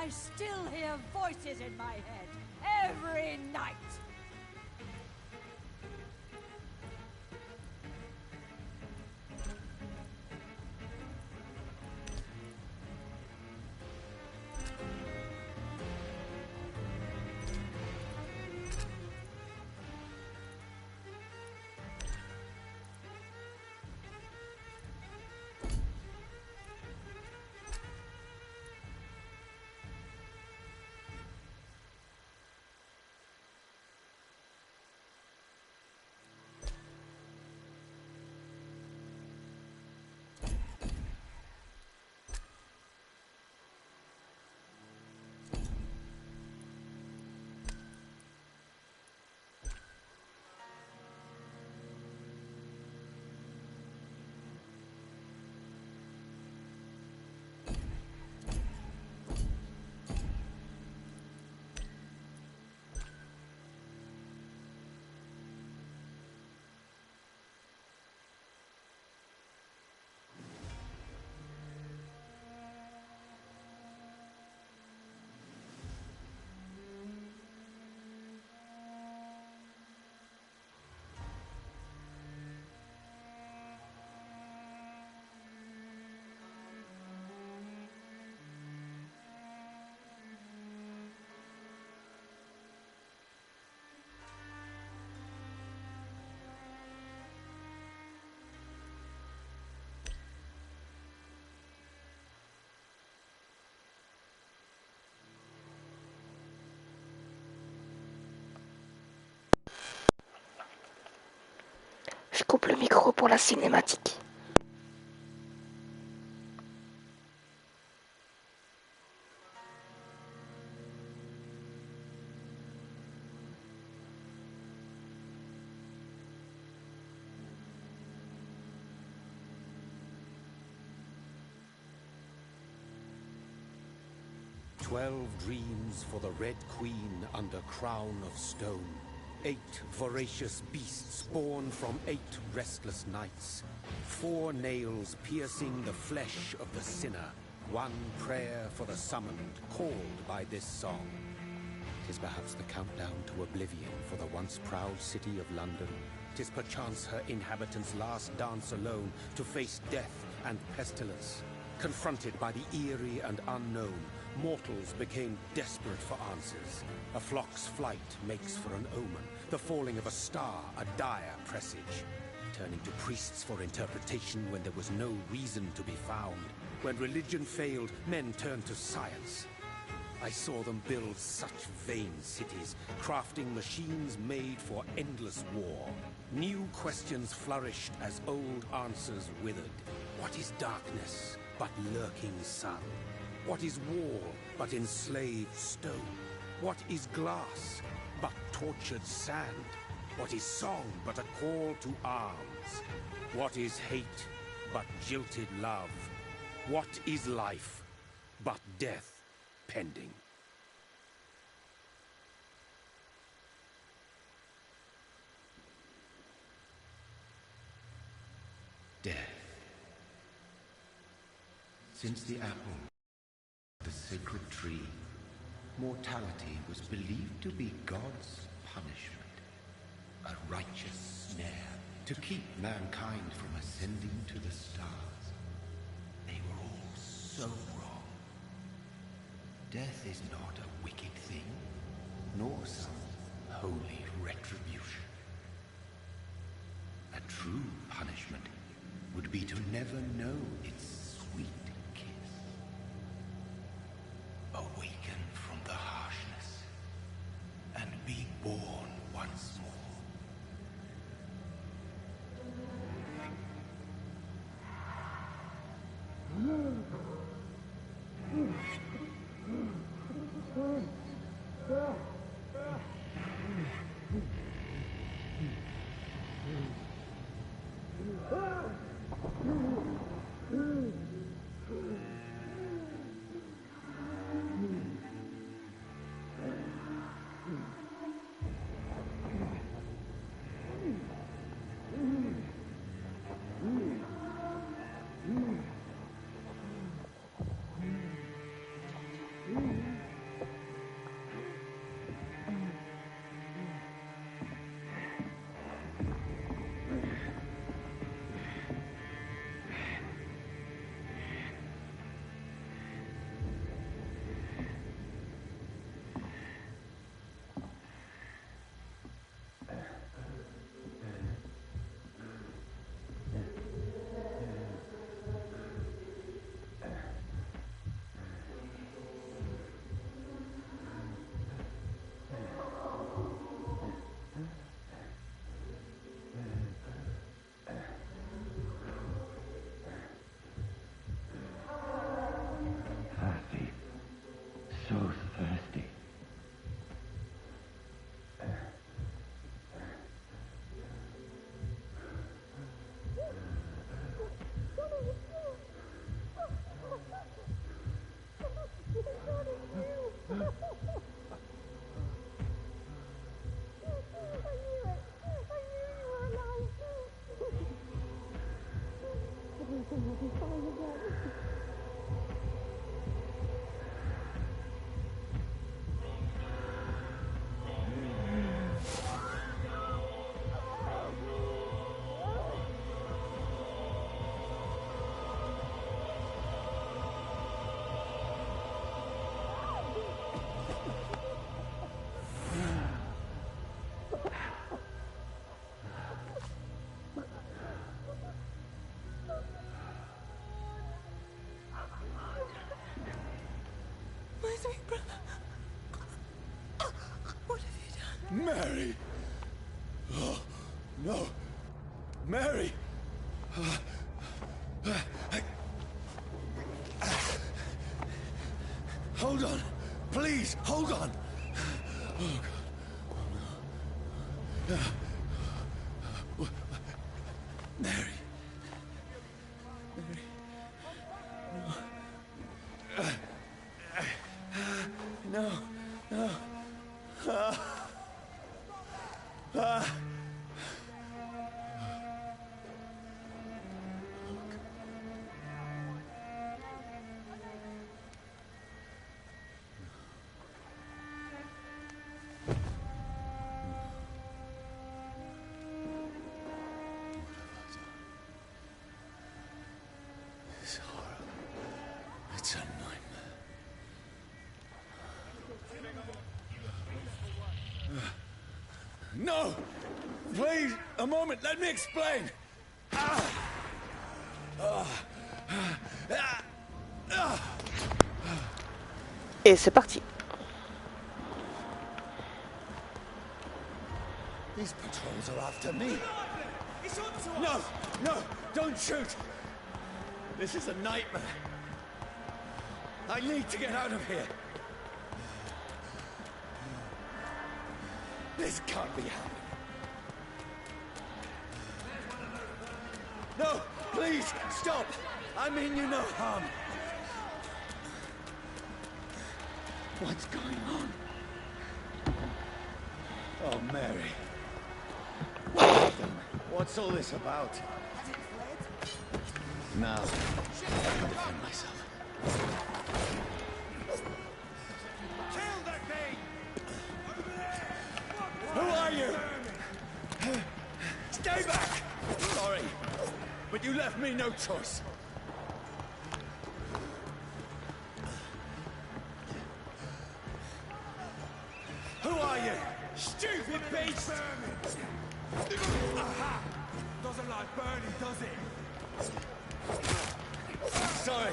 I still hear voices in my head every night. Je coupe le micro pour la cinématique. "12 dreams for the Red Queen under crown of stone. 8 voracious beasts born from 8 restless nights. 4 nails piercing the flesh of the sinner. 1 prayer for the summoned, called by this song. 'Tis perhaps the countdown to oblivion for the once proud city of London. 'Tis perchance her inhabitants' last dance alone to face death and pestilence. Confronted by the eerie and unknown, mortals became desperate for answers. A flock's flight makes for an omen, the falling of a star a dire presage. Turning to priests for interpretation when there was no reason to be found. When religion failed, men turned to science. I saw them build such vain cities, crafting machines made for endless war. New questions flourished as old answers withered. What is darkness but lurking sun? What is wall but enslaved stone? What is glass but tortured sand? What is song but a call to arms? What is hate but jilted love? What is life but death pending? Death. Since the apple, the sacred tree, mortality was believed to be God's punishment, a righteous snare to keep mankind from ascending to the stars. They were all so wrong. Death is not a wicked thing, nor some holy retribution. A true punishment would be to never know its sweet kiss. Awaken from the harshness and be born once more. Mary! Oh, no! Mary! Hold on! Please, hold on! Oh, God. Oh, no. Mary. Mary. No. No. No. It's horrible. It's a nightmare. No! Please, a moment, let me explain! Et c'est parti. These patrols are after me. No! No! Don't shoot! This is a nightmare. I need to get out of here. This can't be happening. No! Please, stop! I mean you no harm. What's going on? Oh, Mary. What's all this about? Now, I can defend myself. Kill that thing! Who are you? Stay back! Sorry, but you left me no choice. Who are you? Stupid beast! Aha! Doesn't like burning, does it? Sorry.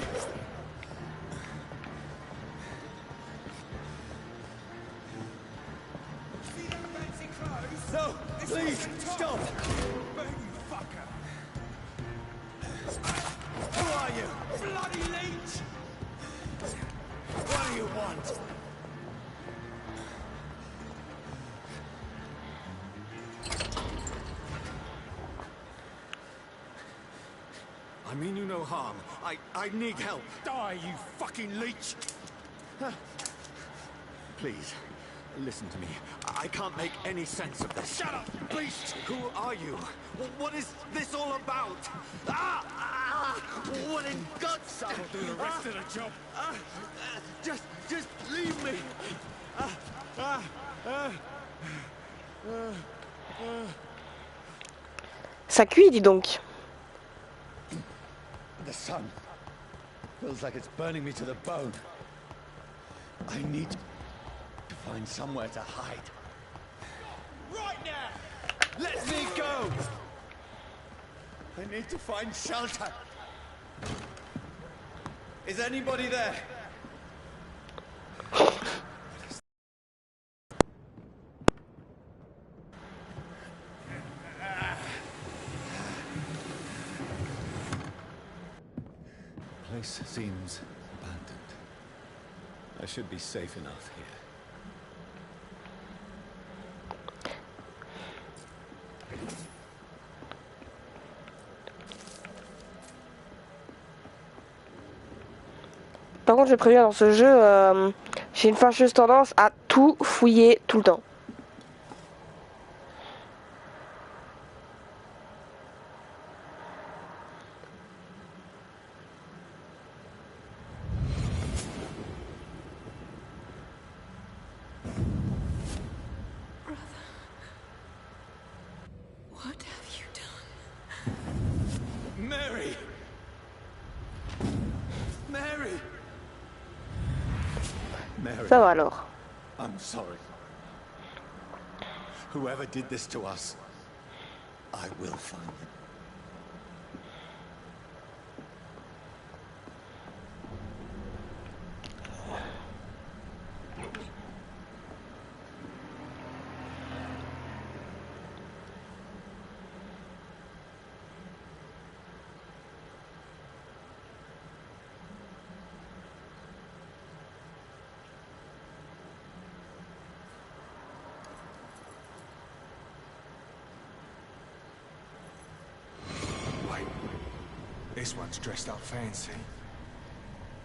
See that fancy clothes? No, please, stop! Burn, you fucker! Who are you? Bloody leech! What do you want? I mean you no harm. I need help. Die, you fucking leech! Please, listen to me. I can't make any sense of this. Shut up, beast! Who are you? What is this all about? What in God's sake? I'll do the rest of the job. Just leave me. Ça cuit, dis donc. The sun feels like it's burning me to the bone. I need to find somewhere to hide. Right now! Let me go! I need to find shelter. Is anybody there? Place seems abandoned. I should be safe enough here. Par contre, je préviens, dans ce jeu, j'ai une fâcheuse tendance à tout fouiller tout le temps. Ça va alors. I'm sorry. Whoever did this to us, I will find them. This one's dressed up fancy.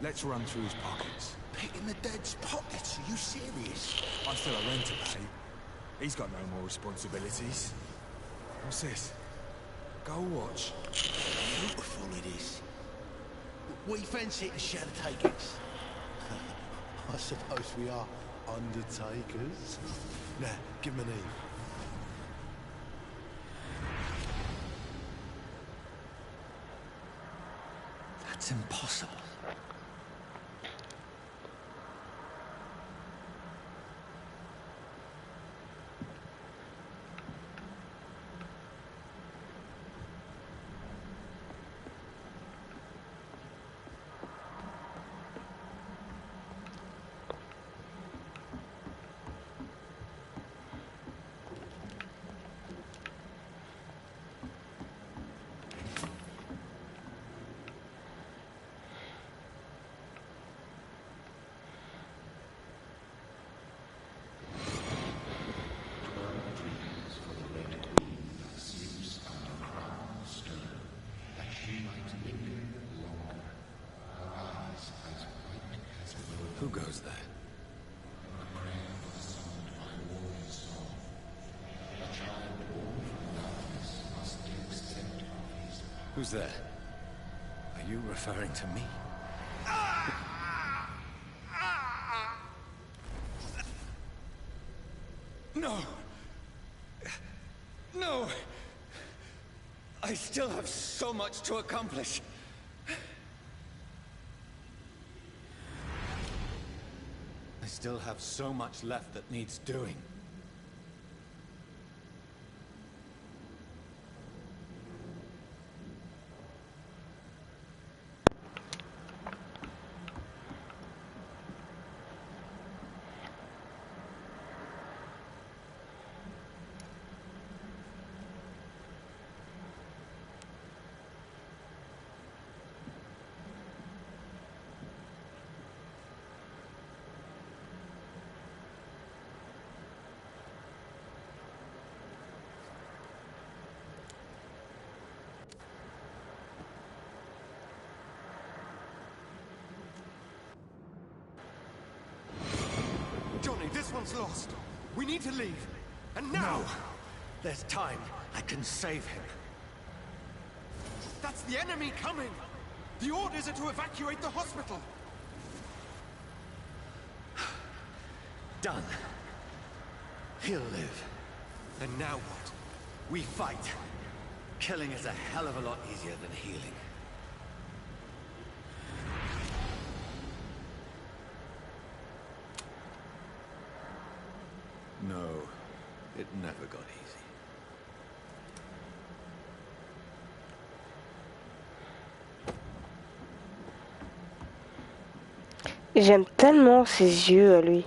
Let's run through his pockets. Picking the dead's pockets? Are you serious? I'm still a rent to pay. He's got no more responsibilities. What's this? Go watch. Beautiful it is. We fancy it and shall take it. I suppose we are undertakers. Now, give him an E. That's impossible. Who goes there? Who's there? Are you referring to me? No! No! I still have so much to accomplish. I still have so much left that needs doing. Johnny, this one's lost. We need to leave. And now! No. There's time. I can save him. That's the enemy coming! The orders are to evacuate the hospital! Done. He'll live. And now what? We fight. Killing is a hell of a lot easier than healing. No, it never got easy. J'aime tellement ses yeux à lui.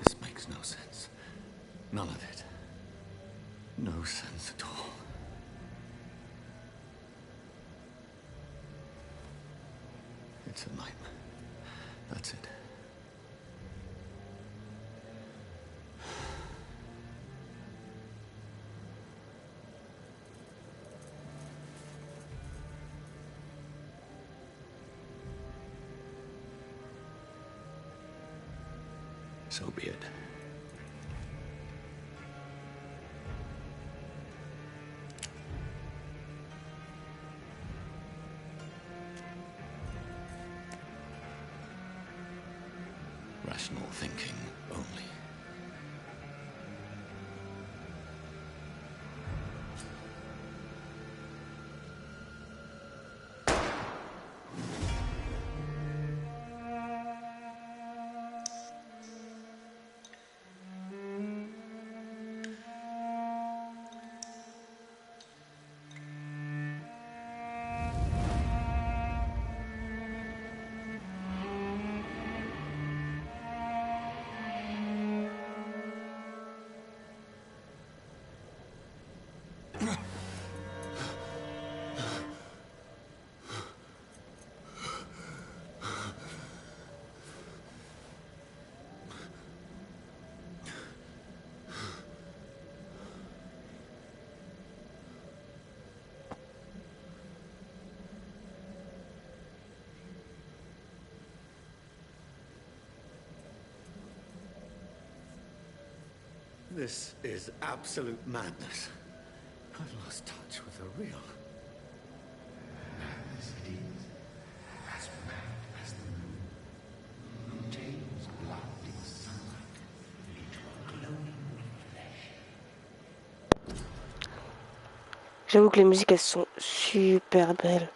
This makes no sense. None of it. No sense at all. It's a nightmare. That's it. So be it. Rational thinking only. This is absolute madness. I've lost touch with the real. Madness it is, as mad as the moon, who tames blinding sunlight into a glowing flesh. J'avoue que les musiques elles sont super belles.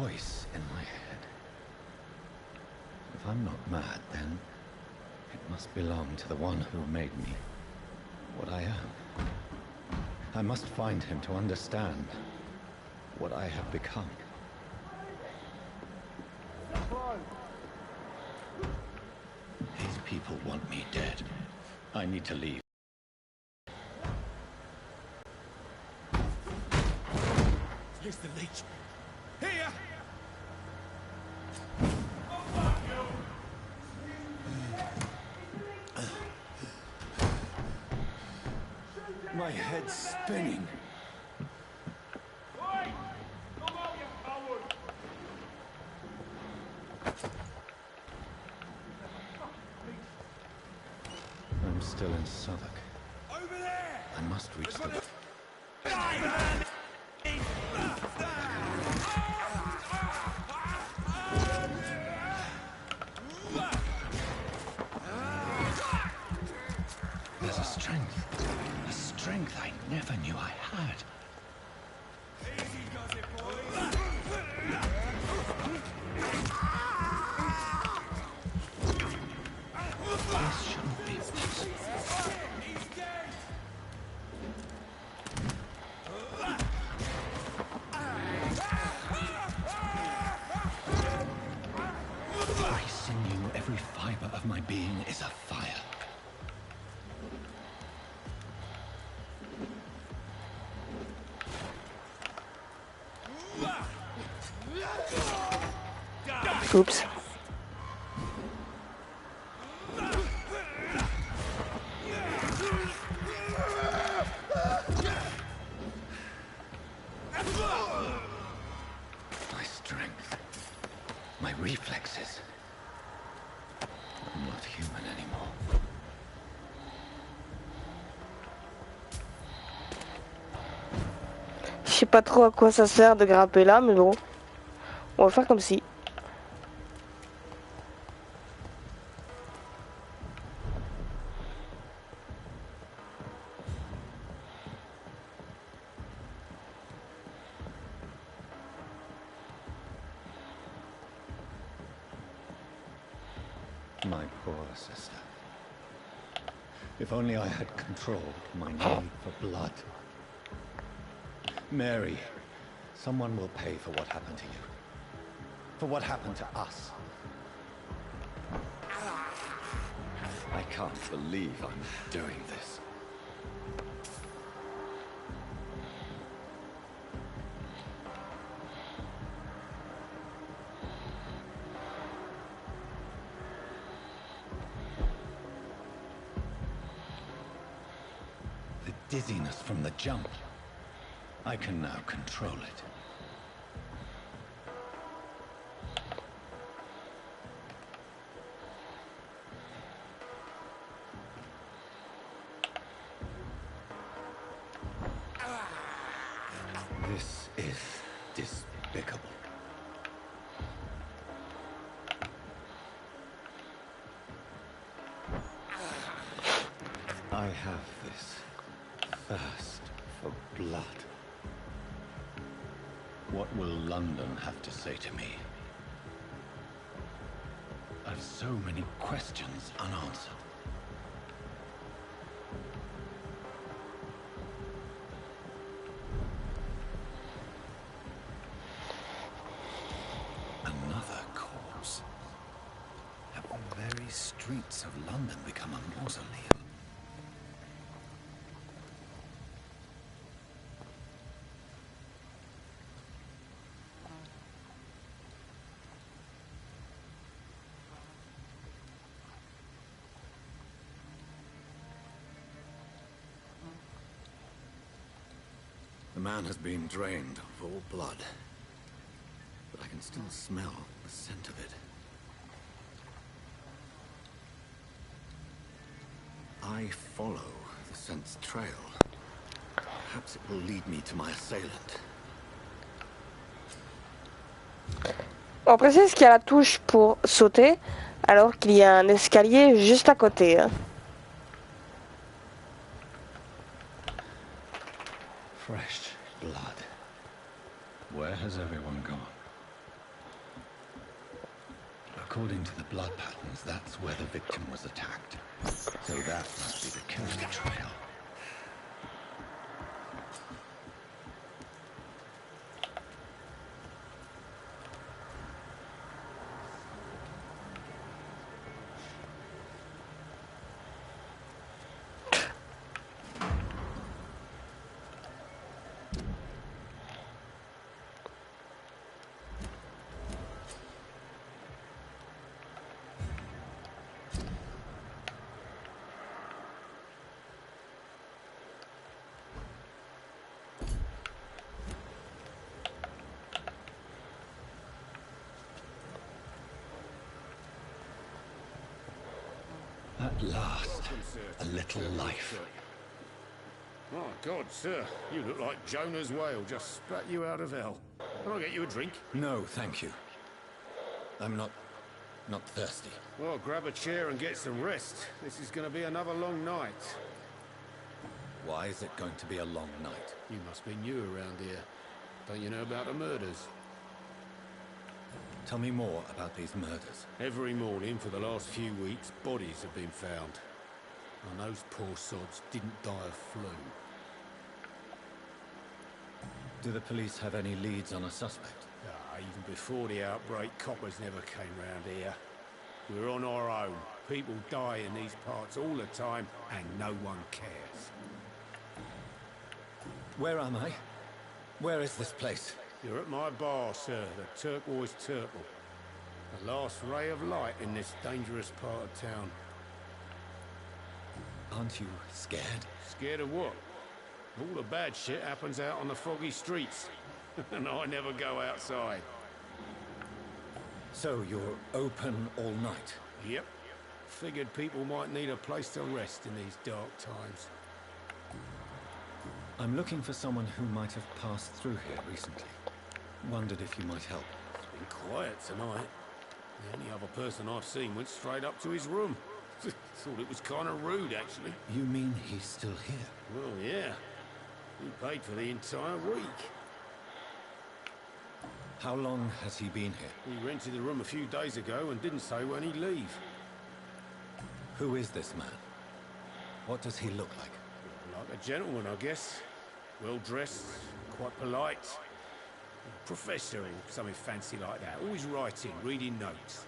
Voice in my head. If I'm not mad, then it must belong to the one who made me what I am. I must find him to understand what I have become. These people want me dead. I need to leave. Here's the leech. Here! My head's spinning. I'm still in Southwark. Over there! I must reach the... There's a strength I never knew I had. Easy does it, boys! This shouldn't be possible. He's dead! Every sinew, every fiber of my being is afire. Oops. My strength, my reflexes. I'm not human anymore. Je sais pas trop à quoi ça sert de grimper là, mais bon. On va faire comme si. My poor sister. If only I had controlled my need for blood. Mary, someone will pay for what happened to you. For what happened to us. I can't believe I'm doing this. The dizziness from the jump. I can now control it. This is despicable. I have this thirst for blood. What will London have to say to me? I've so many questions unanswered. Another corpse. Have the very streets of London become a mausoleum? The man has been drained of all blood, but I can still smell the scent of it. I follow the scent's trail. Perhaps it will lead me to my assailant. On précise qu'il y a la touche pour sauter, alors qu'il y a un escalier juste à côté. Fresh blood. Where has everyone gone? According to the blood patterns, that's where the victim was attacked. So that must be the killing trail. At last, a little life. Oh, God, sir. You look like Jonah's whale just spat you out of hell. Can I get you a drink? No, thank you. I'm not thirsty. Well, grab a chair and get some rest. This is going to be another long night. Why is it going to be a long night? You must be new around here. Don't you know about the murders? Tell me more about these murders. Every morning for the last few weeks, bodies have been found. And those poor sods didn't die of flu. Do the police have any leads on a suspect? Even before the outbreak, coppers never came round here. We're on our own. People die in these parts all the time, and no one cares. Where am I? Where is this place? You're at my bar, sir, the Turquoise Turtle. The last ray of light in this dangerous part of town. Aren't you scared? Scared of what? All the bad shit happens out on the foggy streets. And I never go outside. So you're open all night? Yep. Figured people might need a place to rest in these dark times. I'm looking for someone who might have passed through here recently. Wondered if you might help. It's been quiet tonight. The only other person I've seen went straight up to his room. Thought it was kind of rude, actually. You mean he's still here? Well, yeah. He paid for the entire week. How long has he been here? He rented the room a few days ago and didn't say when he'd leave. Who is this man? What does he look like? Like a gentleman, I guess. Well dressed, quite polite. Professor or something fancy like that. Always writing, reading notes.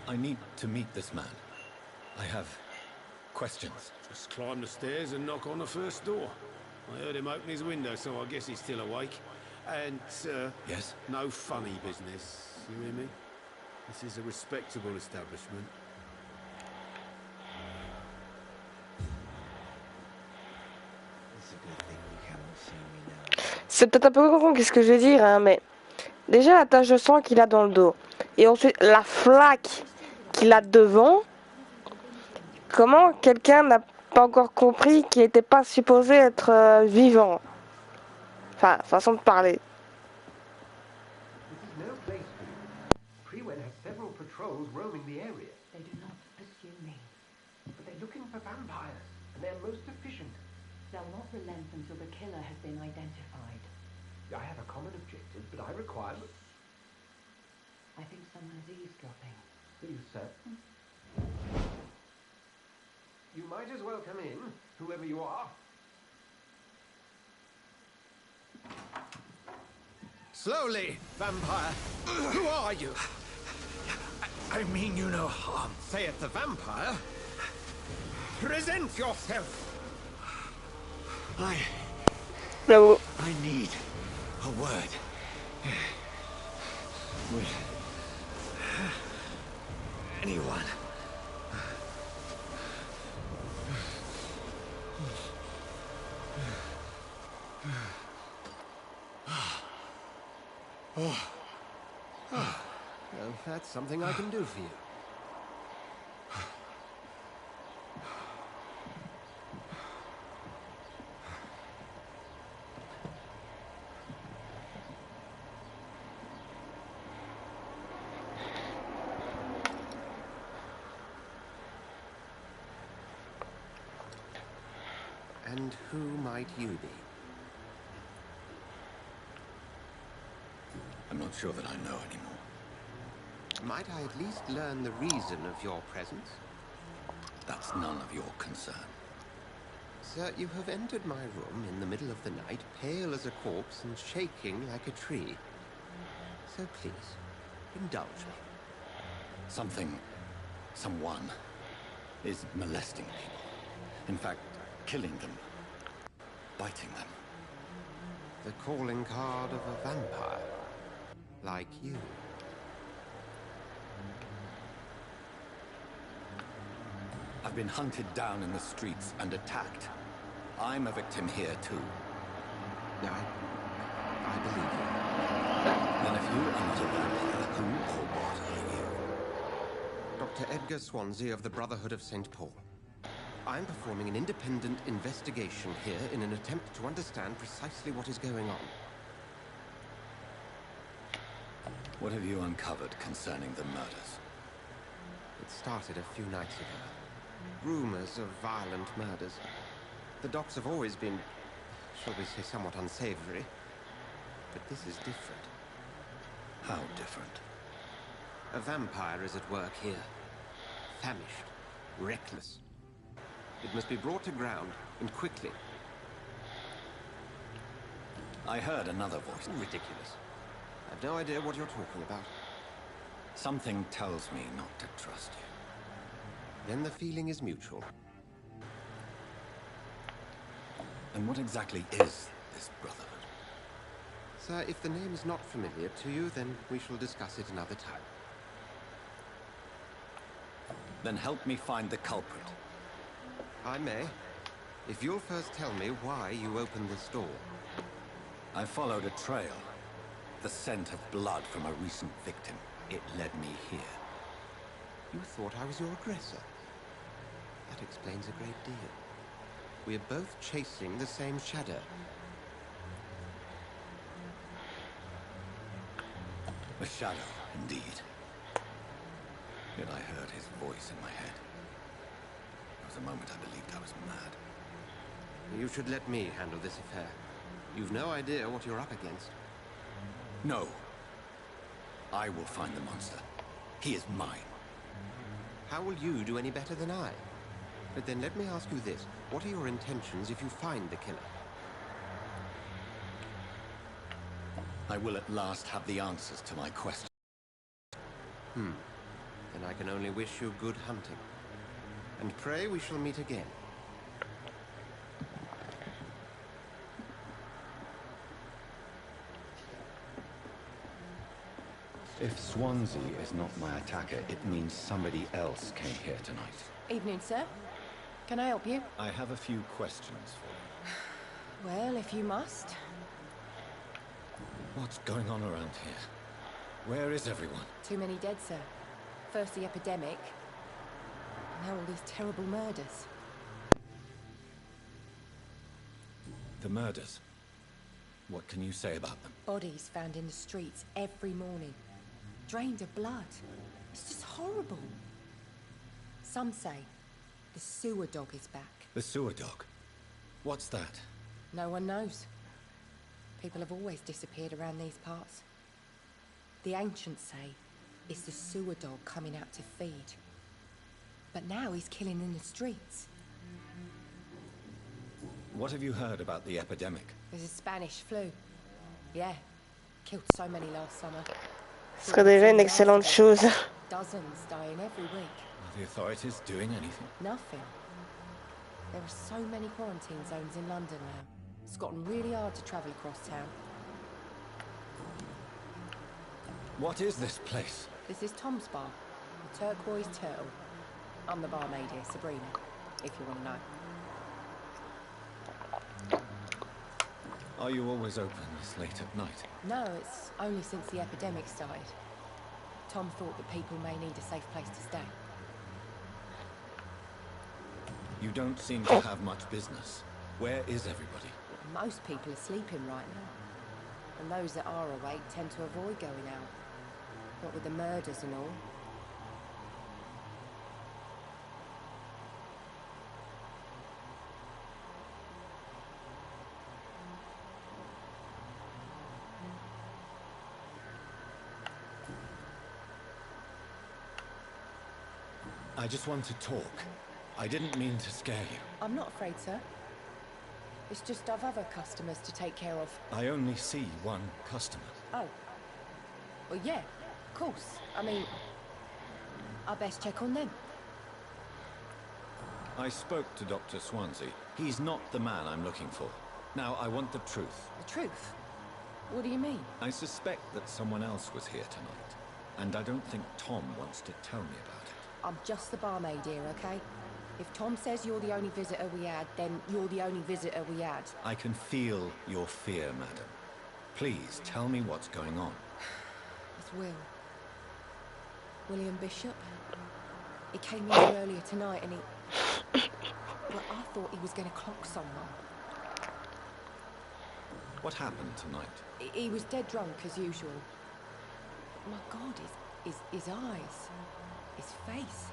I need to meet this man. I have questions. Just climb the stairs and knock on the first door. I heard him open his window, so I guess he's still awake. And, Yes? no funny business. You hear me? This is a respectable establishment. C'est peut-être un peu con qu'est-ce que je vais dire, hein, mais déjà la tache de sang qu'il a dans le dos, et ensuite la flaque qu'il a devant. Comment quelqu'un n'a pas encore compris qu'il n'était pas supposé être vivant? Enfin, façon de parler. This is no place for you. Freewen has several patrols roaming the area. They do not pursue me. But they're looking for vampires, and they're most efficient. They'll not relent until the killer has been identified. I have a common objective, but I require... I think someone is eavesdropping. Please, sir. You might as well come in, whoever you are. Slowly, vampire. Who are you? I mean you no harm. Saith the vampire. Present yourself. No. I need a word. Will anyone? Well, that's something I can do for you. And who might you be? I'm not sure that I know anymore. Might I at least learn the reason of your presence? That's none of your concern. Sir, you have entered my room in the middle of the night, pale as a corpse and shaking like a tree. So please, indulge me. Someone is molesting people. In fact, killing them. Biting them. The calling card of a vampire. Like you. I've been hunted down in the streets and attacked. I'm a victim here, too. I believe you. Then if you are not a vampire, who or what are you? Dr. Edgar Swansea of the Brotherhood of St. Paul. I'm performing an independent investigation here in an attempt to understand precisely what is going on. What have you uncovered concerning the murders? It started a few nights ago. Rumors of violent murders. The docks have always been, shall we say, somewhat unsavory. But this is different. How different? A vampire is at work here. Famished. Reckless. It must be brought to ground, and quickly. I heard another voice. Ridiculous. I've no idea what you're talking about. Something tells me not to trust you. Then the feeling is mutual. And what exactly is this Brotherhood? Sir, if the name is not familiar to you, then we shall discuss it another time. Then help me find the culprit. I may. If you'll first tell me why you opened this door. I followed a trail. The scent of blood from a recent victim. It led me here. You thought I was your aggressor. That explains a great deal. We are both chasing the same shadow. A shadow, indeed. Yet I heard his voice in my head. There was a moment I believed I was mad. You should let me handle this affair. You've no idea what you're up against. No. I will find the monster. He is mine. How will you do any better than I? But then let me ask you this. What are your intentions if you find the killer? I will at last have the answers to my questions. Then I can only wish you good hunting. And pray we shall meet again. If Swansea is not my attacker, it means somebody else came here tonight. Evening, sir. Can I help you? I have a few questions for you. Well, if you must. What's going on around here? Where is everyone? Too many dead, sir. First the epidemic, now all these terrible murders. The murders? What can you say about them? Bodies found in the streets every morning. Drained of blood. It's just horrible. Some say the sewer dog is back. The sewer dog? What's that? No one knows. People have always disappeared around these parts. The ancients say it's the sewer dog coming out to feed. But now he's killing in the streets. What have you heard about the epidemic? There's a Spanish flu. Yeah. Killed so many last summer. Ce serait déjà une excellente chose. Dozens dying every week. Are the authorities doing anything? Nothing. There are so many quarantine zones in London now. It's gotten really hard to travel across town. What is this place? This is Tom's bar, the Turquoise Turtle. I'm the barmaid here, Sabrina, if you want to know. Are you always open this late at night? No, it's only since the epidemic started. Tom thought that people may need a safe place to stay. You don't seem to have much business. Where is everybody? Most people are sleeping right now. And those that are awake tend to avoid going out. What with the murders and all. I just want to talk. I didn't mean to scare you. I'm not afraid, sir. It's just I've other customers to take care of. I only see one customer. Oh. Well, yeah, of course. I mean, I best check on them. I spoke to Dr. Swansea. He's not the man I'm looking for. Now, I want the truth. The truth? What do you mean? I suspect that someone else was here tonight. And I don't think Tom wants to tell me about it. I'm just the barmaid here, okay? If Tom says you're the only visitor we had, then you're the only visitor we had. I can feel your fear, madam. Please, tell me what's going on. It's Will. William Bishop. He came in here earlier tonight and he... Well, I thought he was going to clock someone. What happened tonight? He was dead drunk, as usual. My God, his eyes. His face.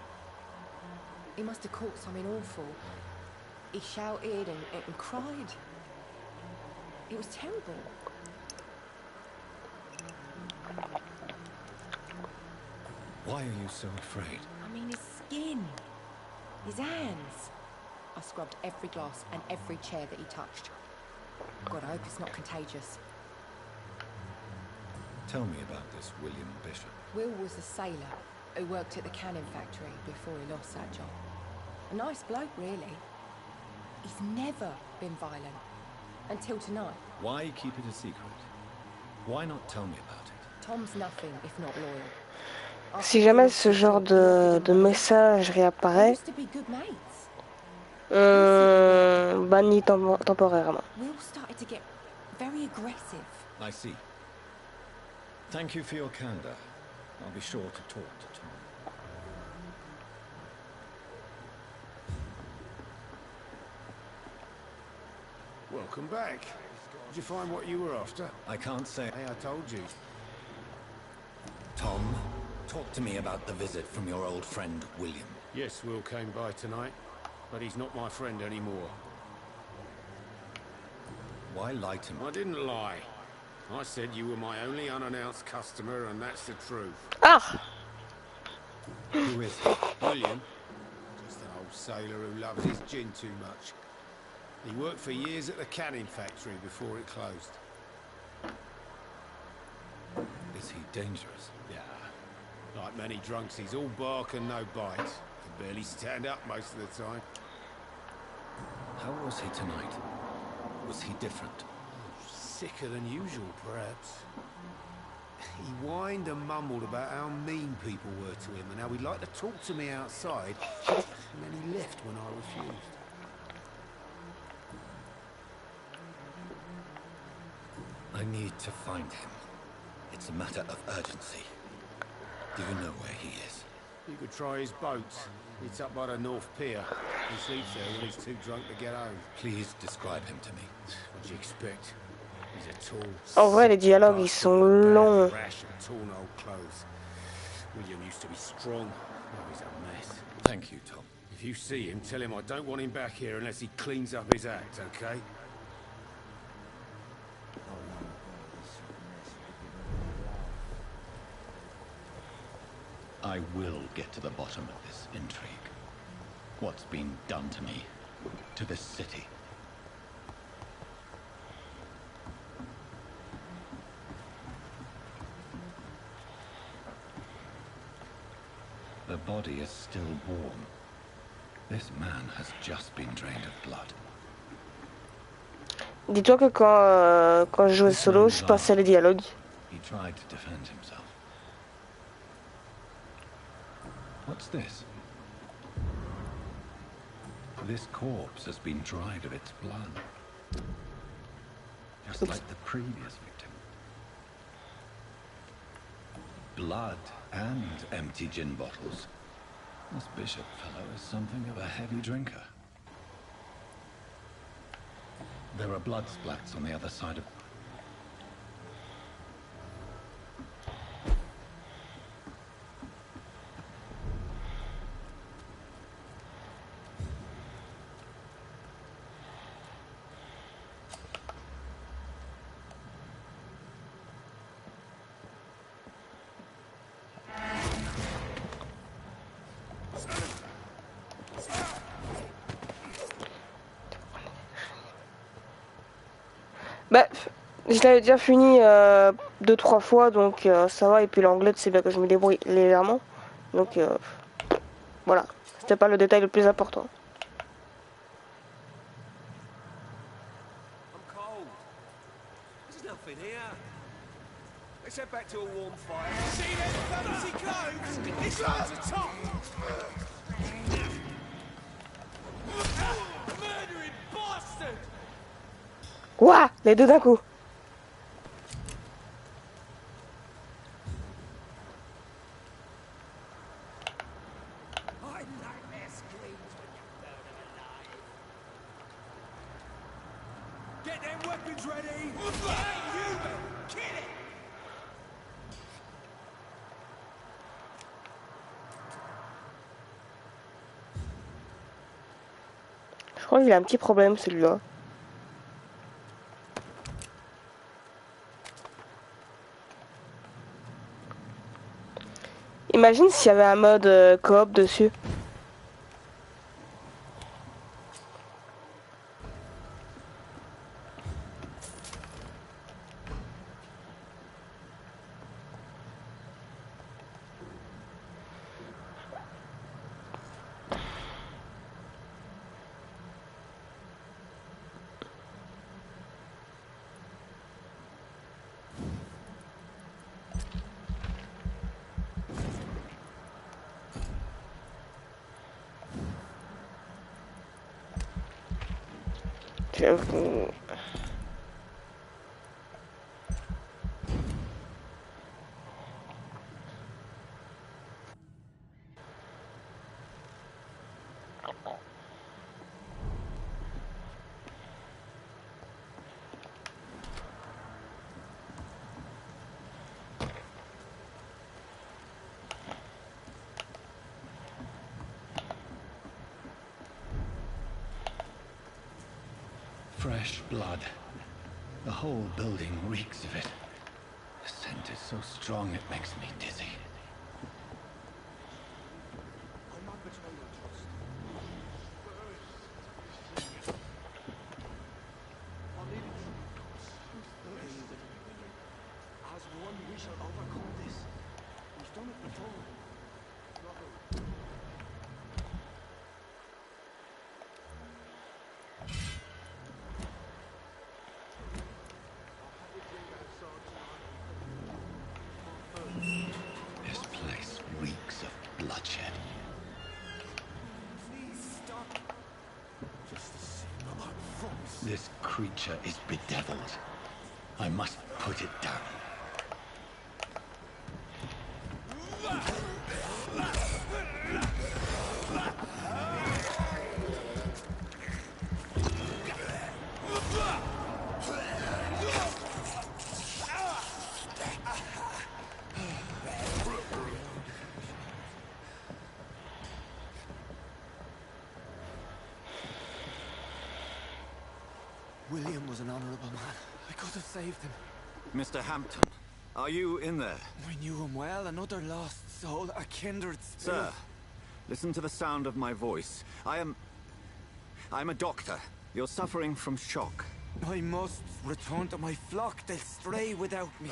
He must have caught something awful. He shouted and cried. It was terrible. Why are you so afraid? I mean, his skin. His hands. I scrubbed every glass and every chair that he touched. God, I hope it's not contagious. Tell me about this William Bishop. Will was a sailor who worked at the cannon factory before he lost that job. A nice bloke, really. He's never been violent. Until tonight. Why keep it a secret? Why not tell me about it? Tom's nothing if not loyal. Si jamais ce genre de message réapparaît, banni temporairement. Will started to get very aggressive. I see. Thank you for your candor. I'll be sure to talk to Tom. Welcome back. Did you find what you were after? I can't say. Hey, I told you. Tom, talk to me about the visit from your old friend, William. Yes, Will came by tonight, but he's not my friend anymore. Why lie to me? I didn't lie. I said you were my only unannounced customer, and that's the truth. Ah! Who is he? William? Just an old old sailor who loves his gin too much. He worked for years at the canning factory before it closed. Is he dangerous? Yeah. Like many drunks, he's all bark and no bite. Can barely stand up most of the time. How was he tonight? Was he different? Sicker than usual, perhaps. He whined and mumbled about how mean people were to him and how he'd like to talk to me outside, and then he left when I refused. I need to find him. It's a matter of urgency. Do you know where he is? You could try his boat. It's up by the North Pier. He sleeps there when he's too drunk to get home. Please describe him to me. What do you expect? He's a tall... En vrai, les dialogues, ils sont longs. Rash and torn old clothes. William used to be strong. Now he's a mess. Thank you, Tom. If you see him, tell him I don't want him back here unless he cleans up his act, okay? I will get to the bottom of this intrigue. What's been done to me, to this city. The body is still warm. This man has just been drained of blood. Dis-toi que quand je jouais solo, je passais les dialogues. He tried to defend himself. What's this? This corpse has been dried of its blood. Just like the previous victim. Blood and empty gin bottles. This bishop fellow is something of a heavy drinker. There are blood splats on the other side of... Bah, je l'avais déjà fini 2-3 fois, donc ça va. Et puis l'anglais, c'est bien que je me débrouille légèrement. Donc voilà, c'était pas le détail le plus important. I'm cold. There's nothing here. Let's head back to a warm fire. See them fancy clothes? This one's a top. Murdering bastard! Ouah, les deux d'un coup. Get them weapons ready! Hey, you! Kill it! Je crois qu'il a un petit problème celui-là. Imagine s'il y avait un mode coop dessus. J'avoue. Fresh blood. The whole building reeks of it. The scent is so strong it makes me dizzy. This creature is bedeviled. I must put it down. William was an honorable man. I could have saved him. Mr. Hampton, are you in there? I knew him well, another lost soul, a kindred spirit. Sir, listen to the sound of my voice. I'm a doctor. You're suffering from shock. I must return to my flock. They'll stray without me.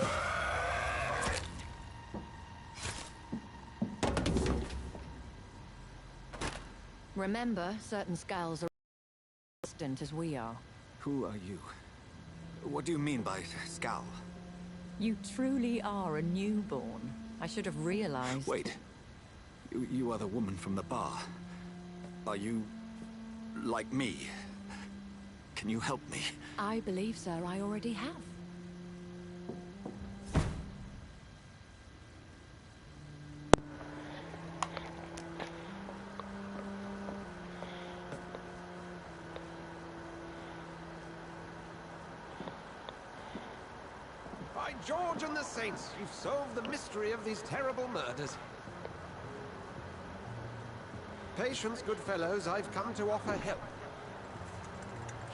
Remember, certain skulls are as distant as we are. Who are you? What do you mean by scowl? You truly are a newborn. I should have realized. Wait. You are the woman from the bar. Are you like me? Can you help me? I believe, sir, I already have. By George and the Saints, you've solved the mystery of these terrible murders. Patience, good fellows, I've come to offer help.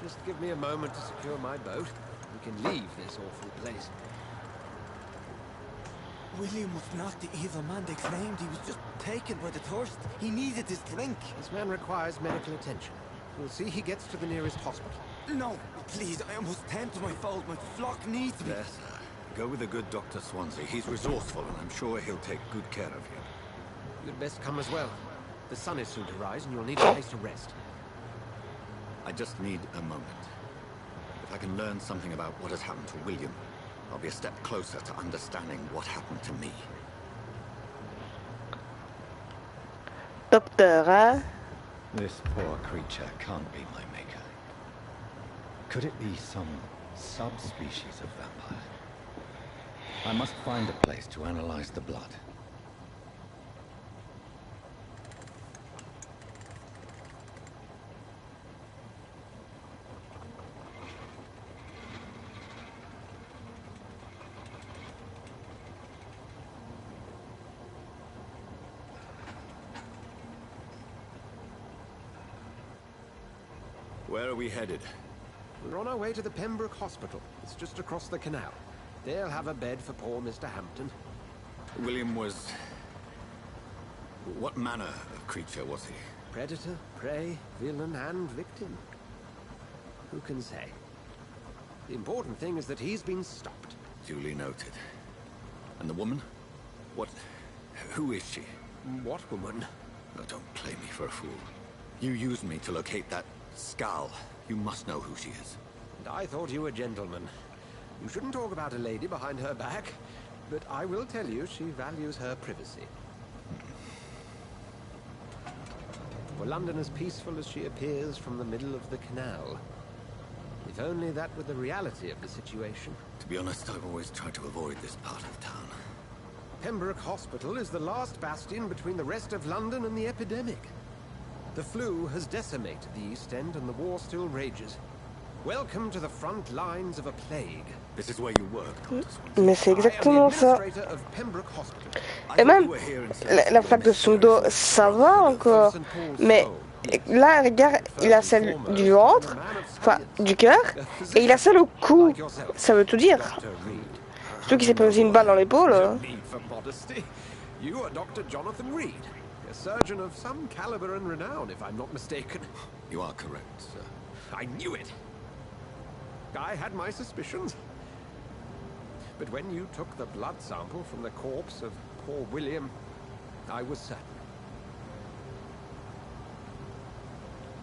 Just give me a moment to secure my boat. We can leave this awful place. William was not the evil man they claimed. He was just taken by the thirst. He needed his drink. This man requires medical attention. We'll see he gets to the nearest hospital. No, please, I must tend to my fold. My flock needs me. Yes, sir. Go with the good Dr. Swansea. He's resourceful, and I'm sure he'll take good care of you. You'd best come as well. The sun is soon to rise, and you'll need a place to rest. I just need a moment. If I can learn something about what has happened to William, I'll be a step closer to understanding what happened to me. Docteur, hein? This poor creature can't be my maker. Could it be some subspecies of vampire? I must find a place to analyze the blood. Where are we headed? We're on our way to the Pembroke Hospital. It's just across the canal. They'll have a bed for poor Mr. Hampton. William was... What manner of creature was he? Predator, prey, villain, and victim. Who can say? The important thing is that he's been stopped. Duly noted. And the woman? What... Who is she? What woman? Oh, don't play me for a fool. You used me to locate that skull. You must know who she is. And I thought you a gentleman. You shouldn't talk about a lady behind her back, but I will tell you she values her privacy. For London as peaceful as she appears from the middle of the canal. If only that were the reality of the situation. To be honest, I've always tried to avoid this part of town. Pembroke Hospital is the last bastion between the rest of London and the epidemic. The flu has decimated the East End and the war still rages. Welcome to the front lines of a plague. This is where you work, Dr. Swansea. Mais c'est exactement ça. Et même, la flaque de son dos, ça va encore. Mais là, regarde, il a celle du ventre, enfin, du cœur, et il a celle au cou. Ça veut tout dire. Surtout qu'il s'est pris aussi une balle dans l'épaule. You are Dr. Jonathan Reed, a surgeon of some caliber and renown, if I'm not mistaken. You are correct, sir. I knew it. I had my suspicions. But when you took the blood sample from the corpse of poor William, I was certain.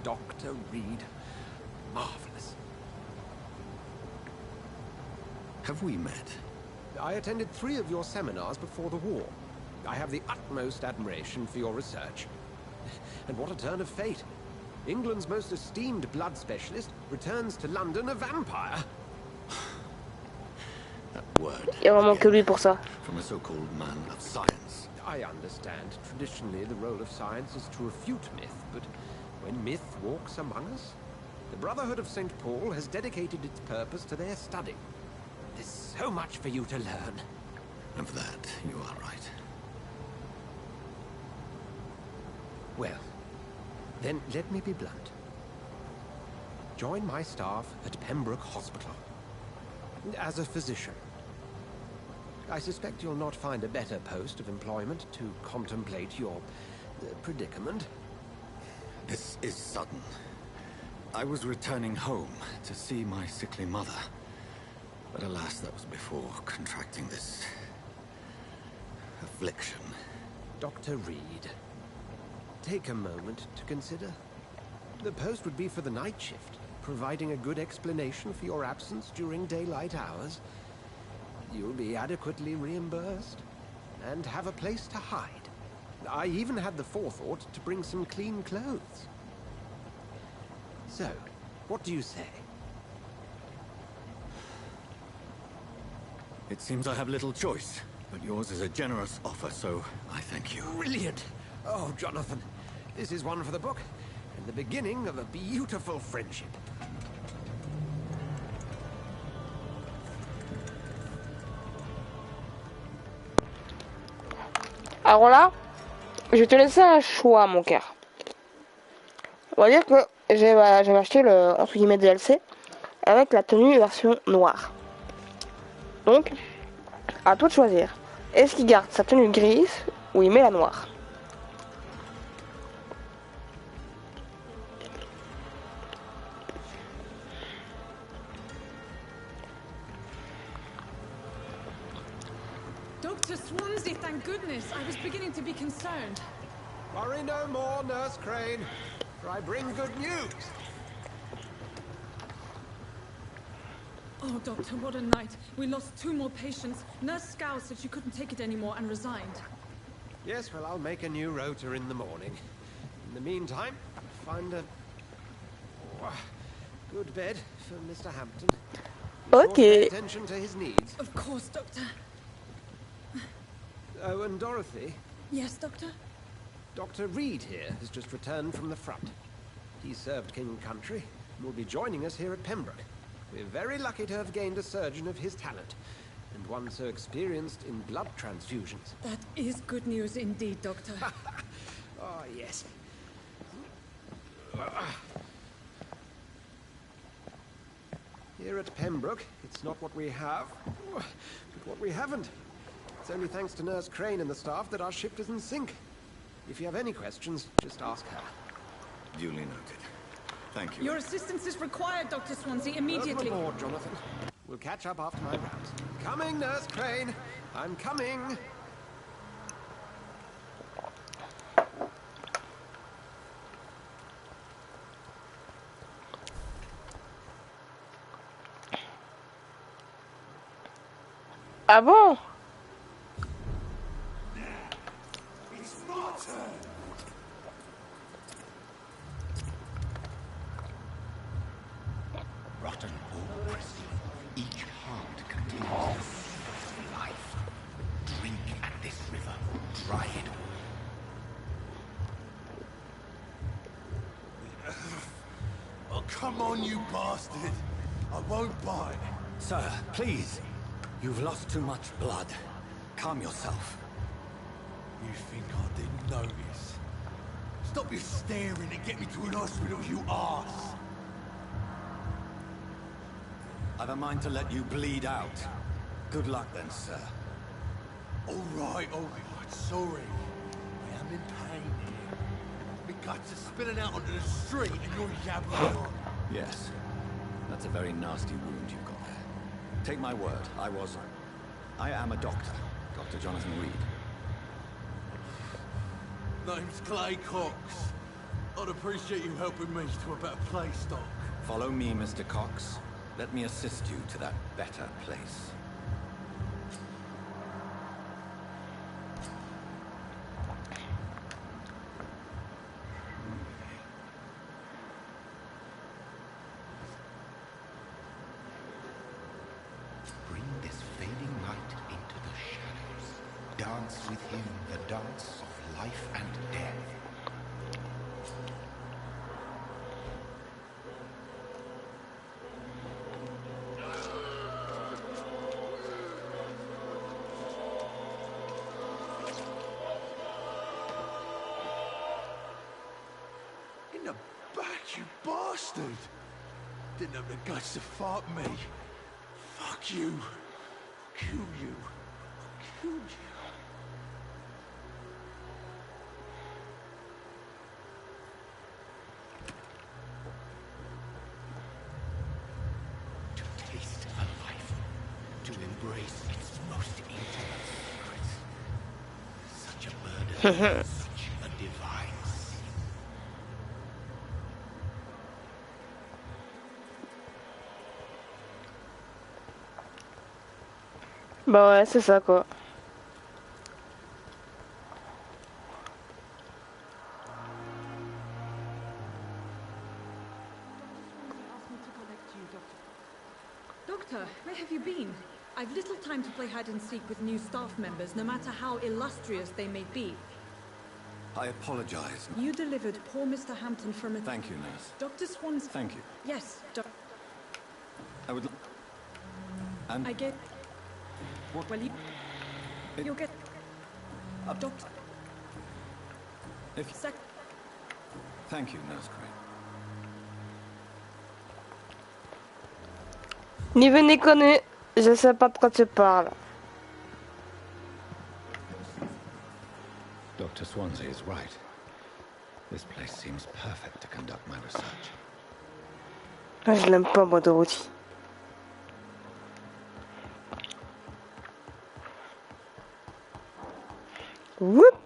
Dr. Reed, marvelous. Have we met? I attended 3 of your seminars before the war. I have the utmost admiration for your research. And what a turn of fate. England's most esteemed blood specialist, returns to London a vampire. That word. Il y a vraiment que lui pour ça. From a so-called man of science. I understand. Traditionally, the role of science is to refute myth, but when myth walks among us, the Brotherhood of St. Paul has dedicated its purpose to their study. There's so much for you to learn. And for that, you are right. Well, then let me be blunt. Join my staff at Pembroke Hospital. As a physician. I suspect you'll not find a better post of employment to contemplate your predicament. This is sudden. I was returning home to see my sickly mother. But alas, that was before contracting this affliction. Dr. Reed, take a moment to consider. The post would be for the night shift, providing a good explanation for your absence during daylight hours. You'll be adequately reimbursed and have a place to hide. I even had the forethought to bring some clean clothes. So, what do you say? It seems I have little choice, but yours is a generous offer, so I thank you. Brilliant! Oh, Jonathan, this is one for the book, and the beginning of a beautiful friendship. Alors là, je vais te laisser un choix, mon cœur. On va dire que j'avais acheté le entre guillemets DLC avec la tenue version noire. Donc, à toi de choisir. Est-ce qu'il garde sa tenue grise ou il met la noire? Dr. Swansea, thank goodness. I was beginning to be concerned. Worry no more, Nurse Crane, for I bring good news. Oh, Doctor, what a night. We lost 2 more patients. Nurse Scow said she couldn't take it anymore and resigned. Yes, well, I'll make a new rota in the morning. In the meantime, find a good bed for Mr. Hampton. Okay. Pay attention to his needs. Of course, Doctor. Oh, and Dorothy? Yes, Doctor? Dr. Reed here has just returned from the front. He served King and Country and will be joining us here at Pembroke. We're very lucky to have gained a surgeon of his talent, and one so experienced in blood transfusions. That is good news indeed, Doctor. Oh, yes. Here at Pembroke, it's not what we have, but what we haven't. It's only thanks to Nurse Crane and the staff that our ship isn't sink. If you have any questions, just ask her. Duly noted. Thank you. Your assistance is required, Dr. Swansea, immediately. Welcome aboard, Jonathan. We'll catch up after my rounds. Coming, Nurse Crane. I'm coming. Ah bon? It's my turn. Rotten or crystal, each heart contains the source of life. Drink at this river, dry it all. Oh, come on, you bastard. I won't bite. Sir, please. You've lost too much blood. Calm yourself. You think I didn't notice? Stop your staring and get me to an hospital, you arse. I've a mind to let you bleed out. Good luck then, sir. All right, sorry. I am in pain here. My guts are spilling out onto the street and you're yabbering on. Yes. That's a very nasty wound you've got there. Take my word, I am a doctor. Dr. Jonathan Reed. Name's Clay Cox. I'd appreciate you helping me to a better place, Doc. Follow me, Mr. Cox. Let me assist you to that better place. this fading light into the shadows. Dance with him the dance of life and death. In the back, you bastard! Didn't have the guts to fart me. Fuck you. Kill you. Kill you. To taste a life, to embrace its most intimate secrets. Such a burden, such a divine sin. Bah ouais, c'est ça quoi. Doctor, where have you been? I've little time to play hide and seek with new staff members, no matter how illustrious they may be. I apologize. You delivered poor Mr. Hampton from a... Thank you, nurse. Dr. Swan's... Thank you. Yes, I would... And... I get... What? Well, you'll get... Doctor... If... Thank you, Nurse Crane. Ni vu ni connu, je sais pas de quoi tu parles. Dr. Swansea is right. This place seems perfect to conduct my research. Ah, je l'aime pas moi Dorothy. Whoop.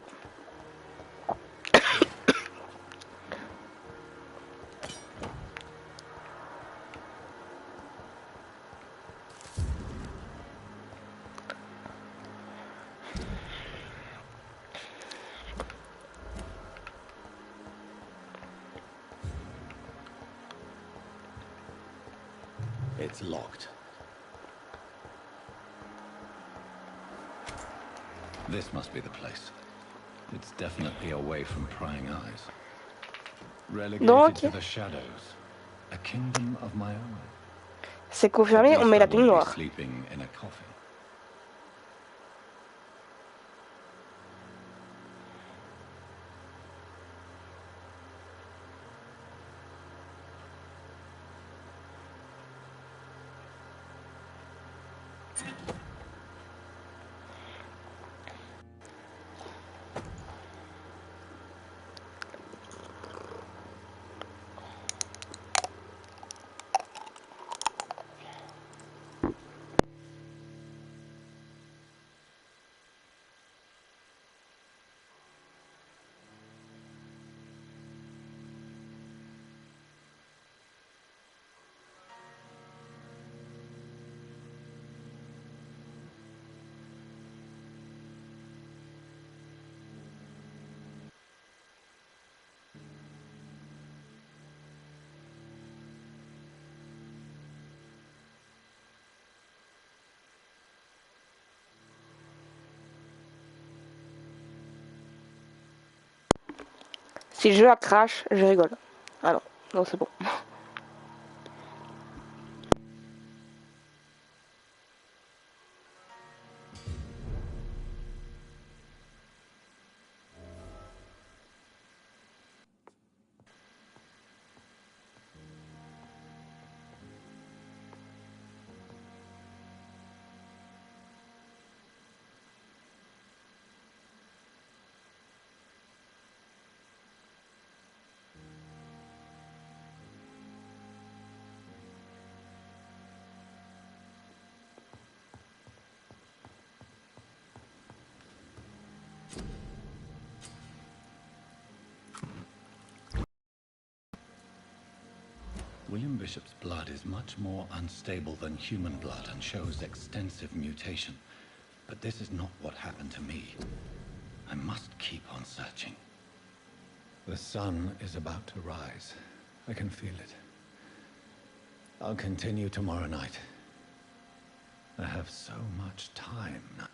It's locked. This must be the place. It's definitely away from prying eyes. Relegated to the shadows. A kingdom of my own. C'est confirmé, on met la tenue noire. Sleeping in a coffin. Si le jeu a crash, je rigole. Ah non, non c'est bon. William Bishop's blood is much more unstable than human blood and shows extensive mutation. But this is not what happened to me. I must keep on searching. The sun is about to rise. I can feel it. I'll continue tomorrow night. I have so much time now.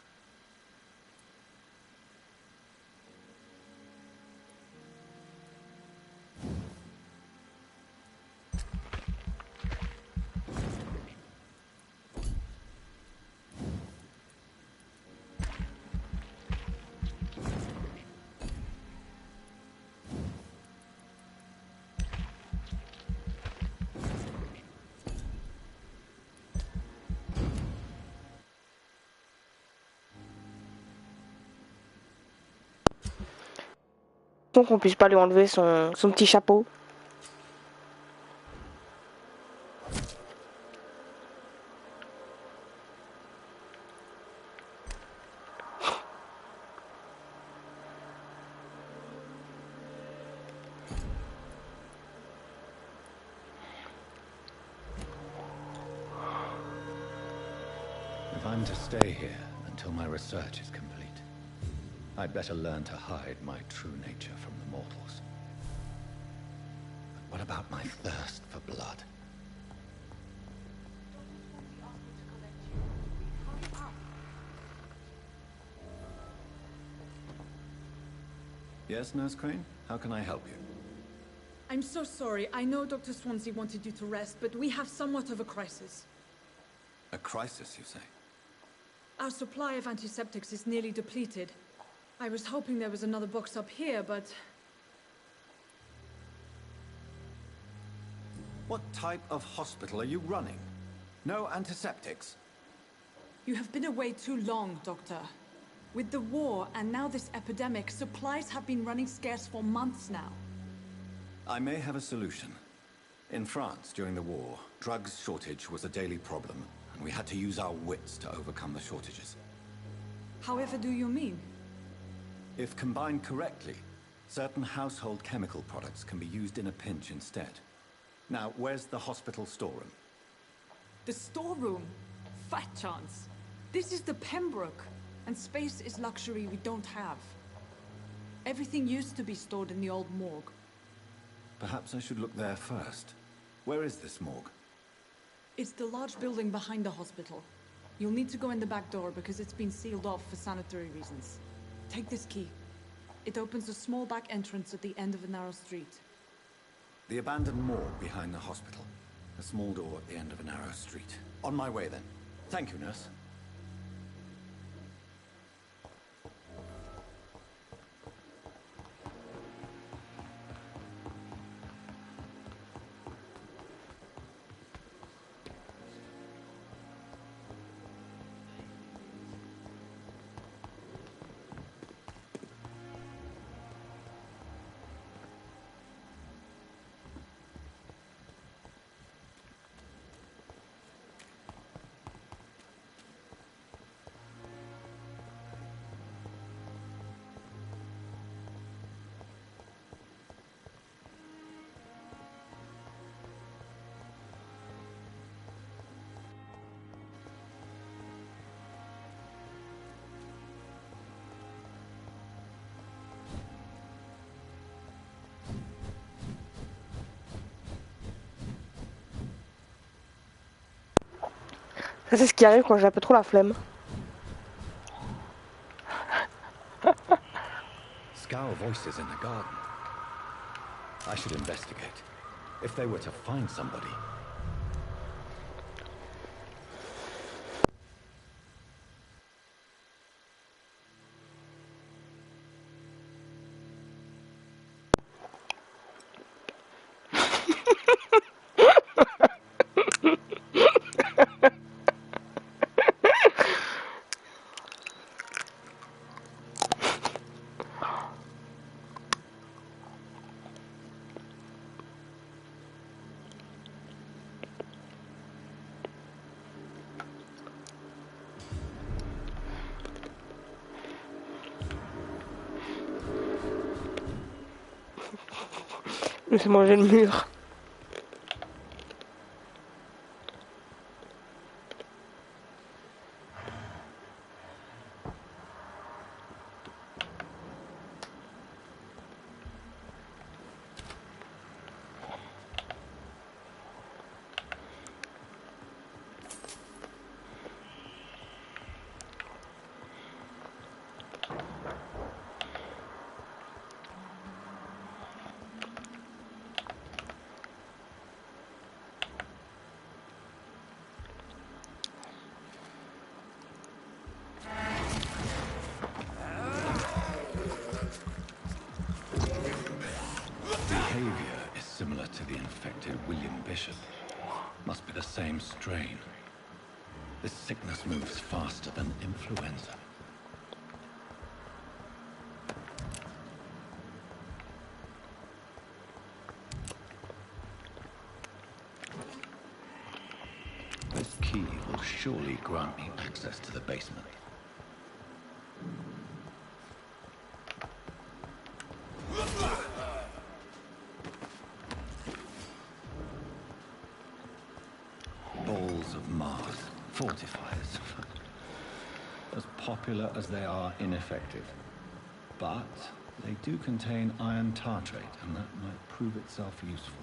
Qu'on puisse pas lui enlever son petit chapeau. If I'm to stay here until my research is complete, I'd better learn to hide my true nature from the mortals. But what about my thirst for blood? Yes, Nurse Crane? How can I help you? I'm so sorry. I know Dr. Swansea wanted you to rest, but we have somewhat of a crisis. A crisis, you say? Our supply of antiseptics is nearly depleted. I was hoping there was another box up here, but... What type of hospital are you running? No antiseptics? You have been away too long, Doctor. With the war and now this epidemic, supplies have been running scarce for months now. I may have a solution. In France, during the war, drugs shortage was a daily problem, and we had to use our wits to overcome the shortages. However do you mean? If combined correctly, certain household chemical products can be used in a pinch instead. Now, where's the hospital storeroom? The storeroom? Fat chance. This is the Pembroke, and space is luxury we don't have. Everything used to be stored in the old morgue. Perhaps I should look there first. Where is this morgue? It's the large building behind the hospital. You'll need to go in the back door because it's been sealed off for sanitary reasons. Take this key. It opens a small back entrance at the end of a narrow street. The abandoned morgue behind the hospital. A small door at the end of a narrow street. On my way then. Thank you, nurse. Ça, c'est ce qui arrive quand j'ai un peu trop la flemme. Scowl voices in the garden. I should investigate. If they were to find somebody. Je me suis mangé le mur. to the infected William Bishop. Must be the same strain. This sickness moves faster than influenza. This key will surely grant me access to the basement. Balls of Mars, fortifiers. As popular as they are ineffective. But they do contain iron tartrate, and that might prove itself useful.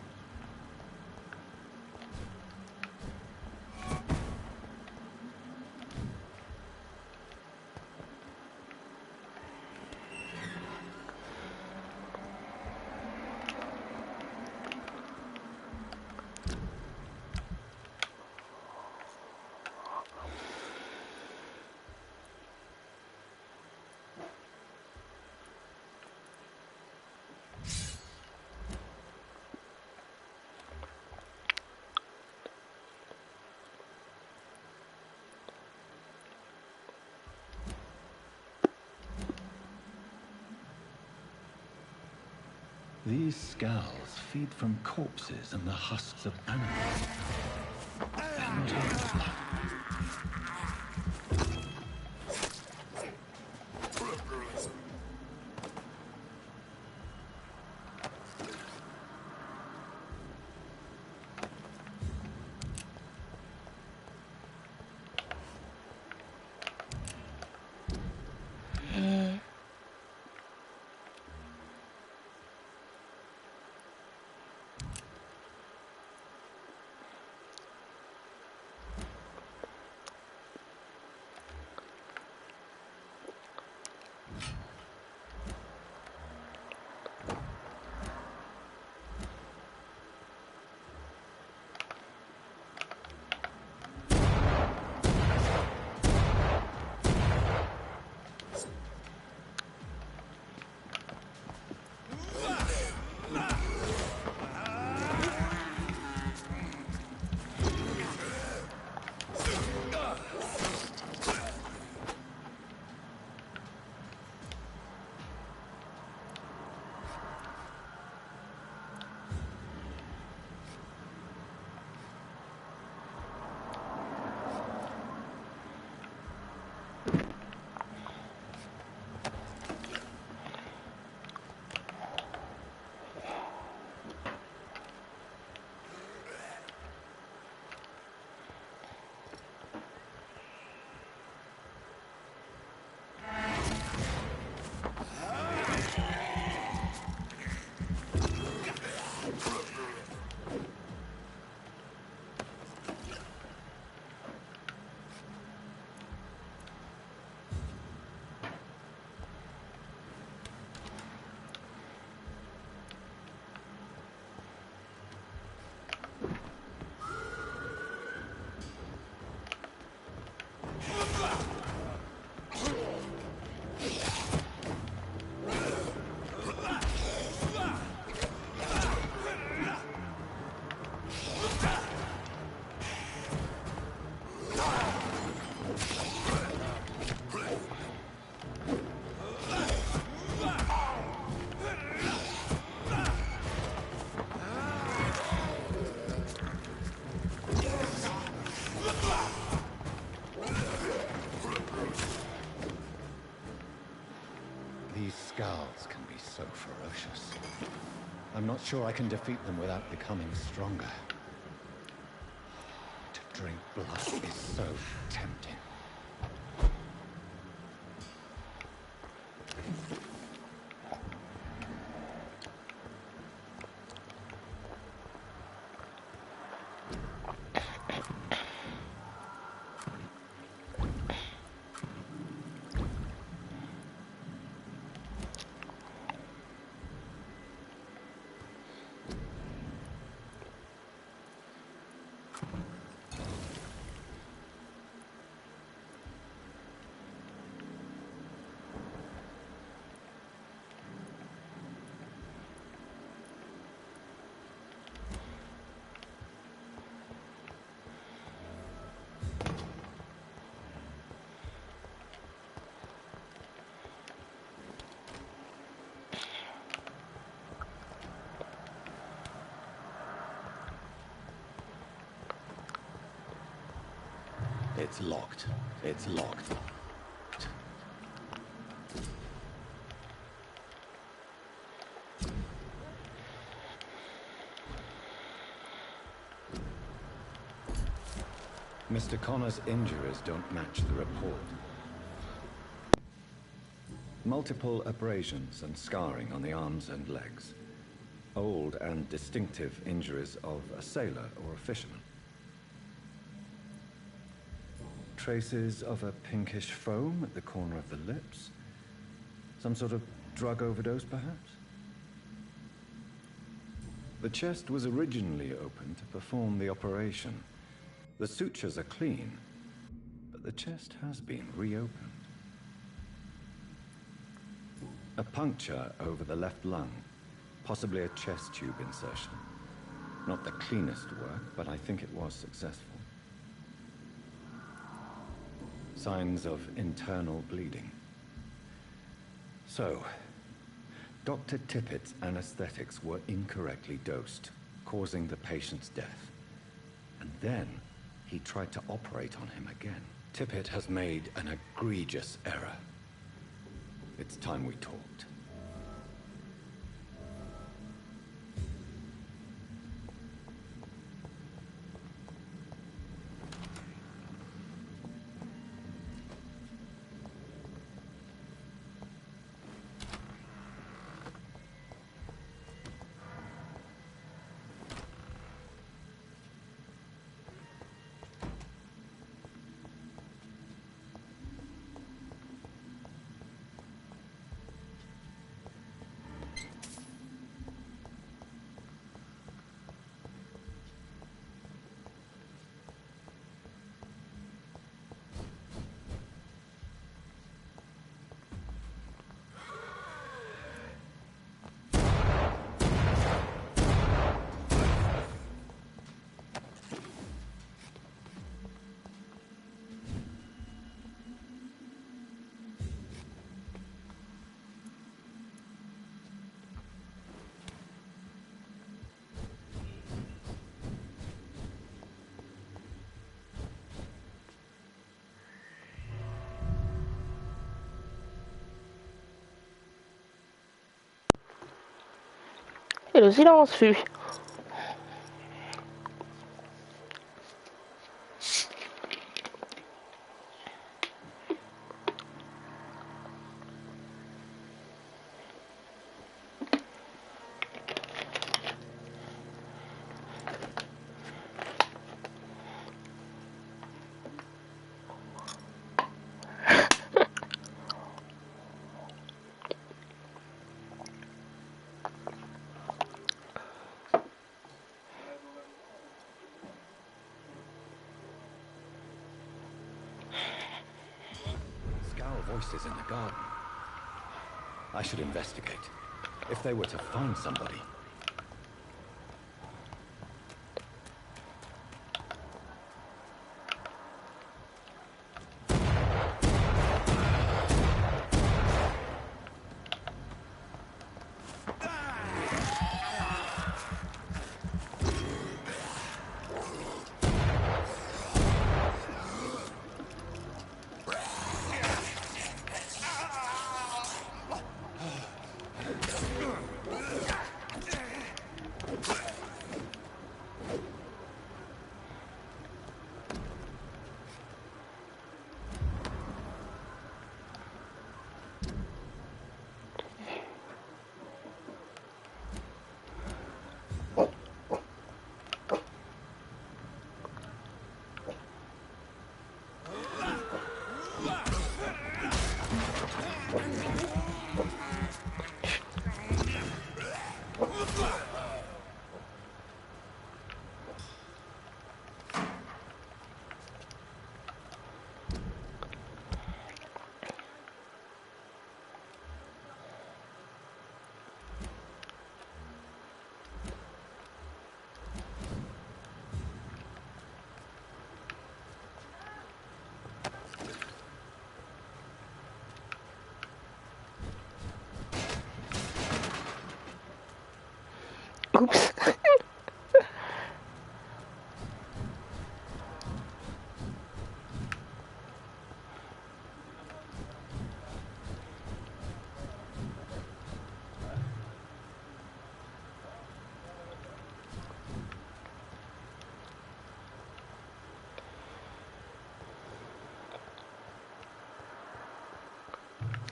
These scowls feed from corpses and the husks of animals. These scowls can be so ferocious. I'm not sure I can defeat them without becoming stronger. To drink blood is so tempting. It's locked. It's locked. Mr. Connor's injuries don't match the report. Multiple abrasions and scarring on the arms and legs. Old and distinctive injuries of a sailor or a fisherman. Traces of a pinkish foam at the corner of the lips. Some sort of drug overdose, perhaps? The chest was originally open to perform the operation. The sutures are clean, but the chest has been reopened. A puncture over the left lung, possibly a chest tube insertion. Not the cleanest work, but I think it was successful. Signs of internal bleeding. So, Dr. Tippett's anesthetics were incorrectly dosed, causing the patient's death. And then, he tried to operate on him again. Tippett has made an egregious error. It's time we talked. Et le silence fut. Voices in the garden. I should investigate. If they were to find somebody.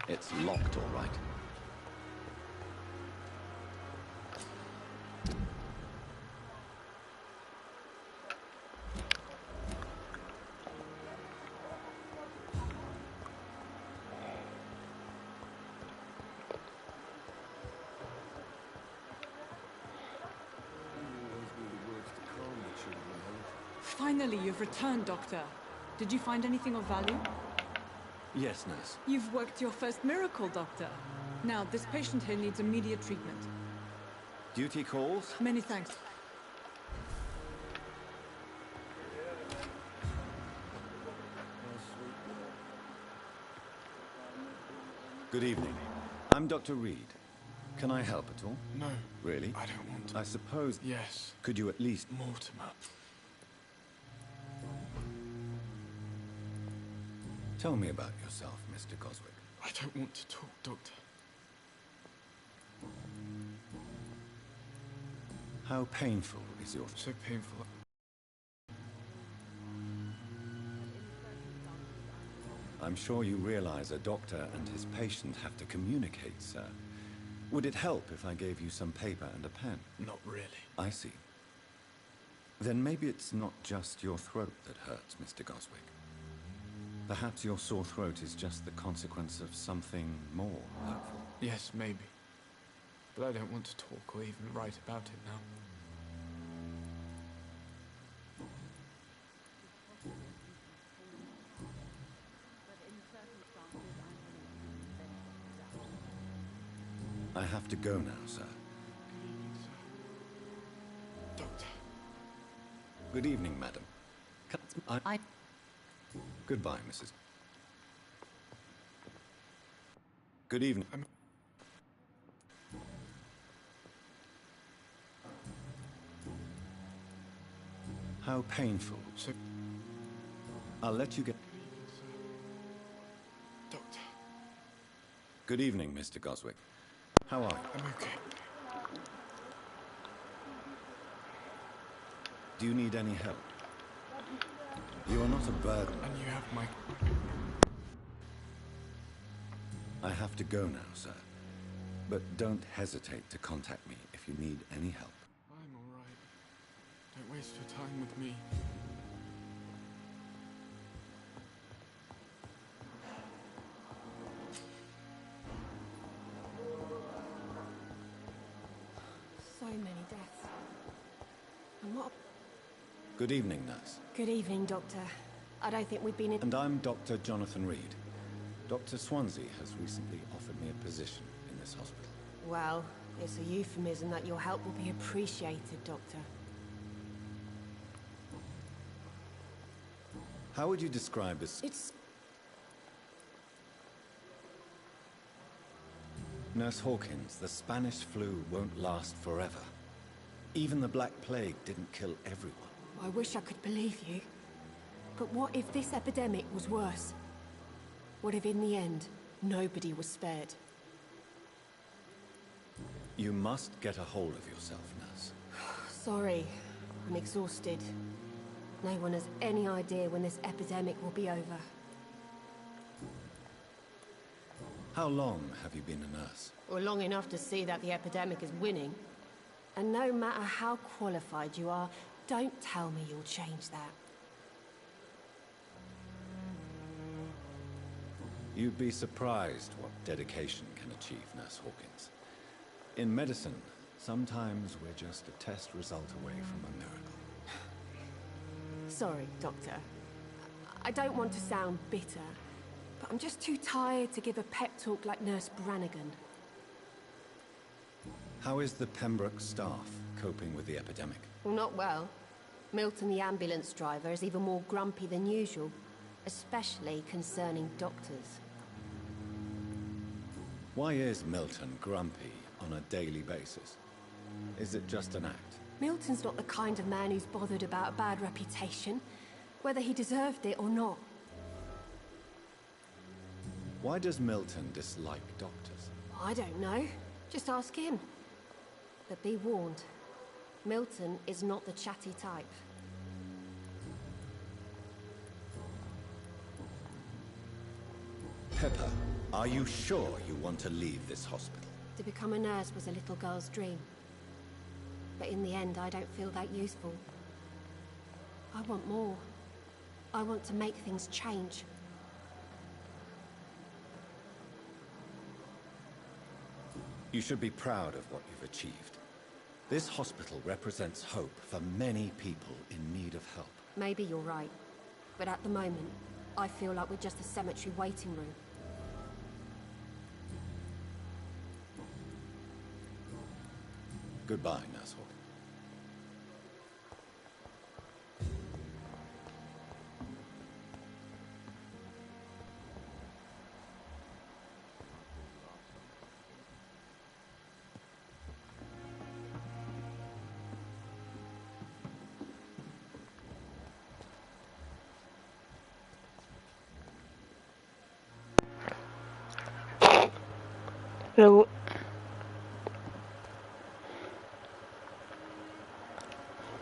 It's locked, all right. Finally, you've returned, Doctor. Did you find anything of value? Yes, nurse. You've worked your first miracle, Doctor. Now, this patient here needs immediate treatment. Duty calls? Many thanks. Good evening. I'm Dr. Reed. Can I help at all? No. Really? I don't want to. I suppose... Yes. Could you at least... Mortimer. Tell me about yourself, Mr. Goswick. I don't want to talk, Doctor. How painful is your... So painful. I'm sure you realize a doctor and his patient have to communicate, sir. Would it help if I gave you some paper and a pen? Not really. I see. Then maybe it's not just your throat that hurts, Mr. Goswick. Perhaps your sore throat is just the consequence of something more hurtful. Yes, maybe. But I don't want to talk or even write about it now. I have to go now, sir. Doctor. Good evening, madam. Goodbye, Mrs. Good evening. How painful. So... I'll let you get... Doctor. Good evening, Mr. Goswick. How are you? I'm okay. Do you need any help? You are not a burden. And you have my... I have to go now, sir. But don't hesitate to contact me if you need any help. I'm all right. Don't waste your time with me. So many deaths. And what... Good evening, nurse. Good evening, Doctor. I don't think we've been in... And I'm Dr. Jonathan Reed. Dr. Swansea has recently offered me a position in this hospital. Well, it's a euphemism that your help will be appreciated, Doctor. How would you describe this? It's... Nurse Hawkins, the Spanish flu won't last forever. Even the Black Plague didn't kill everyone. I wish I could believe you. But what if this epidemic was worse? What if in the end, nobody was spared? You must get a hold of yourself, nurse. Sorry, I'm exhausted. No one has any idea when this epidemic will be over. How long have you been a nurse? Or long enough to see that the epidemic is winning. And no matter how qualified you are, don't tell me you'll change that. You'd be surprised what dedication can achieve, Nurse Hawkins. In medicine, sometimes we're just a test result away from a miracle. Sorry, Doctor. I don't want to sound bitter, but I'm just too tired to give a pep talk like Nurse Brannigan. How is the Pembroke staff coping with the epidemic? Well, not well. Milton, the ambulance driver, is even more grumpy than usual, especially concerning doctors. Why is Milton grumpy on a daily basis? Is it just an act? Milton's not the kind of man who's bothered about a bad reputation, whether he deserved it or not. Why does Milton dislike doctors? I don't know. Just ask him. But be warned, Milton is not the chatty type. Pepper, Are you sure you want to leave this hospital? To become a nurse was a little girl's dream. But in the end, I don't feel that useful. I want more. I want to make things change. You should be proud of what you've achieved. This hospital represents hope for many people in need of help. Maybe you're right. But at the moment, I feel like we're just a cemetery waiting room. Goodbye, Nurse Hawk. J'avoue.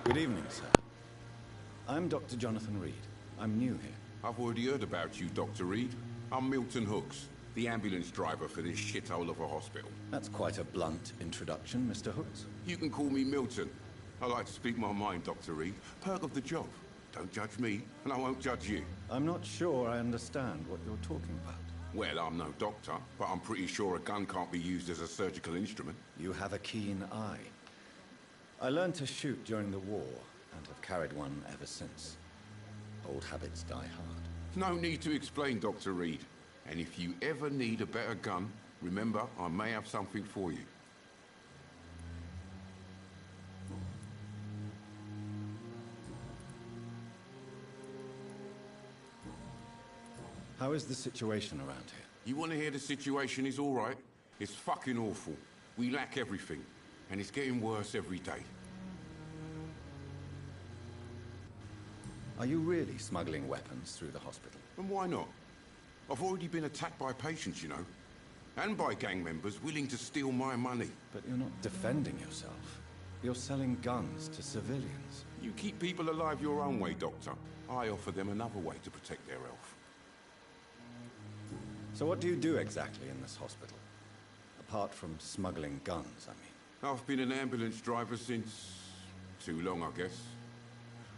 Good evening, sir. I'm Dr. Jonathan Reed. I'm new here. I've already heard about you, Dr. Reed. I'm Milton Hooks, the ambulance driver for this shithole of a hospital. That's quite a blunt introduction, Mr. Hooks. You can call me Milton. I like to speak my mind, Dr. Reed. Perk of the job. Don't judge me, and I won't judge you. I'm not sure I understand what you're talking about. Well, I'm no doctor, but I'm pretty sure a gun can't be used as a surgical instrument. You have a keen eye. I learned to shoot during the war, and have carried one ever since. Old habits die hard. No need to explain, Dr. Reed. And if you ever need a better gun, remember, I may have something for you. How is the situation around here? You want to hear the situation is all right? It's fucking awful. We lack everything, and it's getting worse every day. Are you really smuggling weapons through the hospital? And why not? I've already been attacked by patients, you know. And by gang members willing to steal my money. But you're not defending yourself. You're selling guns to civilians. You keep people alive your own way, Doctor. I offer them another way to protect their health. So what do you do exactly in this hospital? Apart from smuggling guns, I mean. I've been an ambulance driver since... too long, I guess.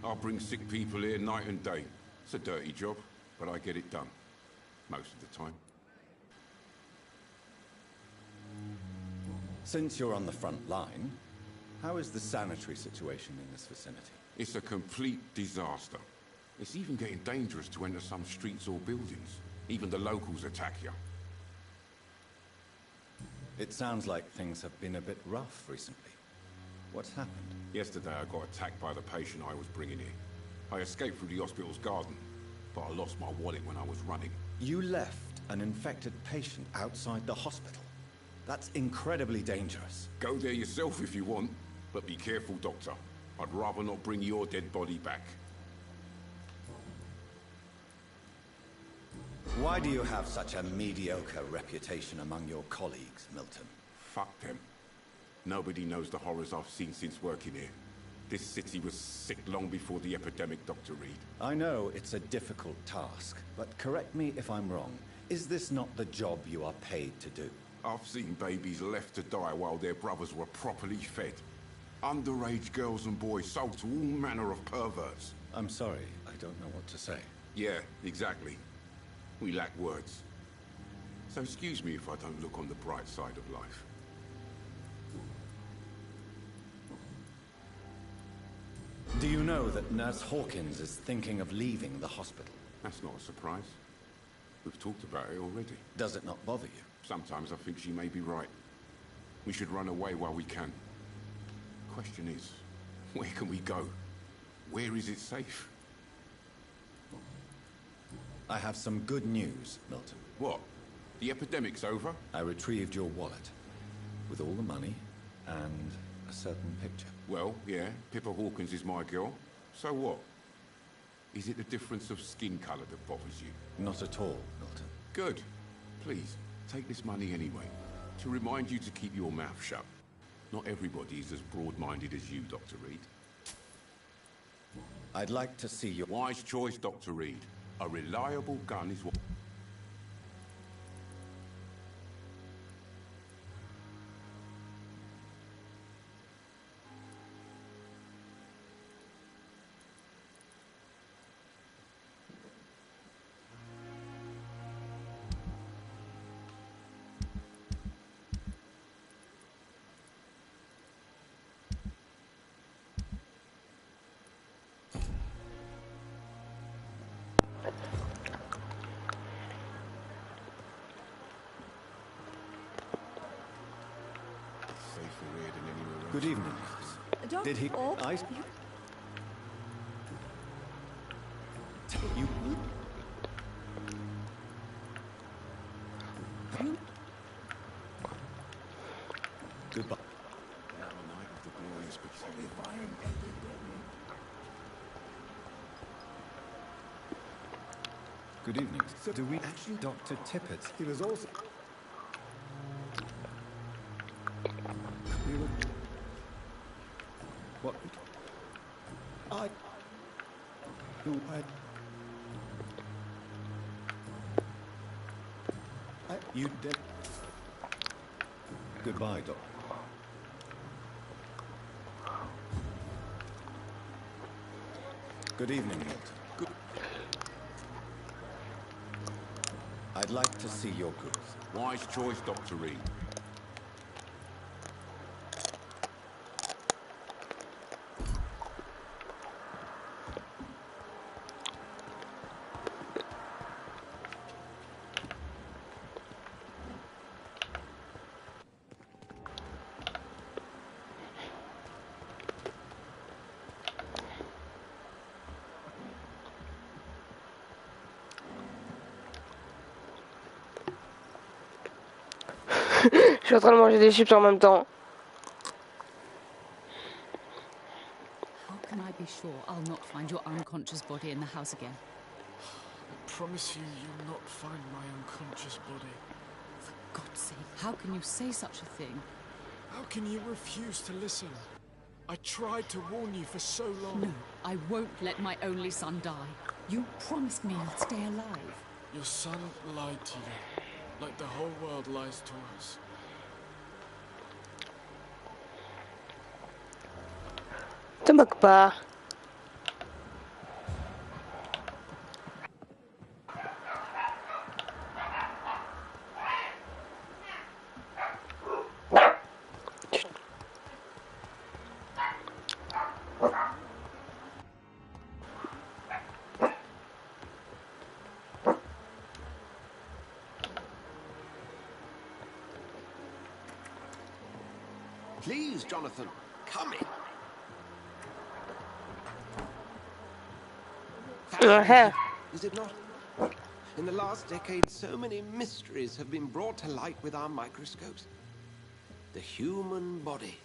I'll bring sick people here night and day. It's a dirty job, but I get it done. Most of the time. Since you're on the front line, how is the sanitary situation in this vicinity? It's a complete disaster. It's even getting dangerous to enter some streets or buildings. Even the locals attack you. It sounds like things have been a bit rough recently. What's happened? Yesterday I got attacked by the patient I was bringing here. I escaped through the hospital's garden, but I lost my wallet when I was running. You left an infected patient outside the hospital? That's incredibly dangerous. Go there yourself if you want, but be careful, Doctor. I'd rather not bring your dead body back. Why do you have such a mediocre reputation among your colleagues, Milton? Fuck them. Nobody knows the horrors I've seen since working here. This city was sick long before the epidemic, Dr. Reed. I know it's a difficult task, but correct me if I'm wrong. Is this not the job you are paid to do? I've seen babies left to die while their brothers were properly fed. Underage girls and boys sold to all manner of perverts. I'm sorry, I don't know what to say. Yeah, exactly. We lack words. So excuse me if I don't look on the bright side of life. Do you know that Nurse Hawkins is thinking of leaving the hospital? That's not a surprise. We've talked about it already. Does it not bother you? Sometimes I think she may be right. We should run away while we can. Question is, where can we go? Where is it safe? I have some good news, Milton. What? The epidemic's over? I retrieved your wallet, with all the money, and a certain picture. Well, yeah, Pippa Hawkins is my girl. So what? Is it the difference of skin color that bothers you? Not at all, Milton. Good. Please, take this money anyway. To remind you to keep your mouth shut. Not everybody is as broad-minded as you, Dr. Reed. I'd like to see your... Wise choice, Dr. Reed. A reliable gun is what... Good evening. Did he... You... Goodbye. Good evening. So do we actually... Dr. Tippett. He was also... We were... What? You did... Goodbye, Doc. Good evening, Milton. Good. I'd like to see your goods. Wise choice, Dr. Reed. Je suis en train de manger des chips en même temps. How can I be sure I'll not find your unconscious body in the house again? I promise you, you'll not find my unconscious body. For God's sake, how can you say such a thing? How can you refuse to listen? I tried to warn you for so long. No, I won't let my only son die. You promised me you'd stay alive. Your son lied to you, like the whole world lies to us. Te moque pas. Please, Jonathan, come in. Is it not? In the last decade, so many mysteries have been brought to light with our microscopes. The human body,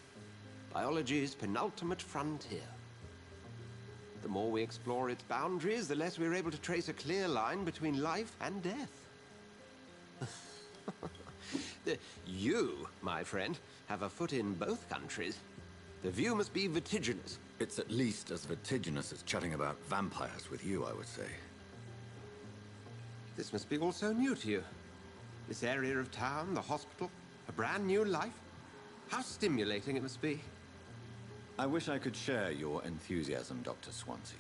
biology's penultimate frontier. The more we explore its boundaries, the less we're able to trace a clear line between life and death. You, my friend, have a foot in both countries. The view must be vertiginous. It's at least as vertiginous as chatting about vampires with you, I would say. This must be all so new to you. This area of town, the hospital, a brand new life. How stimulating it must be. I wish I could share your enthusiasm, Dr. Swansea.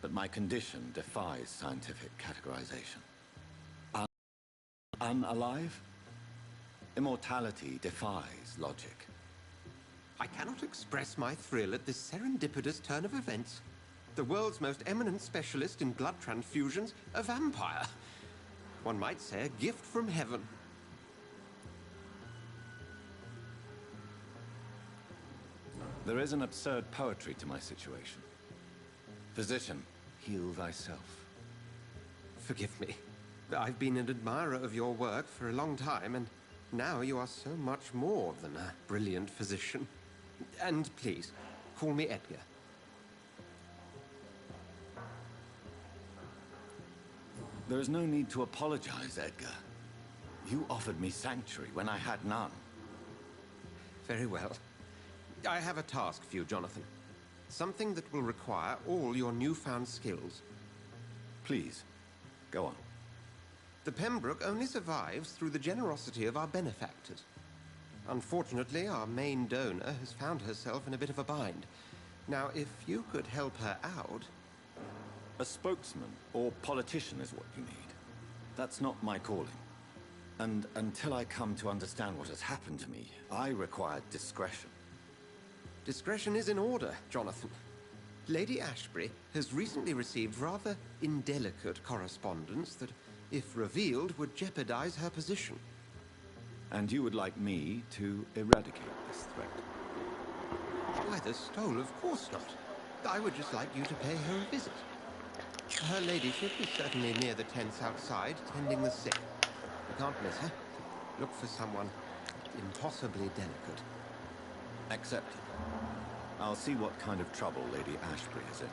But my condition defies scientific categorization. Unalive? Immortality defies logic. I cannot express my thrill at this serendipitous turn of events. The world's most eminent specialist in blood transfusions, a vampire. One might say a gift from heaven. There is an absurd poetry to my situation. Physician, heal thyself. Forgive me. I've been an admirer of your work for a long time, and now you are so much more than a brilliant physician. And please, call me Edgar. There is no need to apologize, Edgar. You offered me sanctuary when I had none. Very well. I have a task for you, Jonathan. Something that will require all your newfound skills. Please, go on. The Pembroke only survives through the generosity of our benefactors. Unfortunately, our main donor has found herself in a bit of a bind. Now, if you could help her out... A spokesman or politician is what you need. That's not my calling. And until I come to understand what has happened to me, I require discretion. Discretion is in order, Jonathan. Lady Ashbury has recently received rather indelicate correspondence that, if revealed, would jeopardize her position. And you would like me to eradicate this threat? Why, the stole, of course not. I would just like you to pay her a visit. Her ladyship is certainly near the tents outside, tending the sick. You can't miss her. Look for someone impossibly delicate. Accepted. I'll see what kind of trouble Lady Ashbury is in.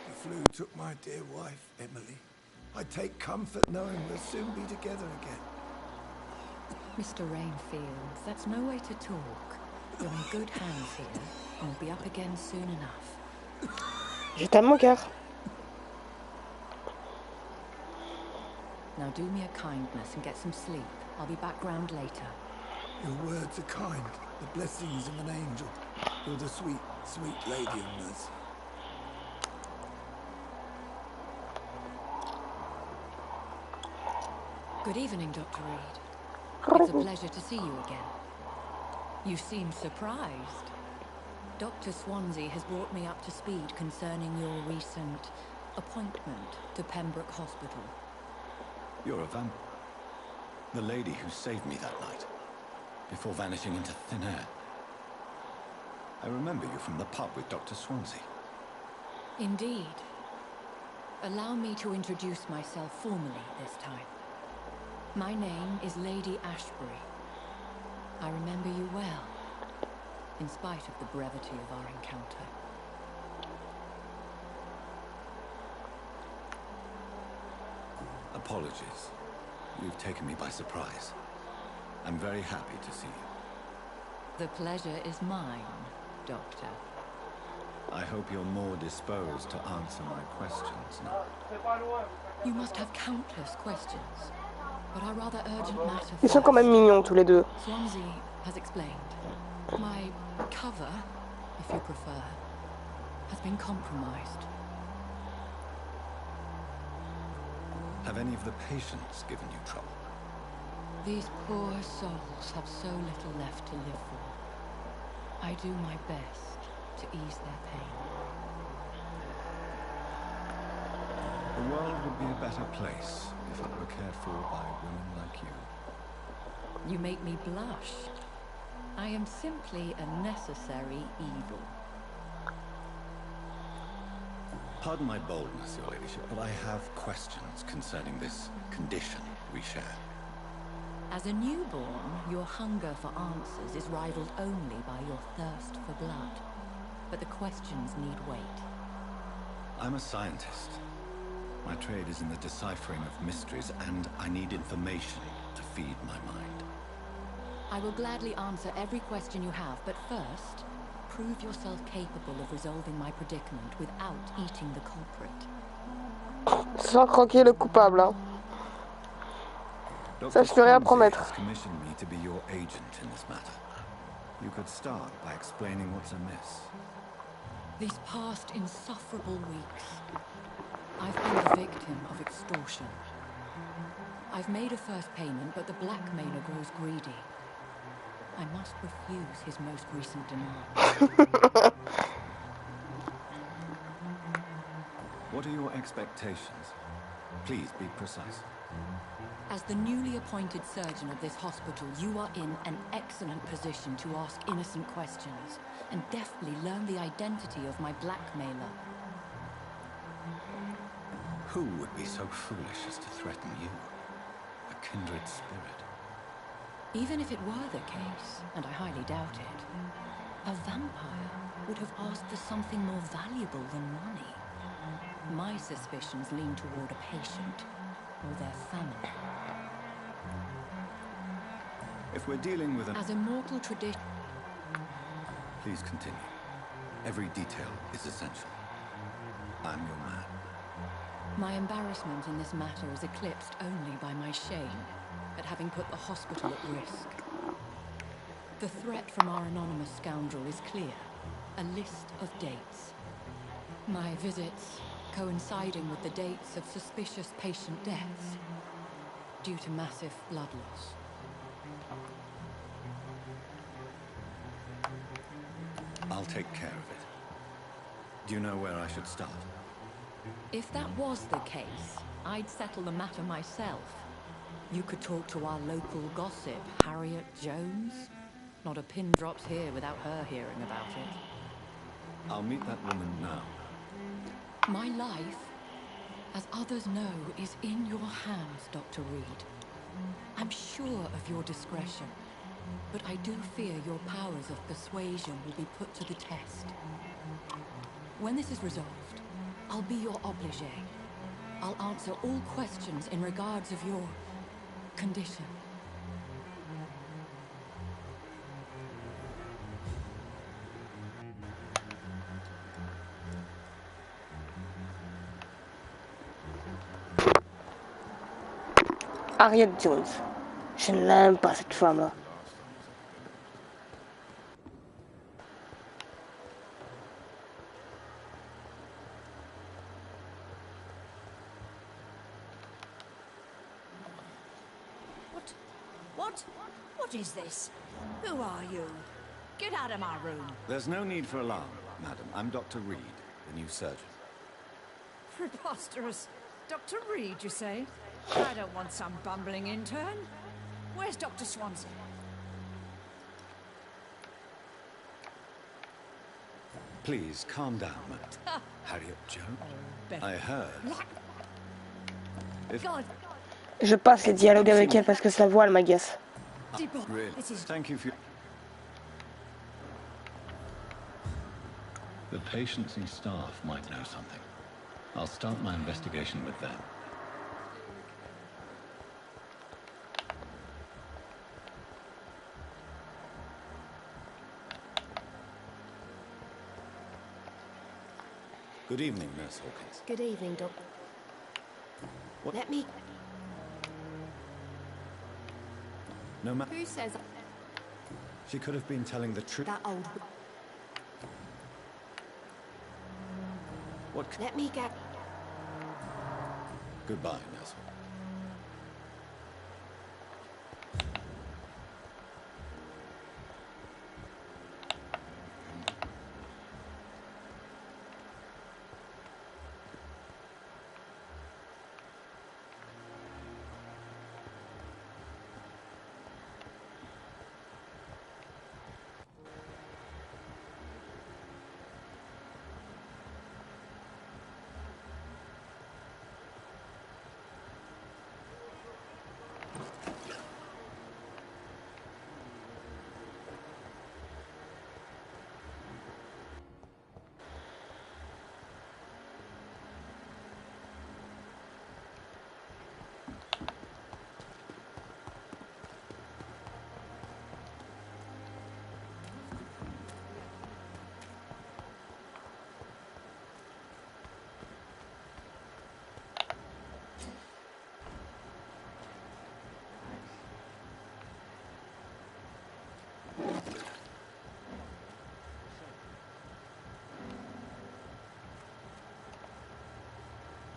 The flu took my dear wife, Emily. I take comfort knowing we'll soon be together again. Mr. Rainfield, that's no way to talk. You're in good hands here, and we'll be up again soon enough. Je t'aime, mon cœur. Now do me a kindness and get some sleep. I'll be back round later. Your words are kind, the blessings of an angel. You're the sweet, sweet lady of mercy. Good evening, Dr. Reed. It's a pleasure to see you again. You seem surprised. Dr. Swansea has brought me up to speed concerning your recent appointment to Pembroke Hospital. You're a vampire. The lady who saved me that night, before vanishing into thin air. I remember you from the pub with Dr. Swansea. Indeed. Allow me to introduce myself formally this time. My name is Lady Ashbury. I remember you well, in spite of the brevity of our encounter. Apologies. You've taken me by surprise. I'm very happy to see you. The pleasure is mine, Doctor. I hope you're more disposed to answer my questions now. You must have countless questions, but a rather urgent matter. Ils sont quand même mignons tous les deux. Swansea has explained. My cover, if you prefer, has been compromised. Have any of the patients given you trouble? These poor souls have so little left to live for. I do my best to ease their pain. The world would be a better place if it were cared for by women like you. You make me blush. I am simply a necessary evil. Pardon my boldness, Your Ladyship, but I have questions concerning this condition we share. As a newborn, your hunger for answers is rivaled only by your thirst for blood. But the questions need wait. I'm a scientist. My trade is in the deciphering of mysteries, and I need information to feed my mind. I will gladly answer every question you have, but first, prove yourself capable of resolving my predicament without eating the culprit. Sans croquer le coupable, hein. Ça, je peux rien promettre. Has commissioned me to be your agent in this matter. You could start by explaining what's amiss. These past insufferable weeks, I've been the victim of extortion. I've made a first payment, but the blackmailer grows greedy. I must refuse his most recent demand. What are your expectations? Please be precise. As the newly appointed surgeon of this hospital, you are in an excellent position to ask innocent questions and deftly learn the identity of my blackmailer. Who would be so foolish as to threaten you? A kindred spirit. Even if it were the case, and I highly doubt it, a vampire would have asked for something more valuable than money. My suspicions lean toward a patient or their family. If we're dealing with As a mortal tradition... Please continue. Every detail is essential. I'm your man. My embarrassment in this matter is eclipsed only by my shame at having put the hospital at risk. The threat from our anonymous scoundrel is clear. A list of dates. My visits coinciding with the dates of suspicious patient deaths due to massive blood loss. I'll take care of it. Do you know where I should start? If that was the case, I'd settle the matter myself. You could talk to our local gossip, Harriet Jones. Not a pin drops here without her hearing about it. I'll meet that woman now. My life, as others know, is in your hands, Dr. Reed. I'm sure of your discretion, but I do fear your powers of persuasion will be put to the test. When this is resolved, I'll be your obligé. I'll answer all questions in regards of your condition. Harriet Jones. Je ne l'aime pas, cette femme-là. What is this? Who are you? Get out of my room. There's no need for alarm, madam. I'm Dr. Reed, the new surgeon. Preposterous. Dr. Reed, you say? I don't want some bumbling intern. Where's Dr. Swanson? Please, calm down, madam. Harriet Jones? I heard. God. Je passe les dialogues avec elle parce que sa voix, elle m'agace. Really? Thank you for... The patients and staff might know something. I'll start my investigation with them. Good evening, Nurse Hawkins. Good evening, Doctor. What? Let me... No matter... Who says... She could have been telling the truth. That old... What... Let me get... Goodbye, Nurse.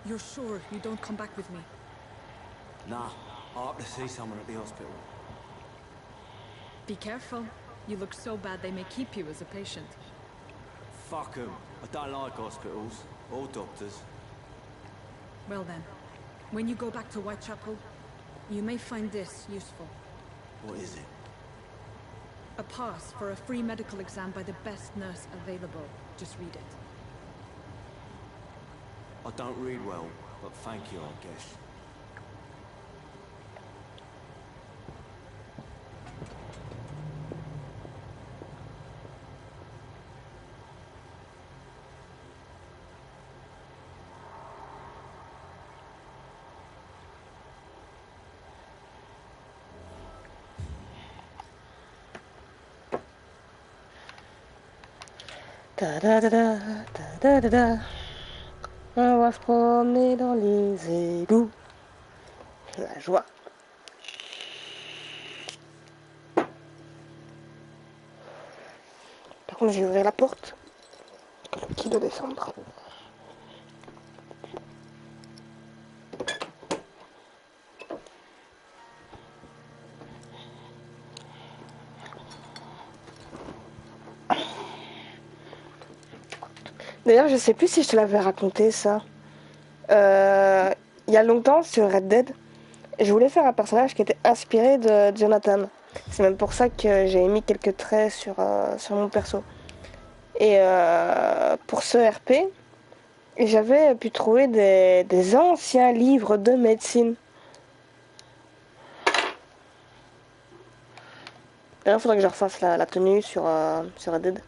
You're sure you don't come back with me? Nah, I ought to see someone at the hospital. Be careful. You look so bad they may keep you as a patient. Fuck 'em. I don't like hospitals. Or doctors. Well then, when you go back to Whitechapel, you may find this useful. What is it? A pass for a free medical exam by the best nurse available. Just read it. I don't read well, but thank you, I guess. Da da da da da da da. On va se promener dans les égouts. La joie. Par contre, j'ai ouvert la porte. Qui doit descendre. D'ailleurs, je sais plus si je te l'avais raconté ça. Il y a longtemps sur Red Dead, je voulais faire un personnage qui était inspiré de Jonathan. C'est même pour ça que j'ai mis quelques traits sur mon perso. Et pour ce RP, j'avais pu trouver des anciens livres de médecine. D'ailleurs, il faudrait que je refasse la tenue sur Red Dead.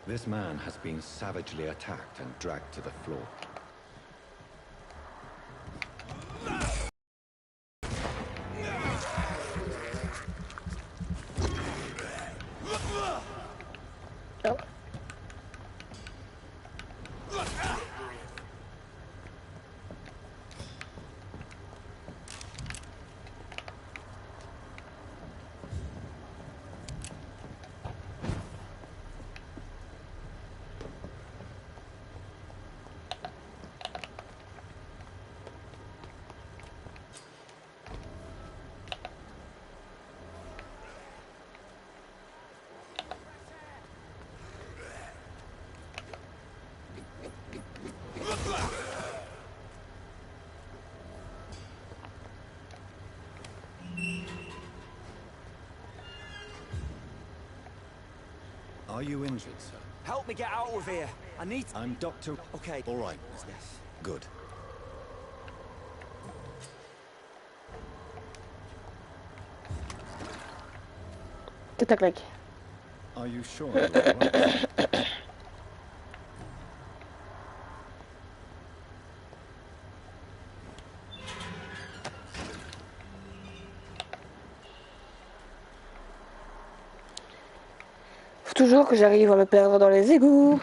This man has been savagely attacked and dragged to the floor. Oh. Are you injured, sir? Help me get out of here. I need... I'm Doctor... Okay. All right. Yes. Good. Tac. Are you sure you're all right? Faut toujours que j'arrive à me perdre dans les égouts.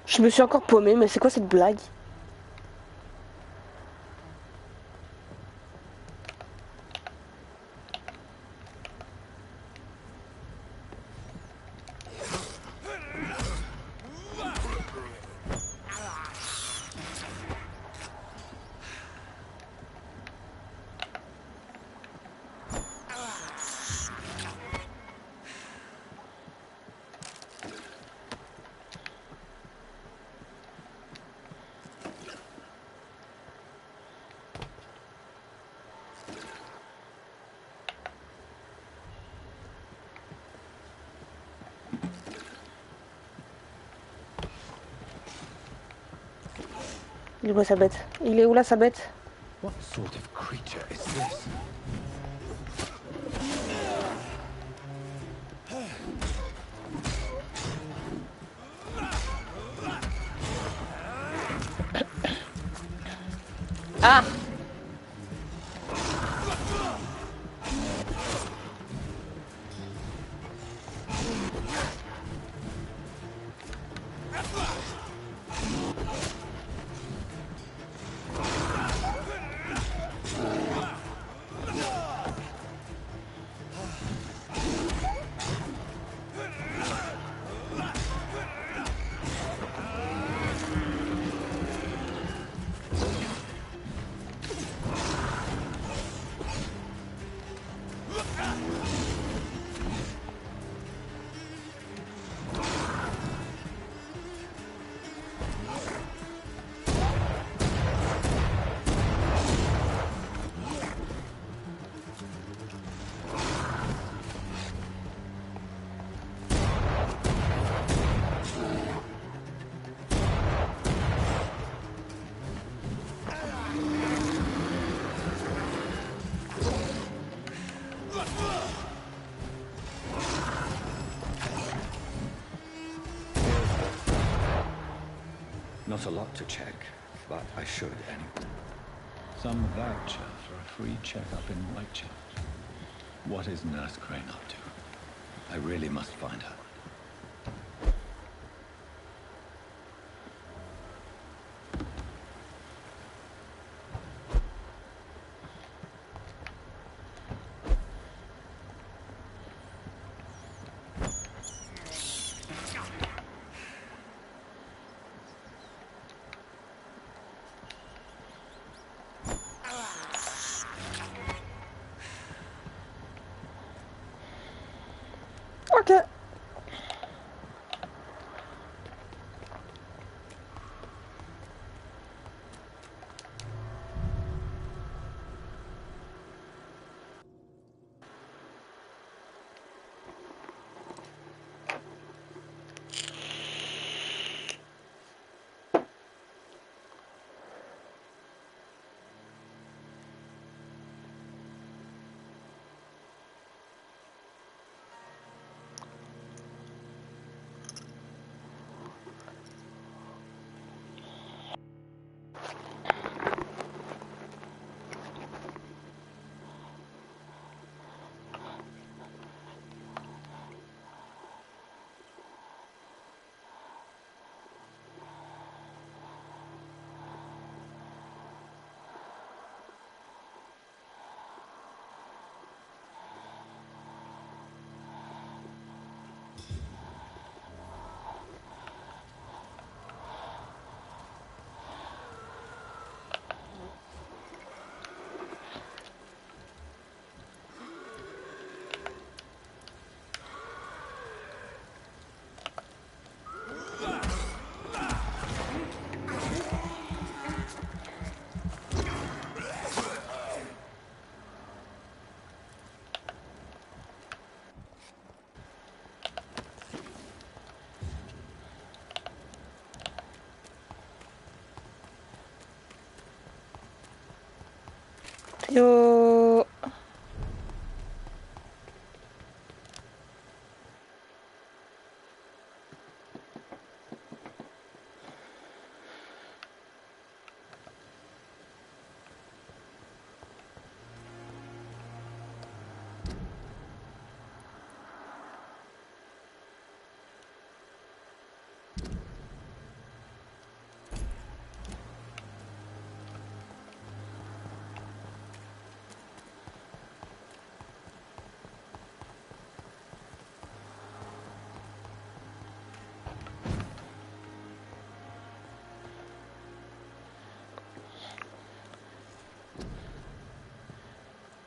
Je me suis encore paumée, mais c'est quoi cette blague? Il est où sa bête? Il est où là sa bête? What sort of creature is this? Ah! Not a lot to check, but I should anyway. Some voucher for a free checkup in Whitechapel. What is Nurse Crane up to? I really must find her. Okay. Yo.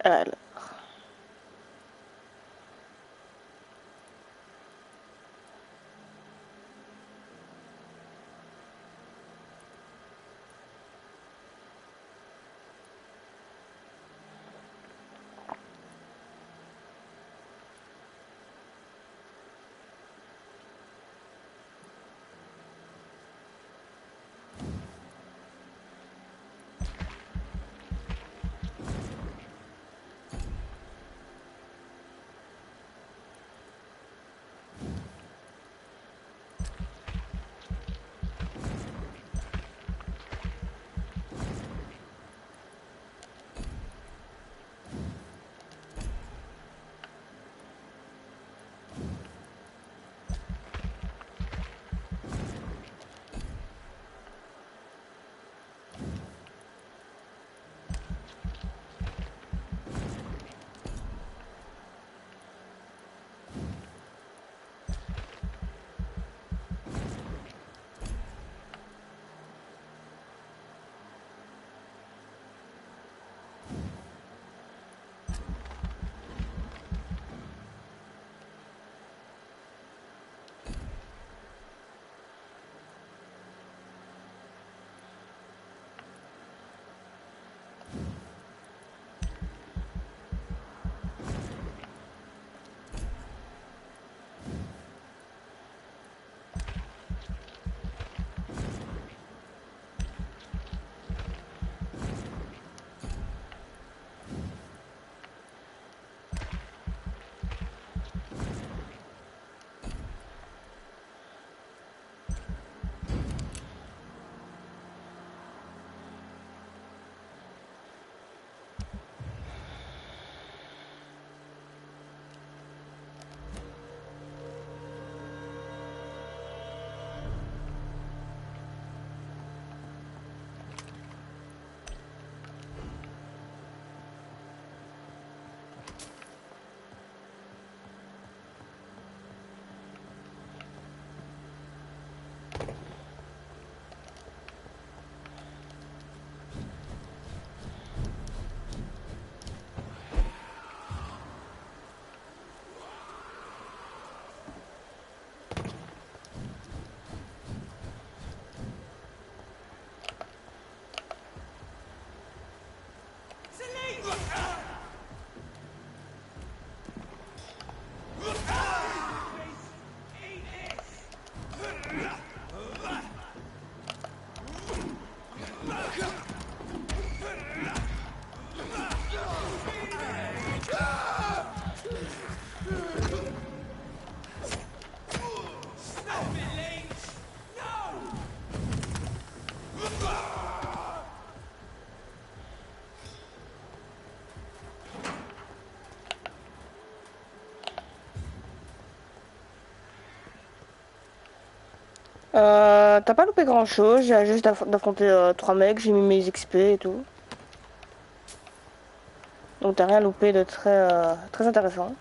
Alors. T'as pas loupé grand chose, j'ai juste d'affronter 3 mecs, j'ai mis mes XP et tout. Donc t'as rien loupé de très intéressant.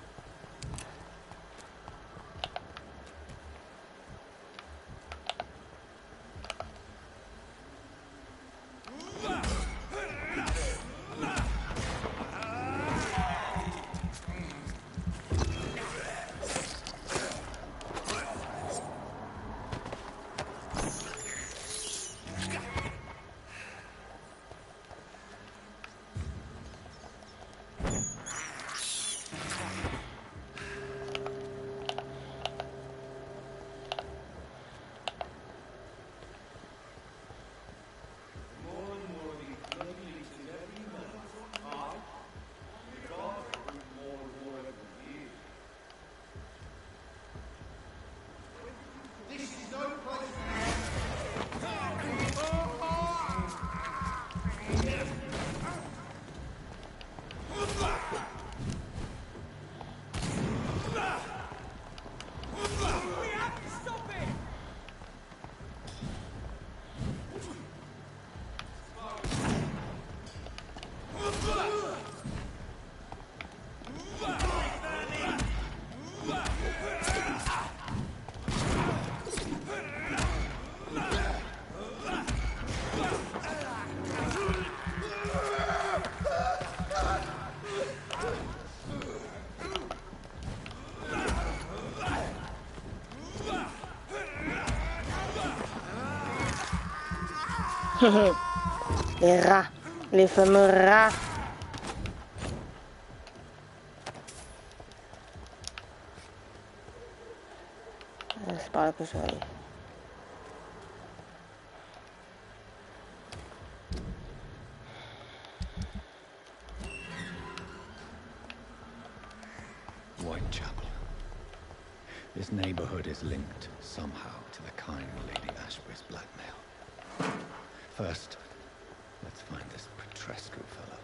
Les rats, les fameux rats. C'est par là que je vais aller. Whitechapel. This neighborhood is linked somehow to the kind Lady Ashbury's blackmail. First, let's find this Petrescu fellow.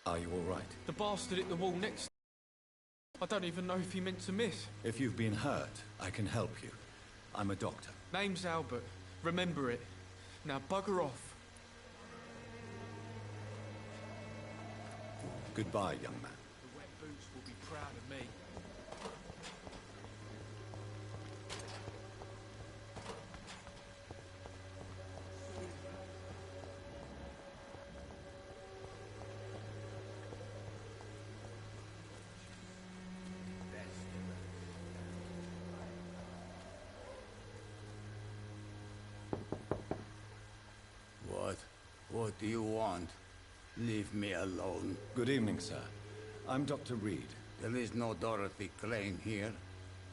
Are you all right? The bastard hit the wall next. I don't even know if he meant to miss. If you've been hurt, I can help you. I'm a doctor. Name's Albert. Remember it. Now bugger off. Goodbye, young man. The wet boots will be proud of me. What do you want? Leave me alone. Good evening, sir. I'm Dr. Reed. There is no Dorothy Crane here.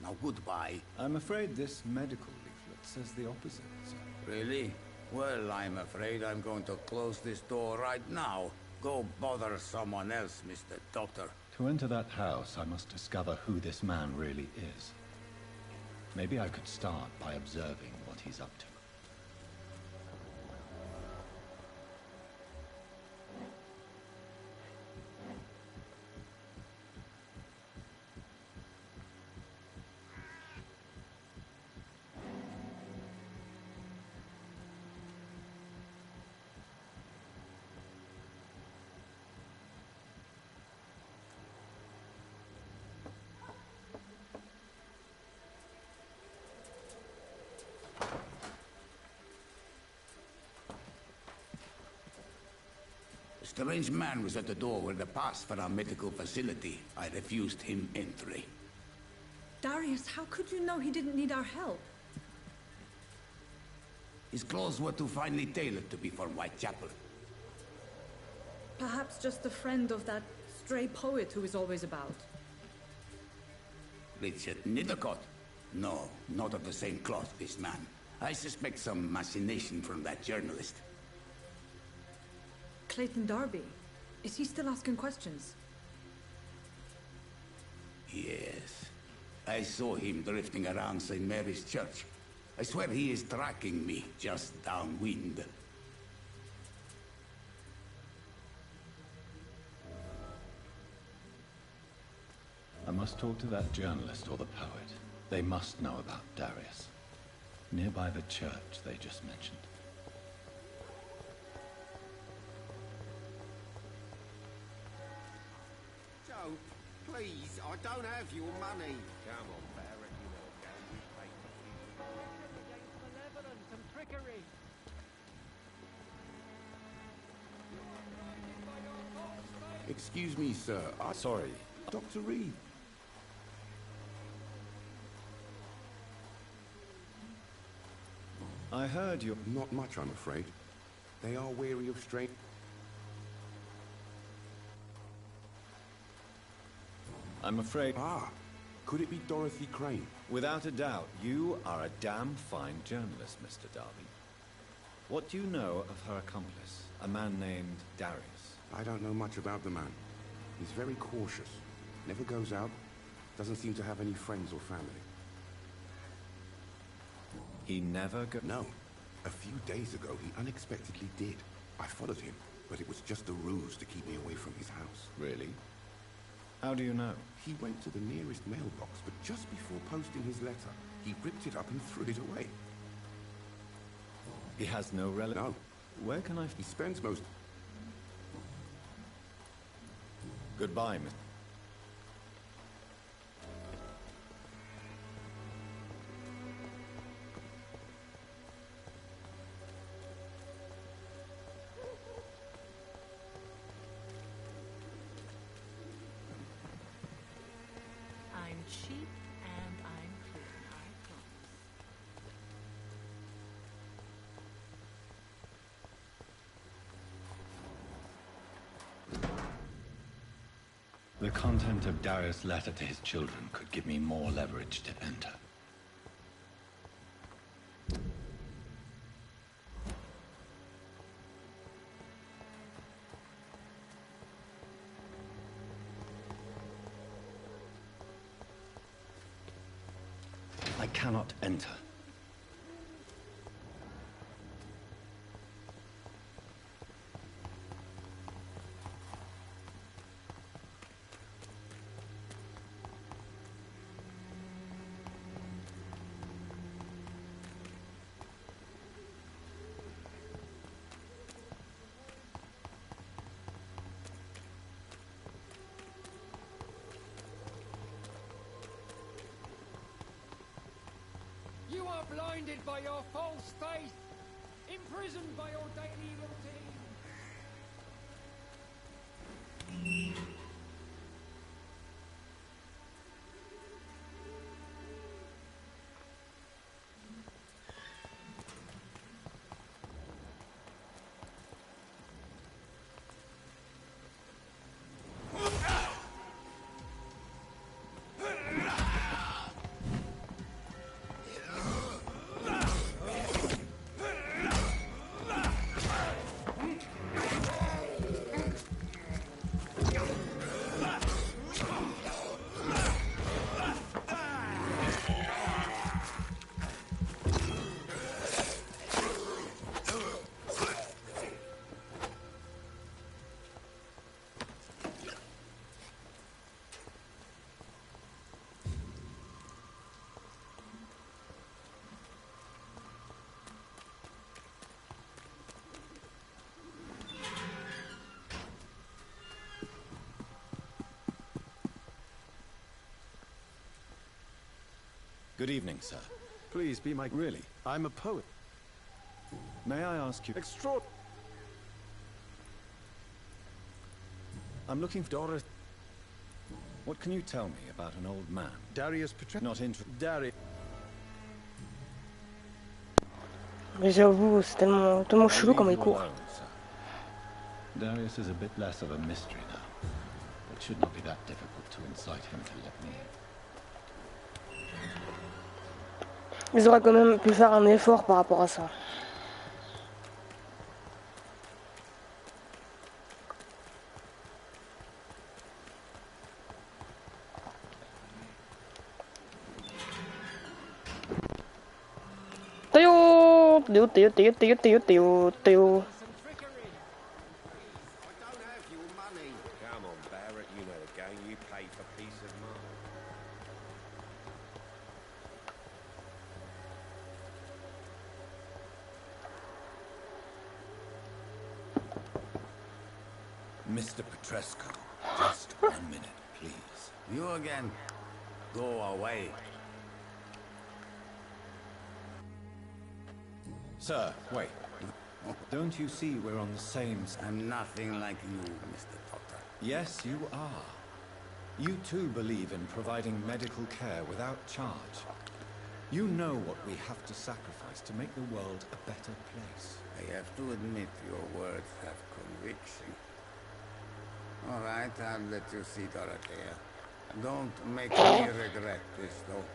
Now goodbye. I'm afraid this medical leaflet says the opposite, sir. Really? Well, I'm afraid I'm going to close this door right now. Go bother someone else, Mr. Doctor. To enter that house, I must discover who this man really is. Maybe I could start by observing what he's up to. A strange man was at the door with a pass for our medical facility. I refused him entry. Darius, how could you know he didn't need our help? His clothes were too finely tailored to be from Whitechapel. Perhaps just a friend of that stray poet who is always about. Richard Nithercott? No, not of the same cloth, this man. I suspect some machination from that journalist. Clayton Darby. Is he still asking questions? Yes. I saw him drifting around St. Mary's Church. I swear he is tracking me just downwind. I must talk to that journalist or the poet. They must know about Darius. Nearby the church they just mentioned. Joe, please, I don't have your money. Come on, Barrett, you know, malevolence and trickery. Excuse me, sir. Sorry. Dr. Reed. I heard you... Not much, I'm afraid. They are wary of strange... I'm afraid... Ah, could it be Dorothy Crane? Without a doubt, you are a damn fine journalist, Mr. Darby. What do you know of her accomplice, a man named Darius? I don't know much about the man. He's very cautious. Never goes out. Doesn't seem to have any friends or family. He never go... No. A few days ago, he unexpectedly did. I followed him, but it was just a ruse to keep me away from his house. Really? How do you know? He went to the nearest mailbox, but just before posting his letter, he ripped it up and threw it away. He has no relative? No. Where can I... He spends most... Goodbye, Mr. I'm cheap and I'm clean, I promise. The content of Darius' letter to his children could give me more leverage to enter. I cannot enter. You are blinded by your false faith, imprisoned by your daily routine. Good evening, sir. Please be my... Really? I'm a poet. May I ask you... I'm looking for Doris. What can you tell me about an old man? Darius Petre... Not interested. Darius... Mais j'avoue, c'est tellement chelou comment il court. Darius is a bit less of a mystery now. It should not be that difficult to incite him to let me in. Ils auraient quand même pu faire un effort par rapport à ça. Théo, Théo, Théo, Théo, Théo, Théo, Théo. Come on, Barrett, you know the game. You pay for peace of mind. Mr. Petrescu, just 1 minute, please. You again? Go away. Sir, wait. Don't you see we're on the same... I'm nothing like you, Mr. Potter. Yes, you are. You too believe in providing medical care without charge. You know what we have to sacrifice to make the world a better place. I have to admit your words have conviction. All right, I'll let you see, Dorothea. Don't make me regret this, though.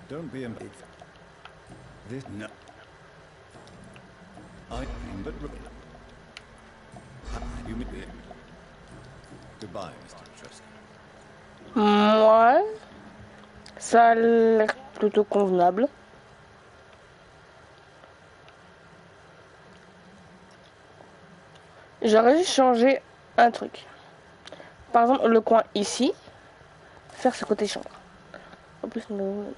Don't be amazed. This no. I am but you may be. Goodbye, Mr. Petrescu. Moi, ça a l'air plutôt convenable. J'aurais juste changé un truc. Par exemple, le coin ici, faire ce côté chambre. En plus, nous...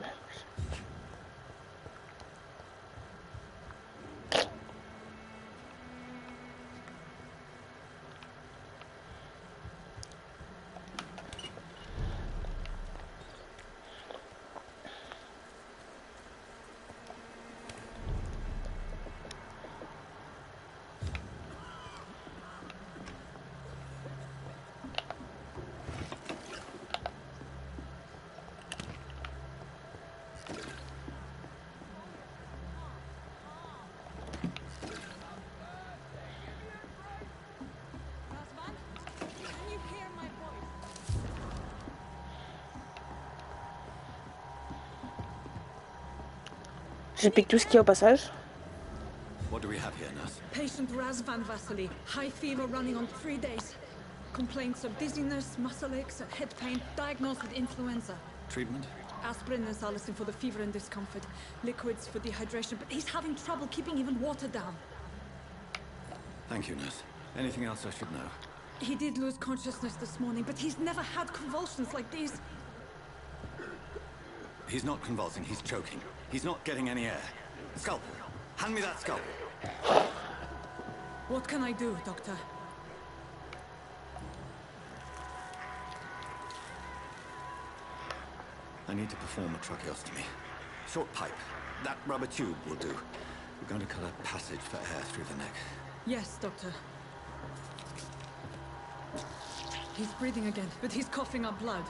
Je pique tout ce qu'il y a au passage. What do we have here, nurse? Patient Razvan Vasily. High fever running on 3 days. Complaints of dizziness, muscle aches, head pain. Diagnosed with influenza. Treatment? Aspirin and salicin for the fever and discomfort. Liquids for dehydration, but he's having trouble keeping even water down. Thank you, nurse. Anything else I should know? He did lose consciousness this morning, but he's never had convulsions like these. He's not convulsing, he's choking. He's not getting any air. Scalpel! Hand me that scalpel! What can I do, Doctor? I need to perform a tracheostomy. Short pipe. That rubber tube will do. We're going to cut a passage for air through the neck. Yes, Doctor. He's breathing again, but he's coughing up blood.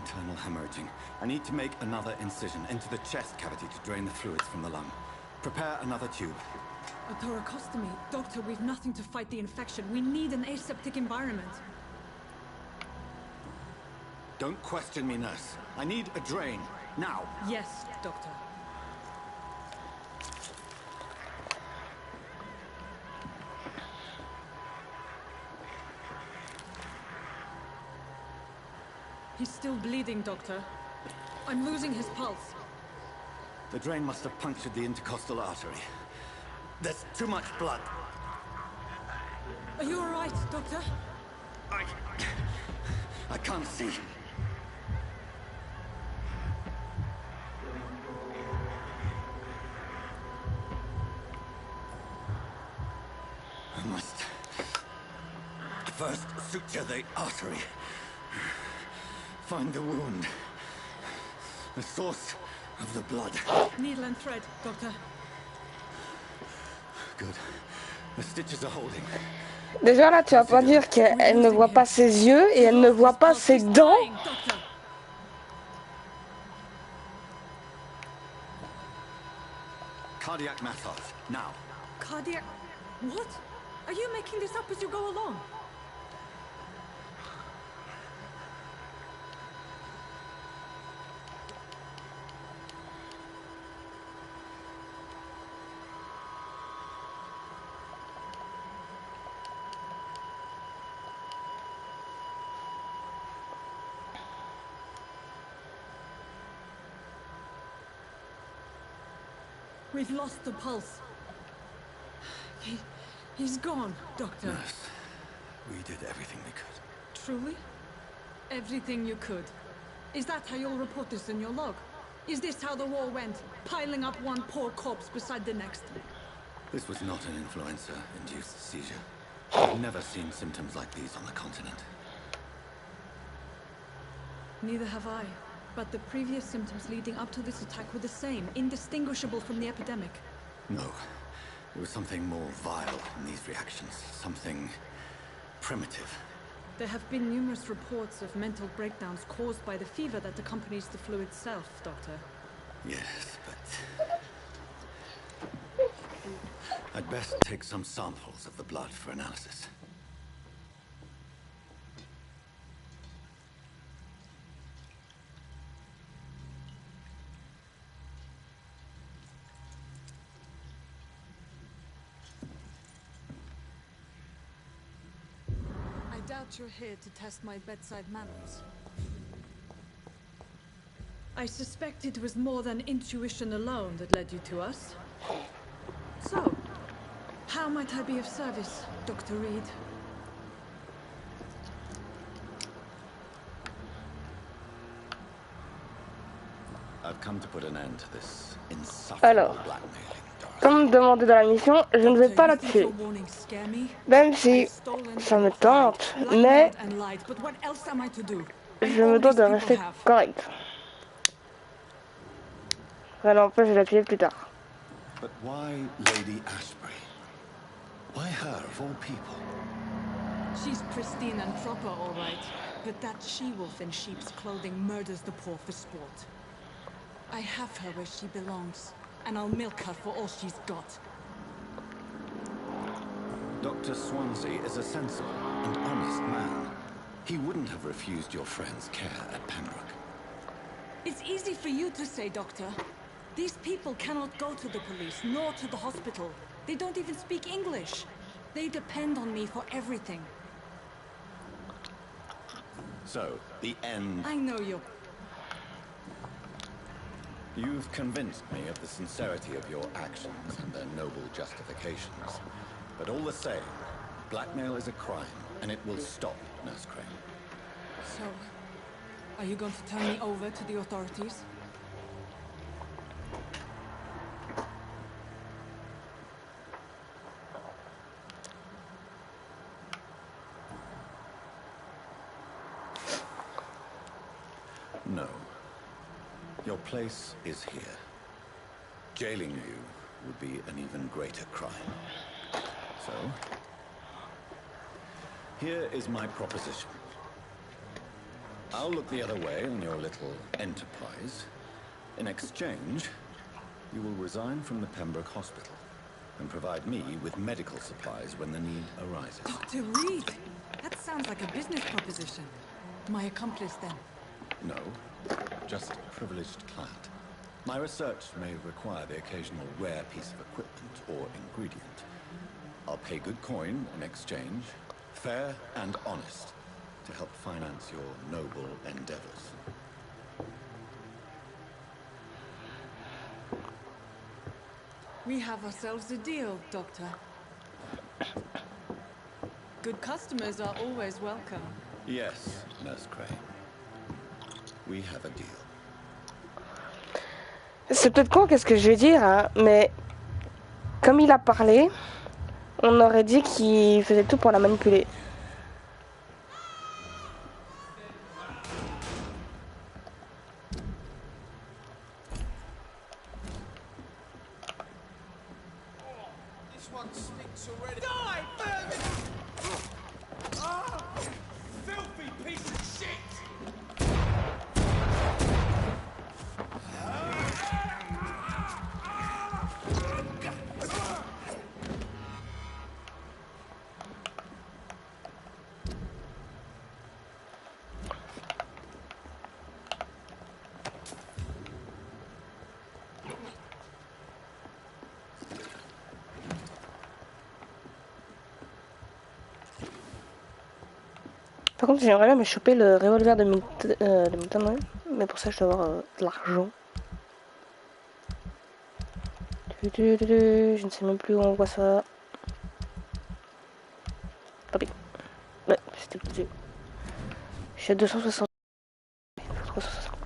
Internal hemorrhaging. I need to make another incision into the chest cavity to drain the fluids from the lung. Prepare another tube. A thoracostomy. Doctor, we've nothing to fight the infection. We need an aseptic environment. Don't question me, nurse. I need a drain. Now. Yes, Doctor. He's still bleeding, Doctor. I'm losing his pulse. The drain must have punctured the intercostal artery. There's too much blood. Are you all right, Doctor? I can't see. I must First, suture the artery. Find the wound. The source of the blood. Needle and thread, Doctor. Good. The stitches are holding. Déjà là, tu vas pas dire qu'elle ne voit pas ses yeux et elle ne voit pas ses dents. Cardiac massage, now. Cardiac... What? Are you making this up as you go along? We've lost the pulse. He's gone, Doctor. Nurse, we did everything we could. Truly? Everything you could. Is that how you'll report this in your log? Is this how the war went? Piling up one poor corpse beside the next? This was not an influenza-induced seizure. I've never seen symptoms like these on the continent. Neither have I. But the previous symptoms leading up to this attack were the same, indistinguishable from the epidemic. No. There was something more vile in these reactions. Something primitive. There have been numerous reports of mental breakdowns caused by the fever that accompanies the flu itself, Doctor. Yes, but... I'd best take some samples of the blood for analysis. I doubt you're here to test my bedside manners. I suspect it was more than intuition alone that led you to us. So, how might I be of service, Dr. Reed? I've come to put an end to this insufferable blackmailing. Comme demandé dans la mission, je ne vais pas la tuer. Même si ça me tente, mais je me dois de rester correct. Ça n'empêche de la tuer plus tard. But why Lady Ashbury? Why her of all people? She's pristine and proper, all right. But that she-wolf in sheep's clothing murders the poor for sport. I have her where she belongs. And I'll milk her for all she's got. Dr. Swansea is a sensible and honest man. He wouldn't have refused your friend's care at Pembroke. It's easy for you to say, Doctor. These people cannot go to the police, nor to the hospital. They don't even speak English. They depend on me for everything. So, the end... I know you're... You've convinced me of the sincerity of your actions and their noble justifications. But all the same, blackmail is a crime, and it will stop, Nurse Crane. So, are you going to turn me over to the authorities? No. Your place is here. Jailing you would be an even greater crime. So, here is my proposition. I'll look the other way on your little enterprise. In exchange, you will resign from the Pembroke Hospital and provide me with medical supplies when the need arises. Dr. Reed! That sounds like a business proposition. My accomplice, then? No, just a privileged client. My research may require the occasional rare piece of equipment or ingredient. I'll pay good coin in exchange, fair and honest, to help finance your noble endeavors. We have ourselves a deal, Doctor. Good customers are always welcome. Yes, Nurse Crane. We have a deal. C'est peut-être con qu'est-ce que je vais dire, hein, mais comme il a parlé, on aurait dit qu'il faisait tout pour la manipuler. This one stinks already. Die, vermin! Ah! Filthy piece of shit! Par contre, j'aimerais bien me choper le revolver de Milton, ouais. Mais pour ça, je dois avoir de l'argent. Je ne sais même plus où on voit ça. Pas bien. Ouais, c'était petit. Je suis à 260. 360.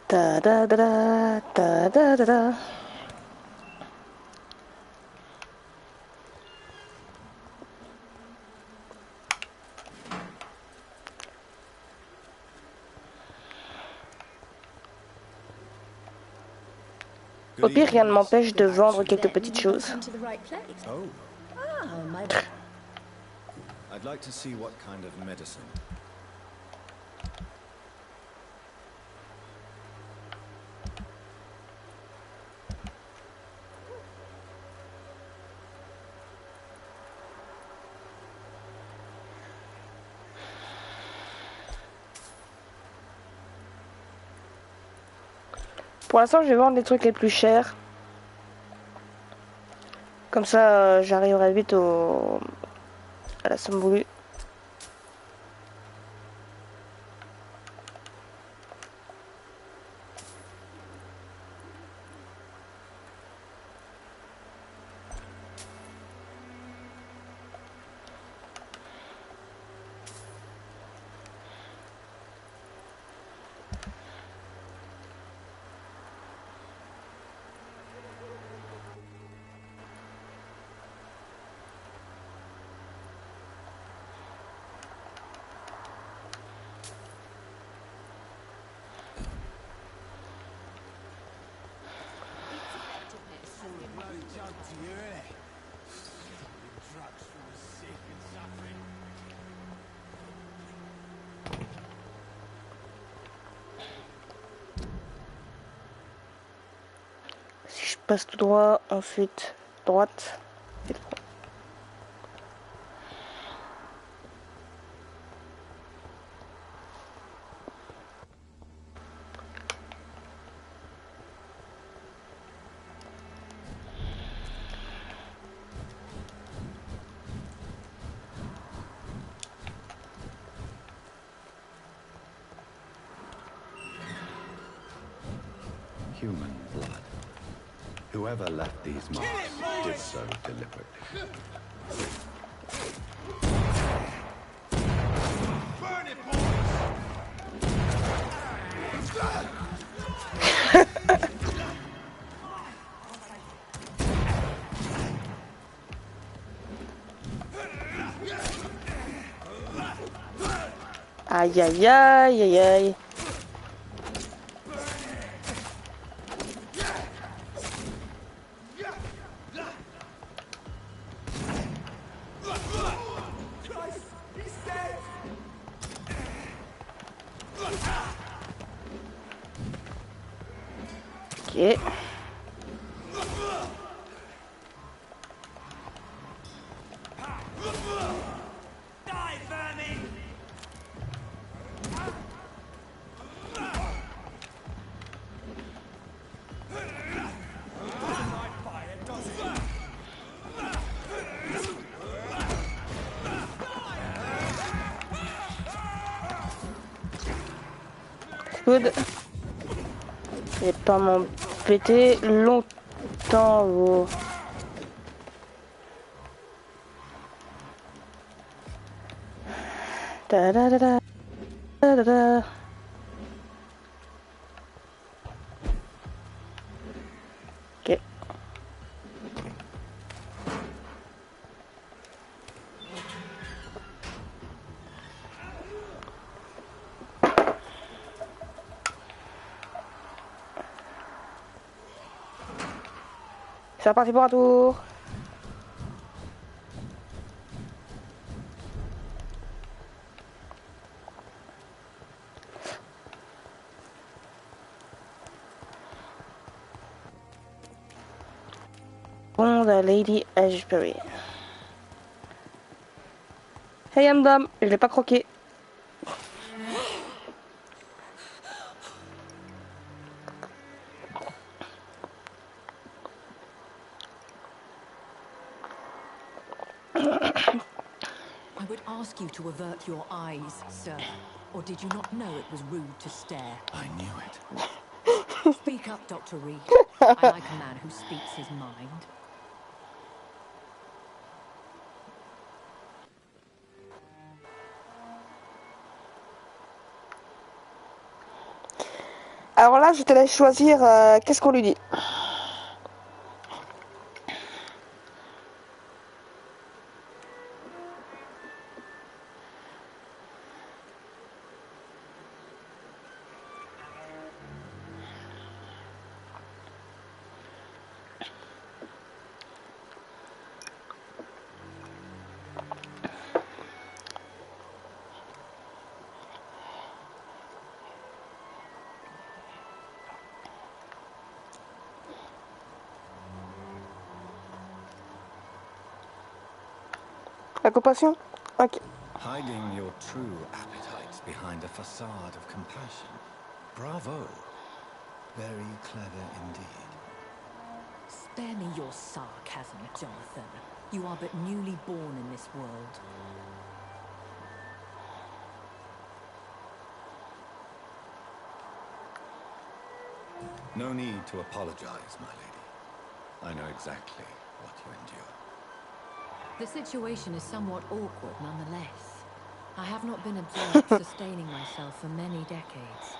Da da da da da da da. Au pire, rien ne m'empêche de vendre quelques petites choses. Oh. I'd like to see what kind of medicine. Pour l'instant, je vais vendre les trucs les plus chers. Comme ça, j'arriverai vite à la somme voulue. Si je passe tout droit, ensuite droite et droite. Human blood. Whoever left these marks did so deliberately. Burn it, Aïe aïe aïe aïe aïe. Ok. Good. Et pas m'embêter longtemps. Oh. Da da da da da da da. Ok. C'est reparti pour un tour. Bon, la Lady Ashbury. Hey, dame, je l'ai pas croqué. I would ask you to avert your eyes, sir. Or did you not know it was rude to stare? I knew it. Speak up, Dr. Reed. I like a man who speaks his mind. Alors là, je te laisse choisir qu'est-ce qu'on lui dit. La compassion? Ok. Hiding your true appetites behind a facade of compassion. Bravo. Very clever indeed. Spare me your sarcasm, Jonathan. You are but newly born in this world. No need to apologize, my lady. I know exactly what you endure. The situation is somewhat awkward nonetheless. I have not been observed sustaining myself for many decades.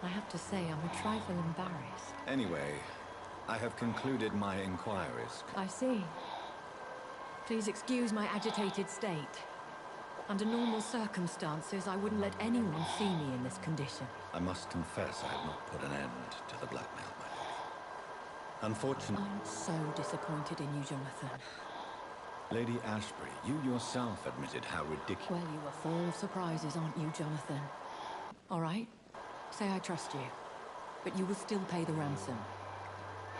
I have to say I'm a trifle embarrassed. Anyway, I have concluded my inquiries. I see. Please excuse my agitated state. Under normal circumstances, I wouldn't let anyone see me in this condition. I must confess I have not put an end to the blackmail, my lady. Unfortunately... I'm so disappointed in you, Jonathan. Lady Ashbury, you yourself admitted how ridiculous... Well, you are full of surprises, aren't you, Jonathan? All right, say I trust you, but you will still pay the ransom.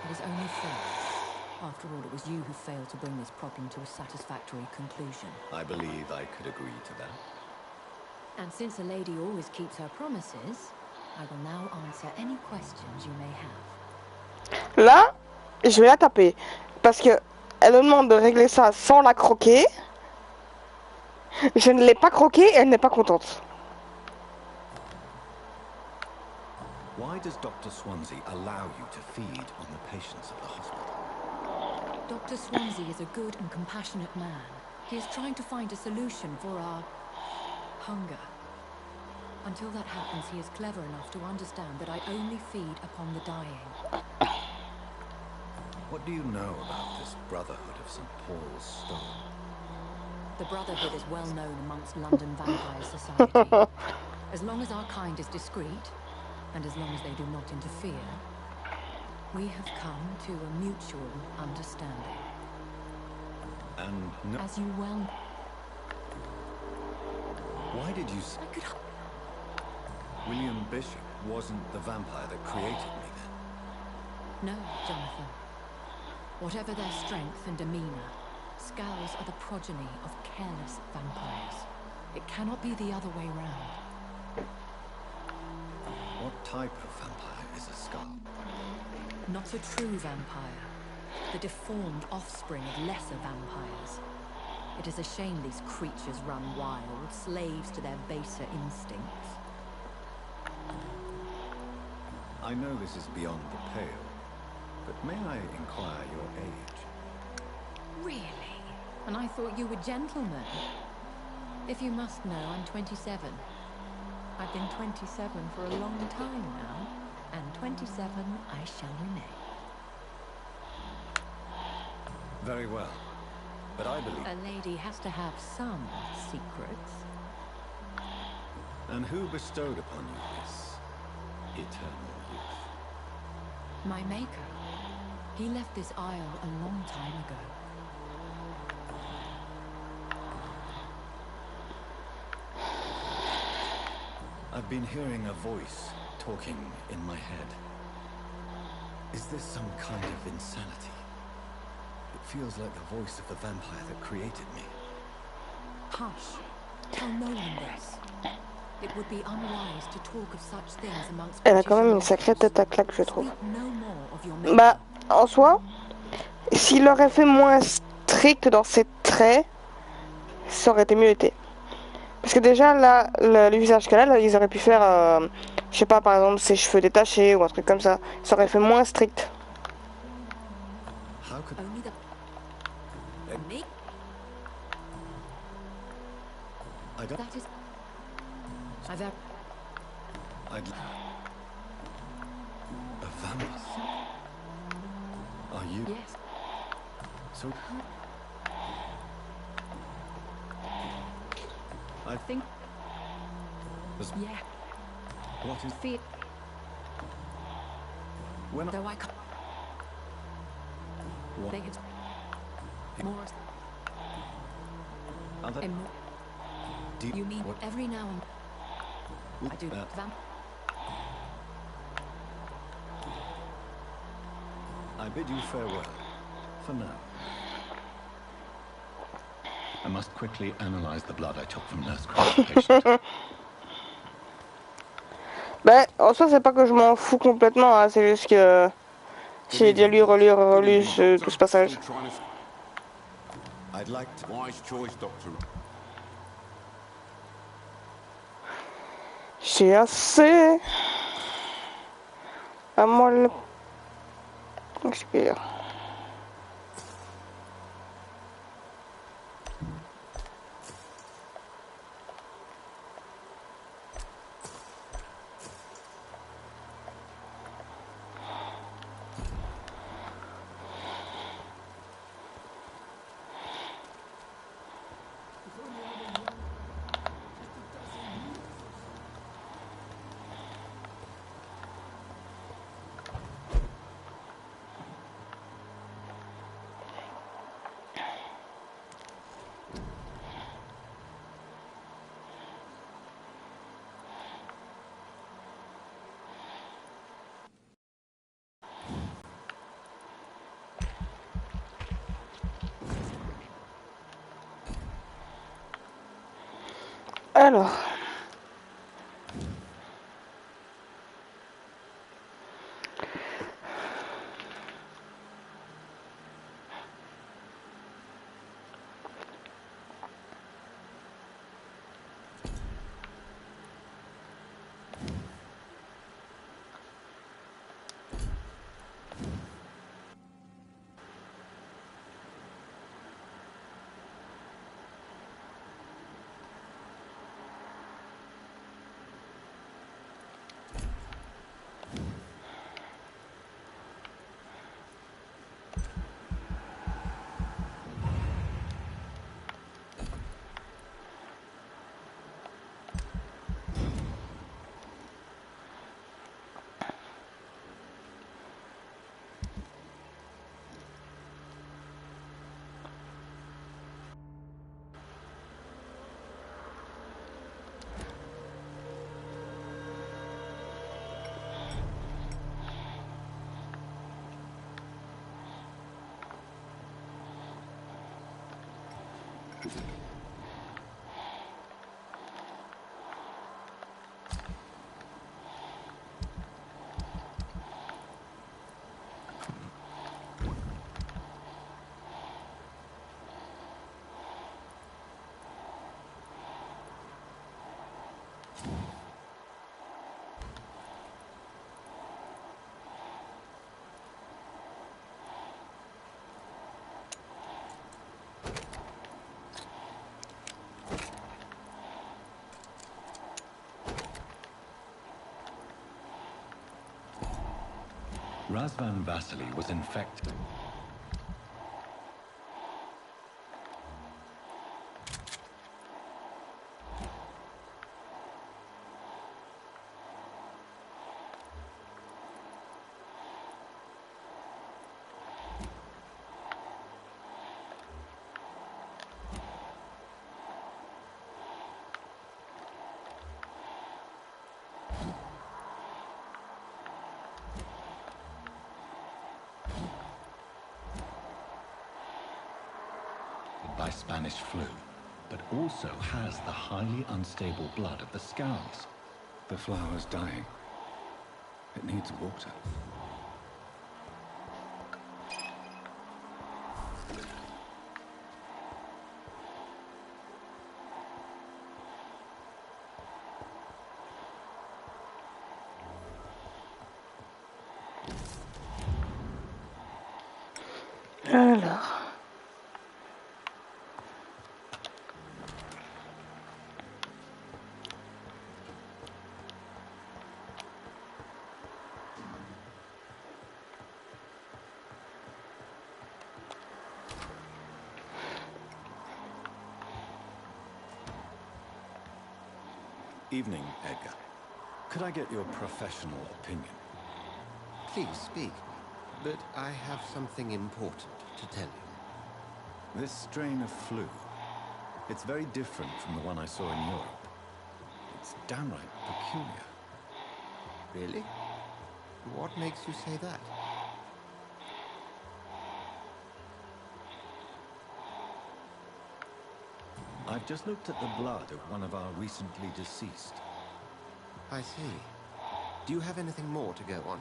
It is only fair. After all, it was you who failed to bring this problem to a satisfactory conclusion. I believe I could agree to that. And since a lady always keeps her promises, I will now answer any questions you may have. Là, je vais la taper. Parce que elle me demande de régler ça sans la croquer. Je ne l'ai pas croquée et elle n'est pas contente. Why does Dr. Swansea allow you to feed on the patients of the hospital? Dr. Swansea is a good and compassionate man. He is trying to find a solution for our hunger. Until that happens, he is clever enough to understand that I only feed upon the dying. What do you know about this Brotherhood of St. Paul's Stone? The Brotherhood is well known amongst London Vampire Society. As long as our kind is discreet, and as long as they do not interfere, we have come to a mutual understanding. And no... As you well... Why did you say... William Bishop wasn't the vampire that created me then? No, Jonathan. Whatever their strength and demeanor, Skulls are the progeny of careless vampires. It cannot be the other way round. What type of vampire is a skull? Not a true vampire. The deformed offspring of lesser vampires. It is a shame these creatures run wild, slaves to their baser instincts. I know this is beyond the pale, but may I inquire your age? Really? And I thought you were gentlemen. If you must know, I'm 27. I've been 27 for a long time now, and 27 I shall remain. Very well, but I believe... A lady has to have some secrets. And who bestowed upon you this eternal youth? My maker. He left this isle a long time ago. I've been hearing a voice talking in my head. Is this some kind of insanity? It feels like the voice of the vampire that created me. Hush. Tell no one this. It would be unwise to talk of such things amongst Elle a quand même une sacrée tête à claque, je trouve. no more of your maker. Bah, en soi, s'il aurait fait moins strict dans ses traits, ça aurait été mieux été. Parce que déjà, là, le visage qu'elle a, là, ils auraient pu faire, je sais pas, par exemple, ses cheveux détachés ou un truc comme ça. Ça aurait fait moins strict. Only the... Me? That is... I've... I'd... A vampire? Are you... Yes. So... I think... Yeah. What is... Fear... When... Though I can't... What? They had... More... Other... And more... Do you mean what? every now and... I do. I bid you farewell. For now. I must quickly analyze the blood I took from Nurse Cross's patient. Bah, en soi, c'est pas que je m'en fous complètement, hein, c'est juste que j'ai déjà lu, relu tout ce passage. I'd like to... Wise choice, Doctor. C'est assez. À moi le... Expire. Alors. Razvan Vasily was infected. By Spanish flu, but also has the highly unstable blood of the Scows. The flower's dying. It needs water. Alors. Evening, Edgar. Could I get your professional opinion? Please speak, but I have something important to tell you. This strain of flu, it's very different from the one I saw in Europe. It's downright peculiar. Really? What makes you say that? I've just looked at the blood of one of our recently deceased. I see. Do you have anything more to go on?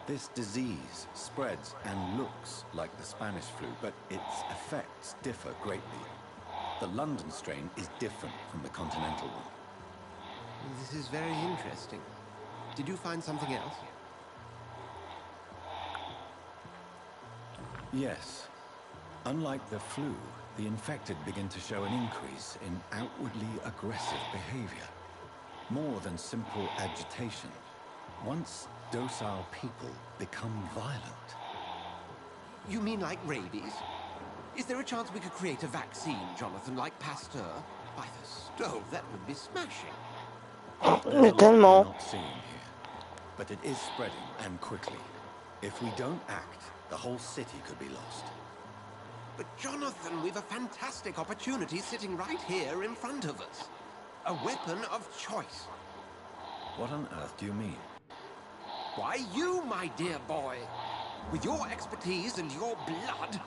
This disease spreads and looks like the Spanish flu, but its effects differ greatly. The London strain is different from the continental one. This is very interesting. Did you find something else? Yes. Unlike the flu, the infected begin to show an increase in outwardly aggressive behavior. More than simple agitation. Once docile people become violent. You mean like rabies? Is there a chance we could create a vaccine, Jonathan, like Pasteur? By the stove, that would be smashing. Mais tellement. Not seeing here, but it is spreading and quickly. If we don't act, the whole city could be lost. But Jonathan, we've a fantastic opportunity sitting right here in front of us. A weapon of choice. What on earth do you mean? Why, you, my dear boy. With your expertise and your blood,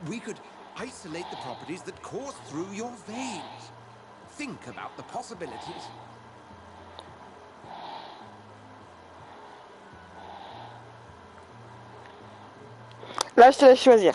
we could isolate the properties that course through your veins. Think about the possibilities. Là, je te laisse choisir.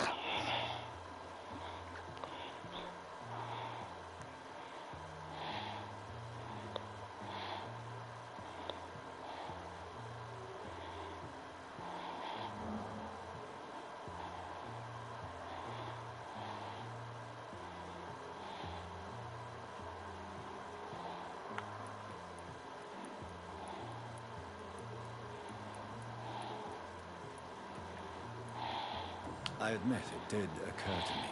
I admit it did occur to me.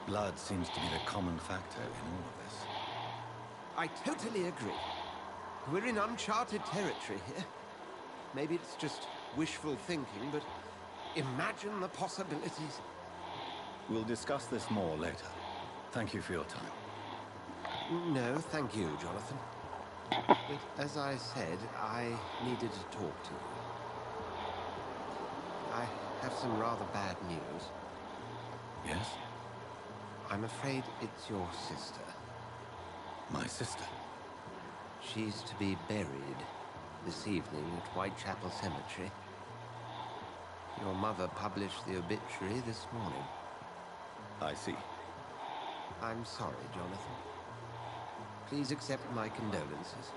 Blood seems to be the common factor in all of this. I totally agree. We're in uncharted territory here. Maybe it's just wishful thinking, but imagine the possibilities. We'll discuss this more later. Thank you for your time. No, thank you, Jonathan. But as I said, I needed to talk to you. I have some rather bad news. Yes? I'm afraid it's your sister. My sister? She's to be buried this evening at Whitechapel Cemetery. Your mother published the obituary this morning. I see. I'm sorry, Jonathan. Please accept my condolences.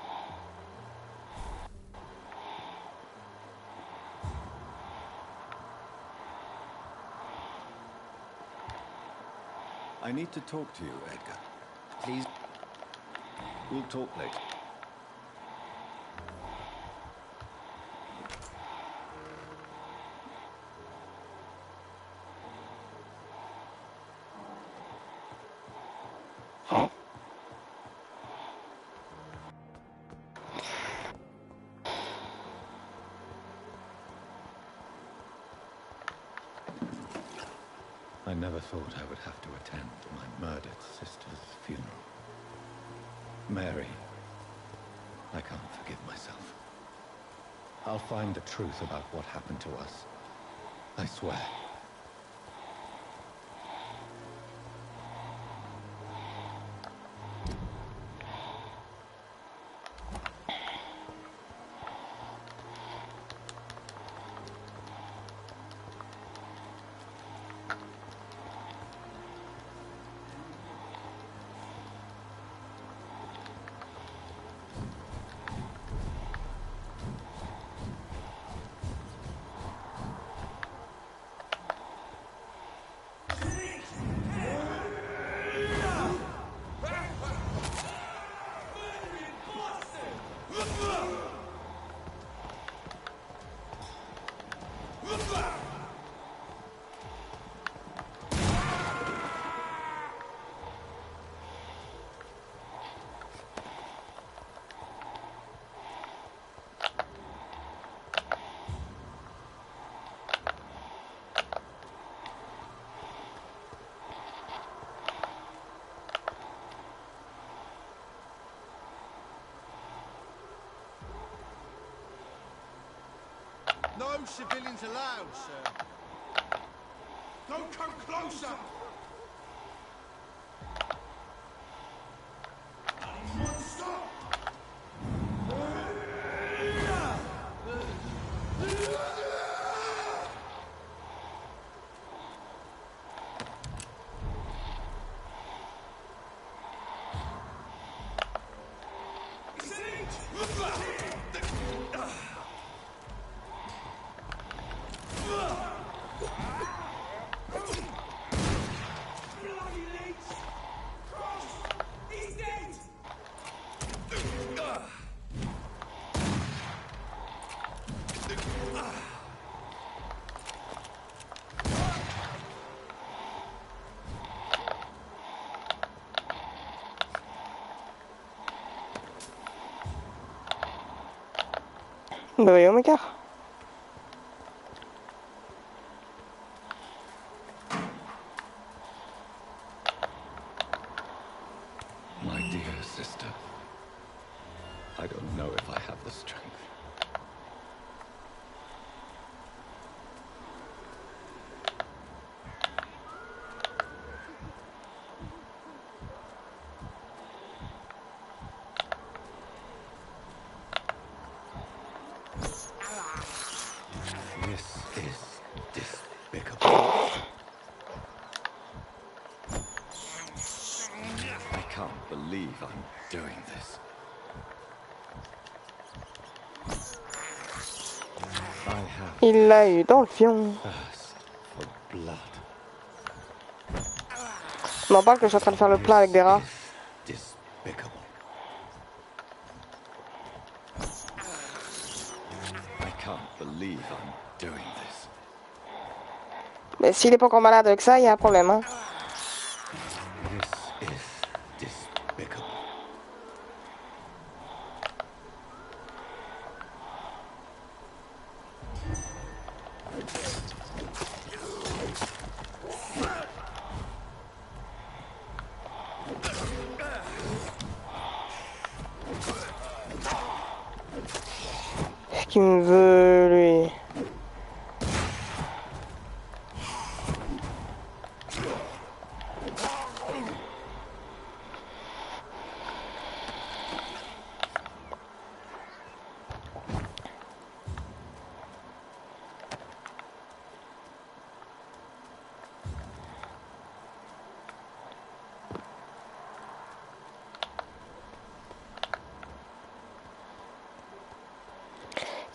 I need to talk to you, Edgar. Please. We'll talk later. I never thought I would have to attend my murdered sister's funeral. Mary, I can't forgive myself. I'll find the truth about what happened to us. I swear. No civilians allowed, sir. Don't come closer! Stop! Bah voyons, mes gars. My dear sister, I don't know if I have the strength. This is despicable. I can't believe I'm doing this. I have Il l'a eu dans le fion. thirst for blood. On en parle que je suis en train de faire le plat avec des rats. Despicable. I can't believe I'm doing this. Mais s'il est pas encore malade avec ça, il y a un problème, hein. This is despicable. Qu'est-ce qu'il me veut, lui?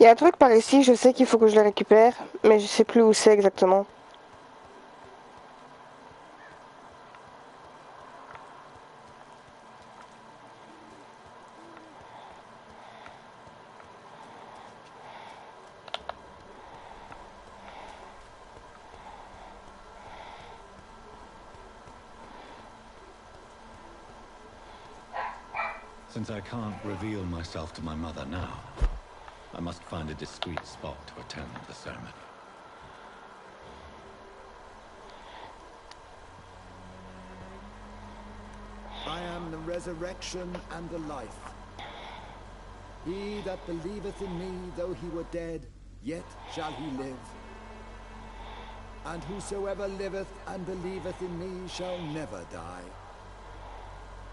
Il y a un truc par ici, je sais qu'il faut que je le récupère, mais je sais plus où c'est exactement. Since I can't reveal myself to my mother now, I must find a discreet spot to attend the ceremony. resurrection, and the life. He that believeth in me, though he were dead, yet shall he live. And whosoever liveth and believeth in me shall never die.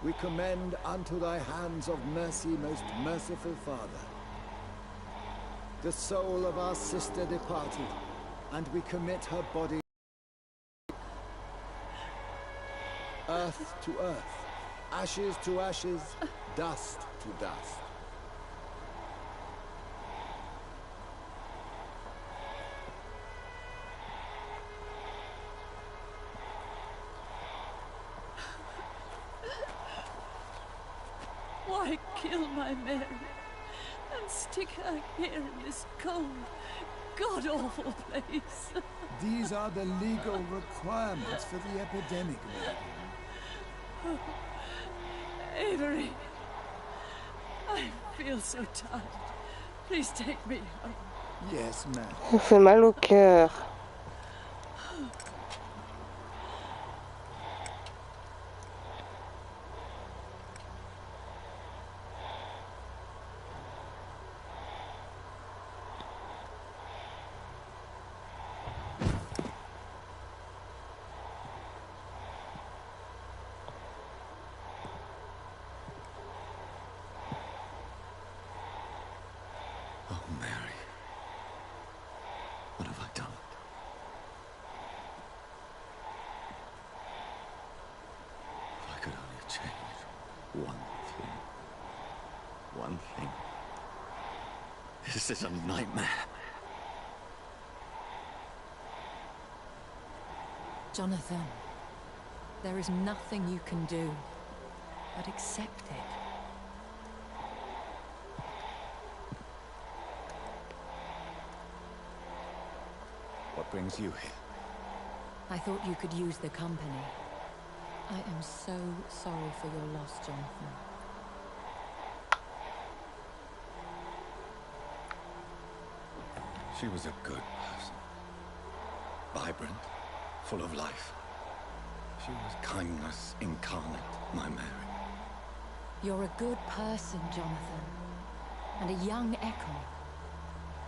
We commend unto thy hands of mercy, most merciful Father, the soul of our sister departed, and we commit her body earth to earth, ashes to ashes, dust to dust. Why kill my Mary and stick her here in this cold, god-awful place? These are the legal requirements for the epidemic, madam. Oh, Avery, I feel so tired. Please take me home. Yes, ma'am. Ça fait mal au cœur. One thing. This is a nightmare. Jonathan, there is nothing you can do but accept it. What brings you here? I thought you could use the company. I am so sorry for your loss, Jonathan. She was a good person. Vibrant, full of life. She was kindness incarnate, my Mary. You're a good person, Jonathan. And a young echo.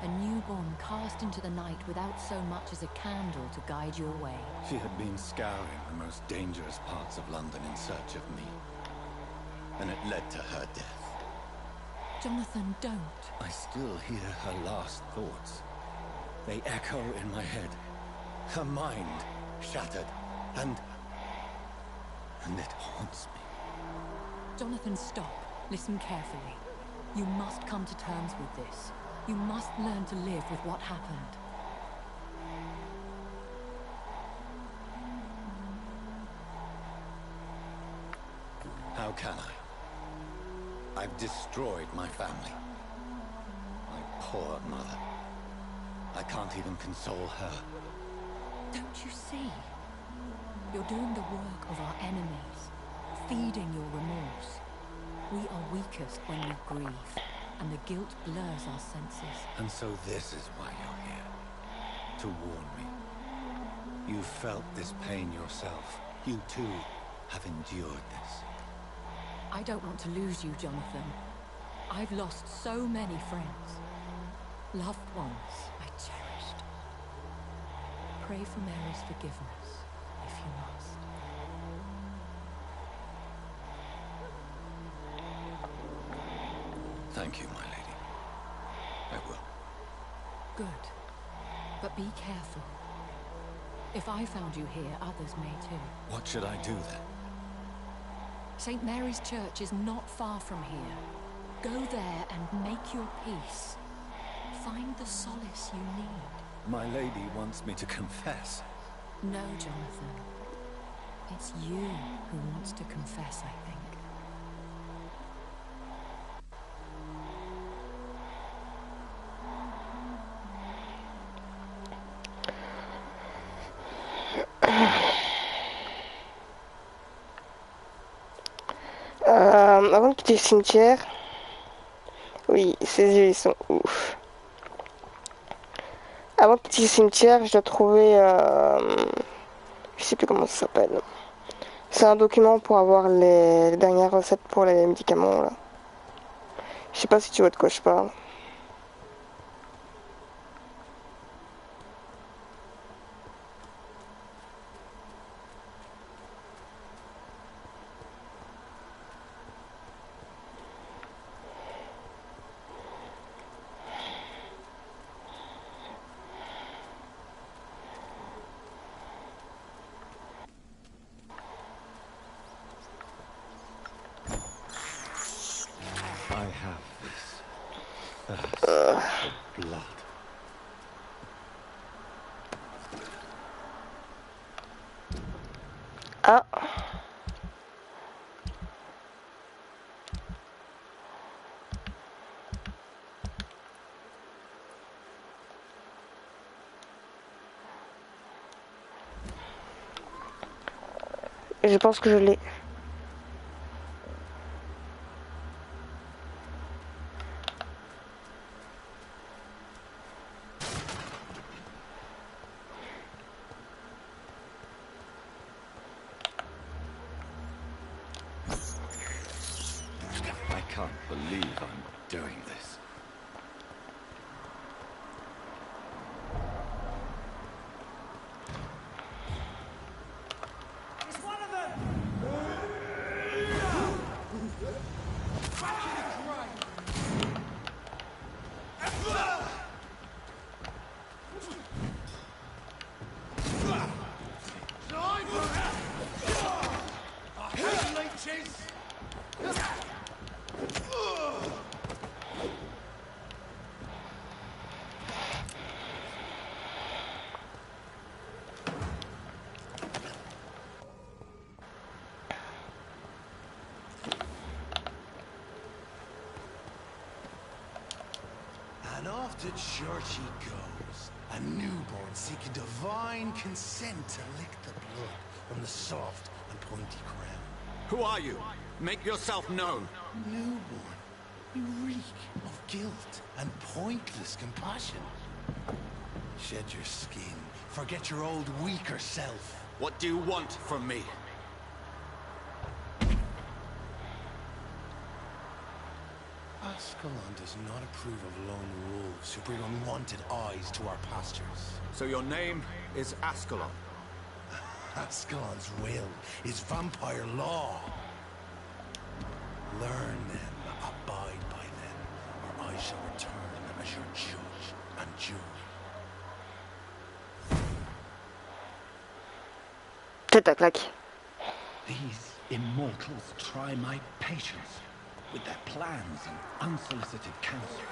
A newborn cast into the night without so much as a candle to guide your way. She had been scouring the most dangerous parts of London in search of me. And it led to her death. Jonathan, don't. I still hear her last thoughts. They echo in my head. Her mind shattered, and it haunts me. Jonathan, stop. Listen carefully. You must come to terms with this. You must learn to live with what happened. How can I? I've destroyed my family. My poor mother. I can't even console her. Don't you see? You're doing the work of our enemies, feeding your remorse. We are weakest when we grieve, and the guilt blurs our senses. And so this is why you're here. To warn me. You felt this pain yourself. You too have endured this. I don't want to lose you, Jonathan. I've lost so many friends. Loved ones I cherished. Pray for Mary's forgiveness, if you must. Thank you, my lady. I will. Good. But be careful. If I found you here, others may too. What should I do then? St. Mary's Church is not far from here. Go there and make your peace. Find the solace you need. My lady wants me to confess. No, Jonathan. It's you who wants to confess, I think. Avant de quitter le cimetière, oui, ces yeux ils sont ouf. Avant de quitter le cimetière, je dois trouver, je sais plus comment ça s'appelle, C'est un document pour avoir les dernières recettes pour les médicaments là. Je sais pas si tu vois de quoi je parle. I have this thirst for blood. Ah. Je pense que je l'ai. I can't believe I'm doing this. It's one of them! Back in the grave! I hate leeches! And off to church he goes, a newborn seeking divine consent to lick the blood from the soft and pointy crown. Who are you? Make yourself known. Newborn, you reek of guilt and pointless compassion. Shed your skin, forget your old weaker self. What do you want from me? Ascalon does not approve of lone wolves who bring unwanted eyes to our pastures. So your name is Ascalon? Ascalon's will is vampire law. Learn them, abide by them, or I shall return as your judge and jury. Tête à claque. These immortals try my patience with their plans and unsolicited counsel.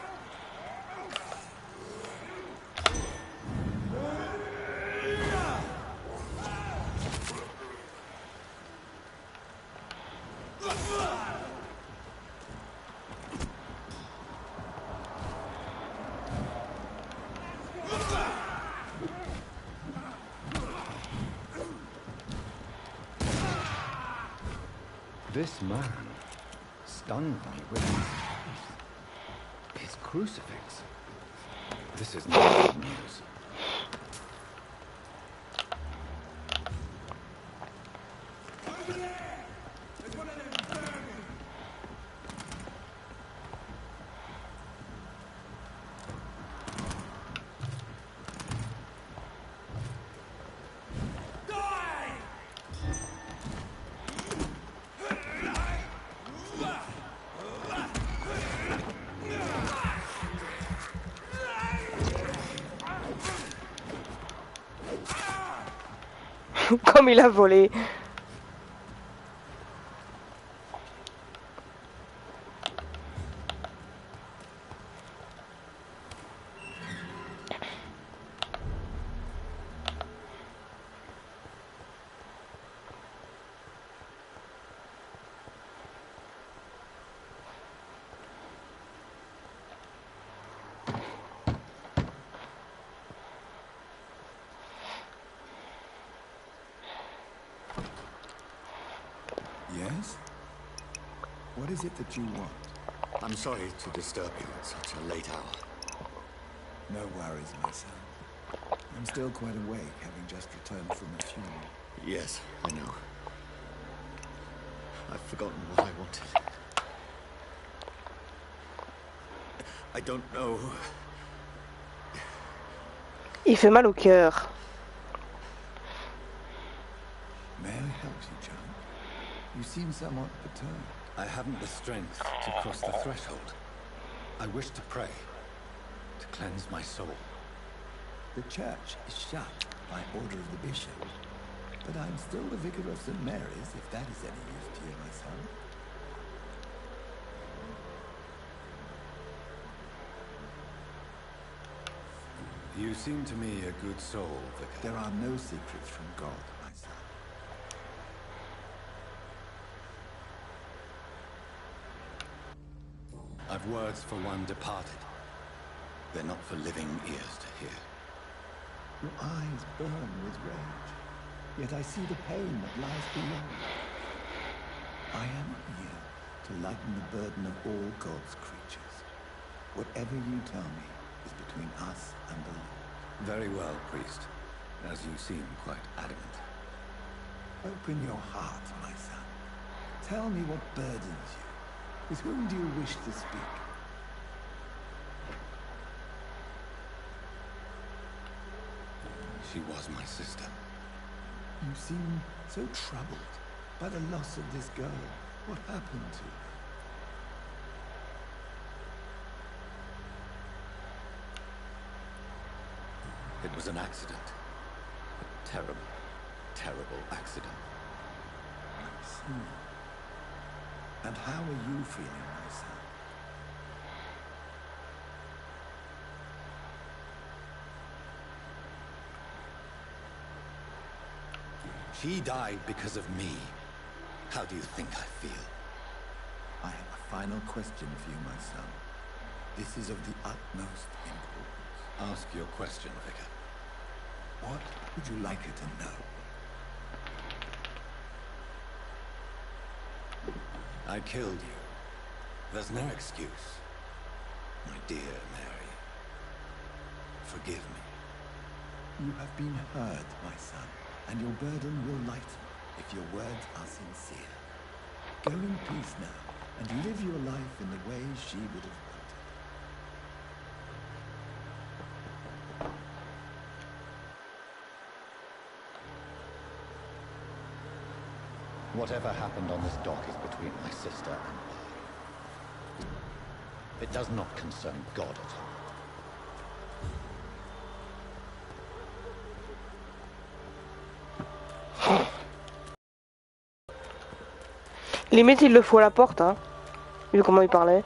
This man stunned me with his crucifix. This is not good news. Comme il a volé. Yes? What is it that you want? I'm sorry to disturb you at such a late hour. No worries, my son. I'm still quite awake, having just returned from a funeral. Yes, I know. I've forgotten what I wanted. I don't know. Il fait mal au cœur. May I help you, John? You seem somewhat perturbed. I haven't the strength to cross the threshold. I wish to pray, to cleanse my soul. The church is shut by order of the bishop, but I'm still the vicar of St. Mary's, if that is any use to you, my son. You seem to me a good soul, vicar. There are no secrets from God, my son. I've words for one departed. They're not for living ears to hear. Your eyes burn with rage, yet I see the pain that lies beyond. I am here to lighten the burden of all God's creatures. Whatever you tell me is between us and the Lord. Very well, priest, as you seem quite adamant. Open your heart, my son. Tell me what burdens you. With whom do you wish to speak? She was my sister. You seem so troubled by the loss of this girl. What happened to her? It was an accident. A terrible, terrible accident. I see. And how are you feeling, my son? She died because of me. How do you think I feel? I have a final question for you, my son. This is of the utmost importance. Ask your question, Vicar. What would you like her to know? I killed you. There's no excuse. My dear Mary. Forgive me. You have been heard, my son, and your burden will lighten if your words are sincere. Go in peace now, and live your life in the way she would have wanted. Whatever happened on this dock is between my sister and I. It does not concern God at all. Limite, il le faut à la porte, hein. Vu comment il parlait.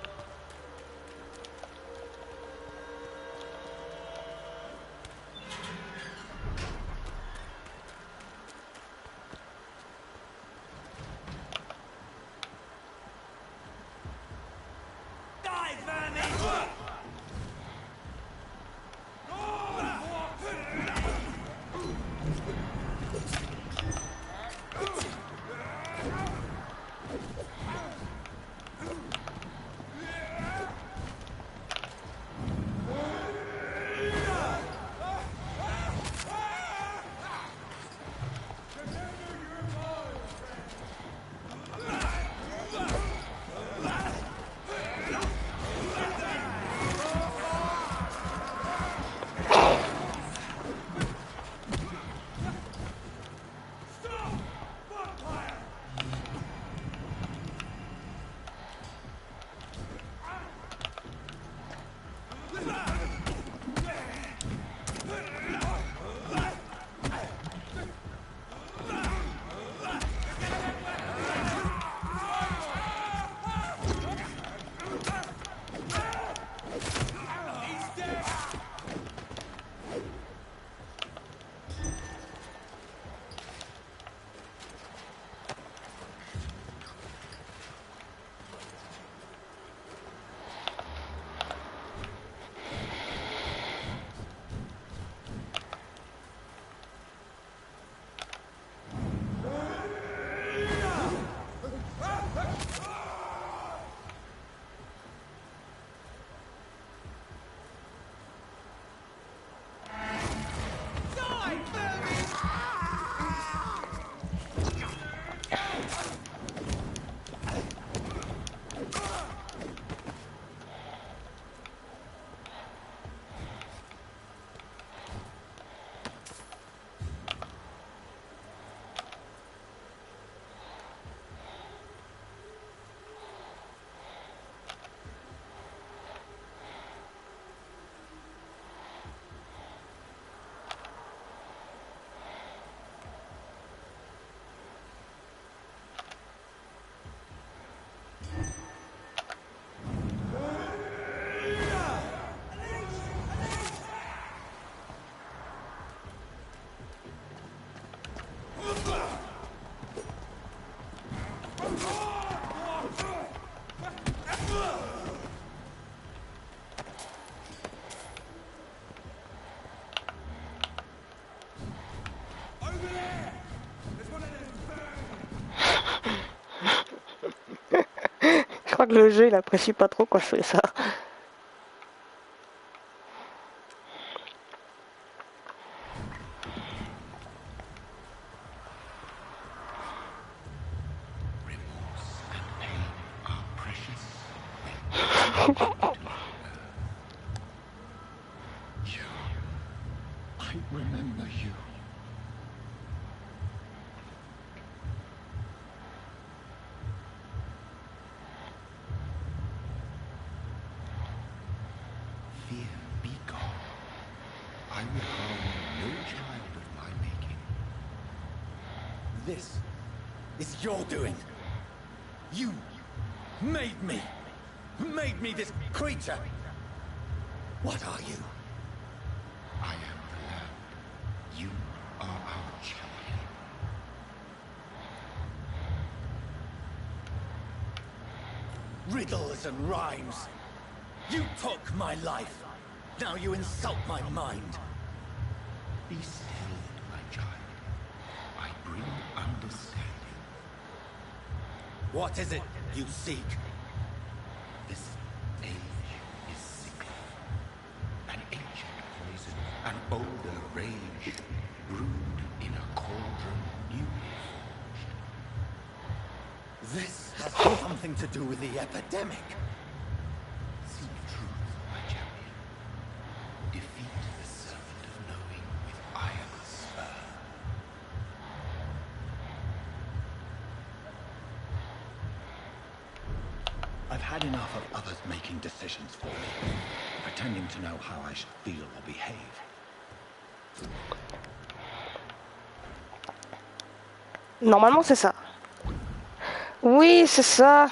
Le jeu, il apprécie pas trop quand je fais ça. I remember you. Fear, be gone. I will harm no child of my making. This is your doing. You made me. Made me this creature. What are you? I am the land. You are our champion. Riddles and rhymes. You took my life. Now you insult my mind. Be still, my child. I bring understanding. What is it you seek? This age is sickly. An ancient poison, an older rage, brewed in a cauldron newly forged. This has something to do with the epidemic. Seek truth, my champion. Defeat the servant of knowing with iron spur. I've had enough of others making decisions for me, pretending to know how I should feel or behave. Normalement, c'est ça. Oui, c'est ça.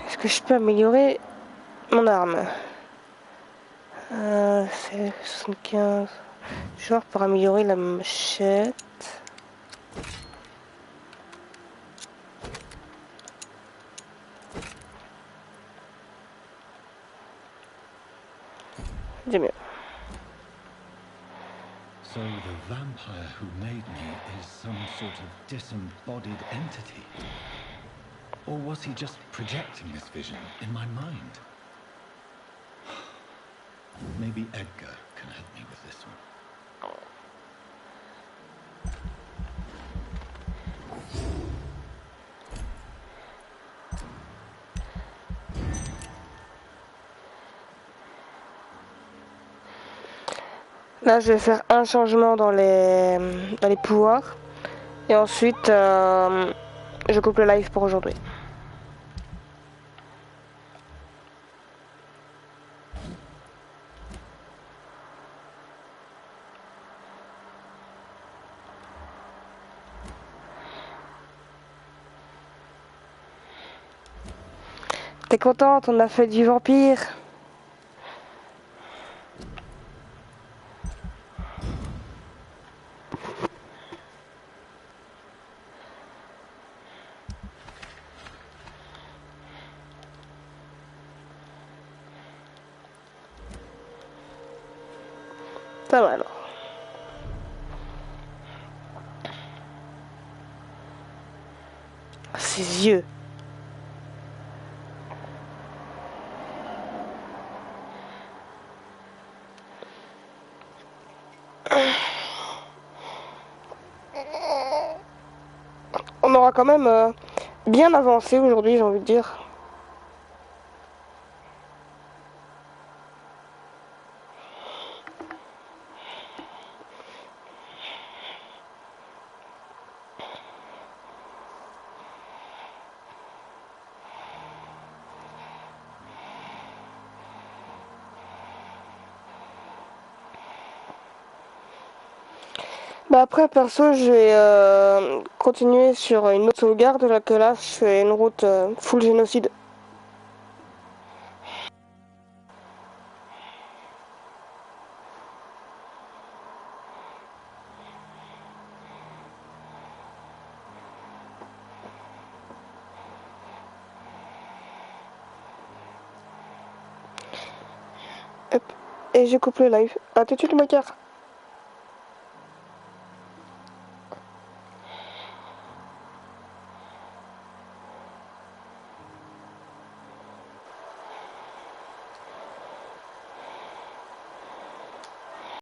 Est-ce que je peux améliorer mon arme? C'est 75. Je vais voir pour améliorer la machette. C'est mieux. So the vampire who made me is some sort of disembodied entity? Or was he just projecting this vision in my mind? Maybe Edgar can help me with this one. Là, je vais faire un changement dans les pouvoirs. Et ensuite, je coupe le live pour aujourd'hui. T'es contente? On a fait du vampire. Ça va alors. Ses yeux. On aura quand même bien avancé aujourd'hui, j'ai envie de dire. Bah après, perso, je vais continuer sur une autre sauvegarde, là que là, je fais une route full génocide. Hop. Et je coupe le live. À tout de suite, mon cœur.